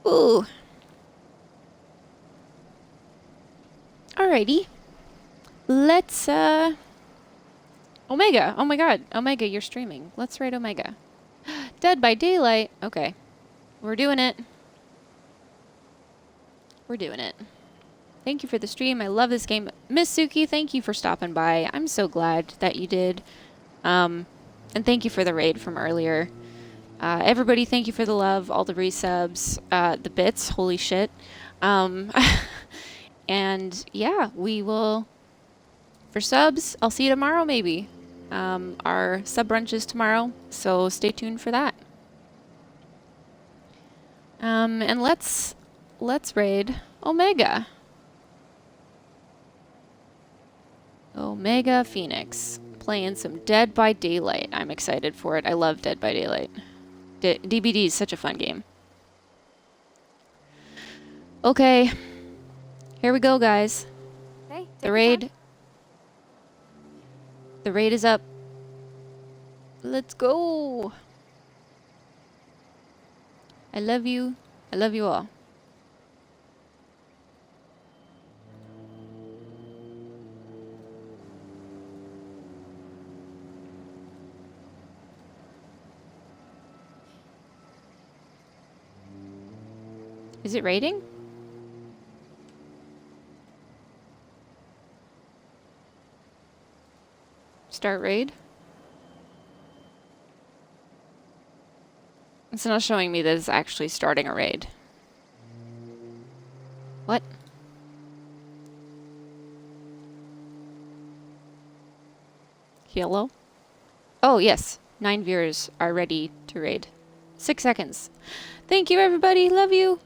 Ooh. Alrighty. Let's, Omega. Oh my god. Omega, you're streaming. Let's raid Omega. Dead by Daylight. Okay. We're doing it. We're doing it. Thank you for the stream. I love this game. Miss Suki, thank you for stopping by. I'm so glad that you did. And thank you for the raid from earlier. Everybody, thank you for the love, all the resubs, the bits, holy shit. And yeah, we will, for subs, I'll see you tomorrow maybe. Our sub brunch is tomorrow, so stay tuned for that. And let's raid Omega. Omega Phoenix. Playing some Dead by Daylight. I'm excited for it. I love Dead by Daylight. DBD is such a fun game. Okay. Here we go, guys. Hey, The raid is up. Let's go. I love you. I love you all. Is it raiding? Start raid? It's not showing me that it's actually starting a raid. What? Hello? Oh, yes. 9 viewers are ready to raid. 6 seconds. Thank you, everybody. Love you.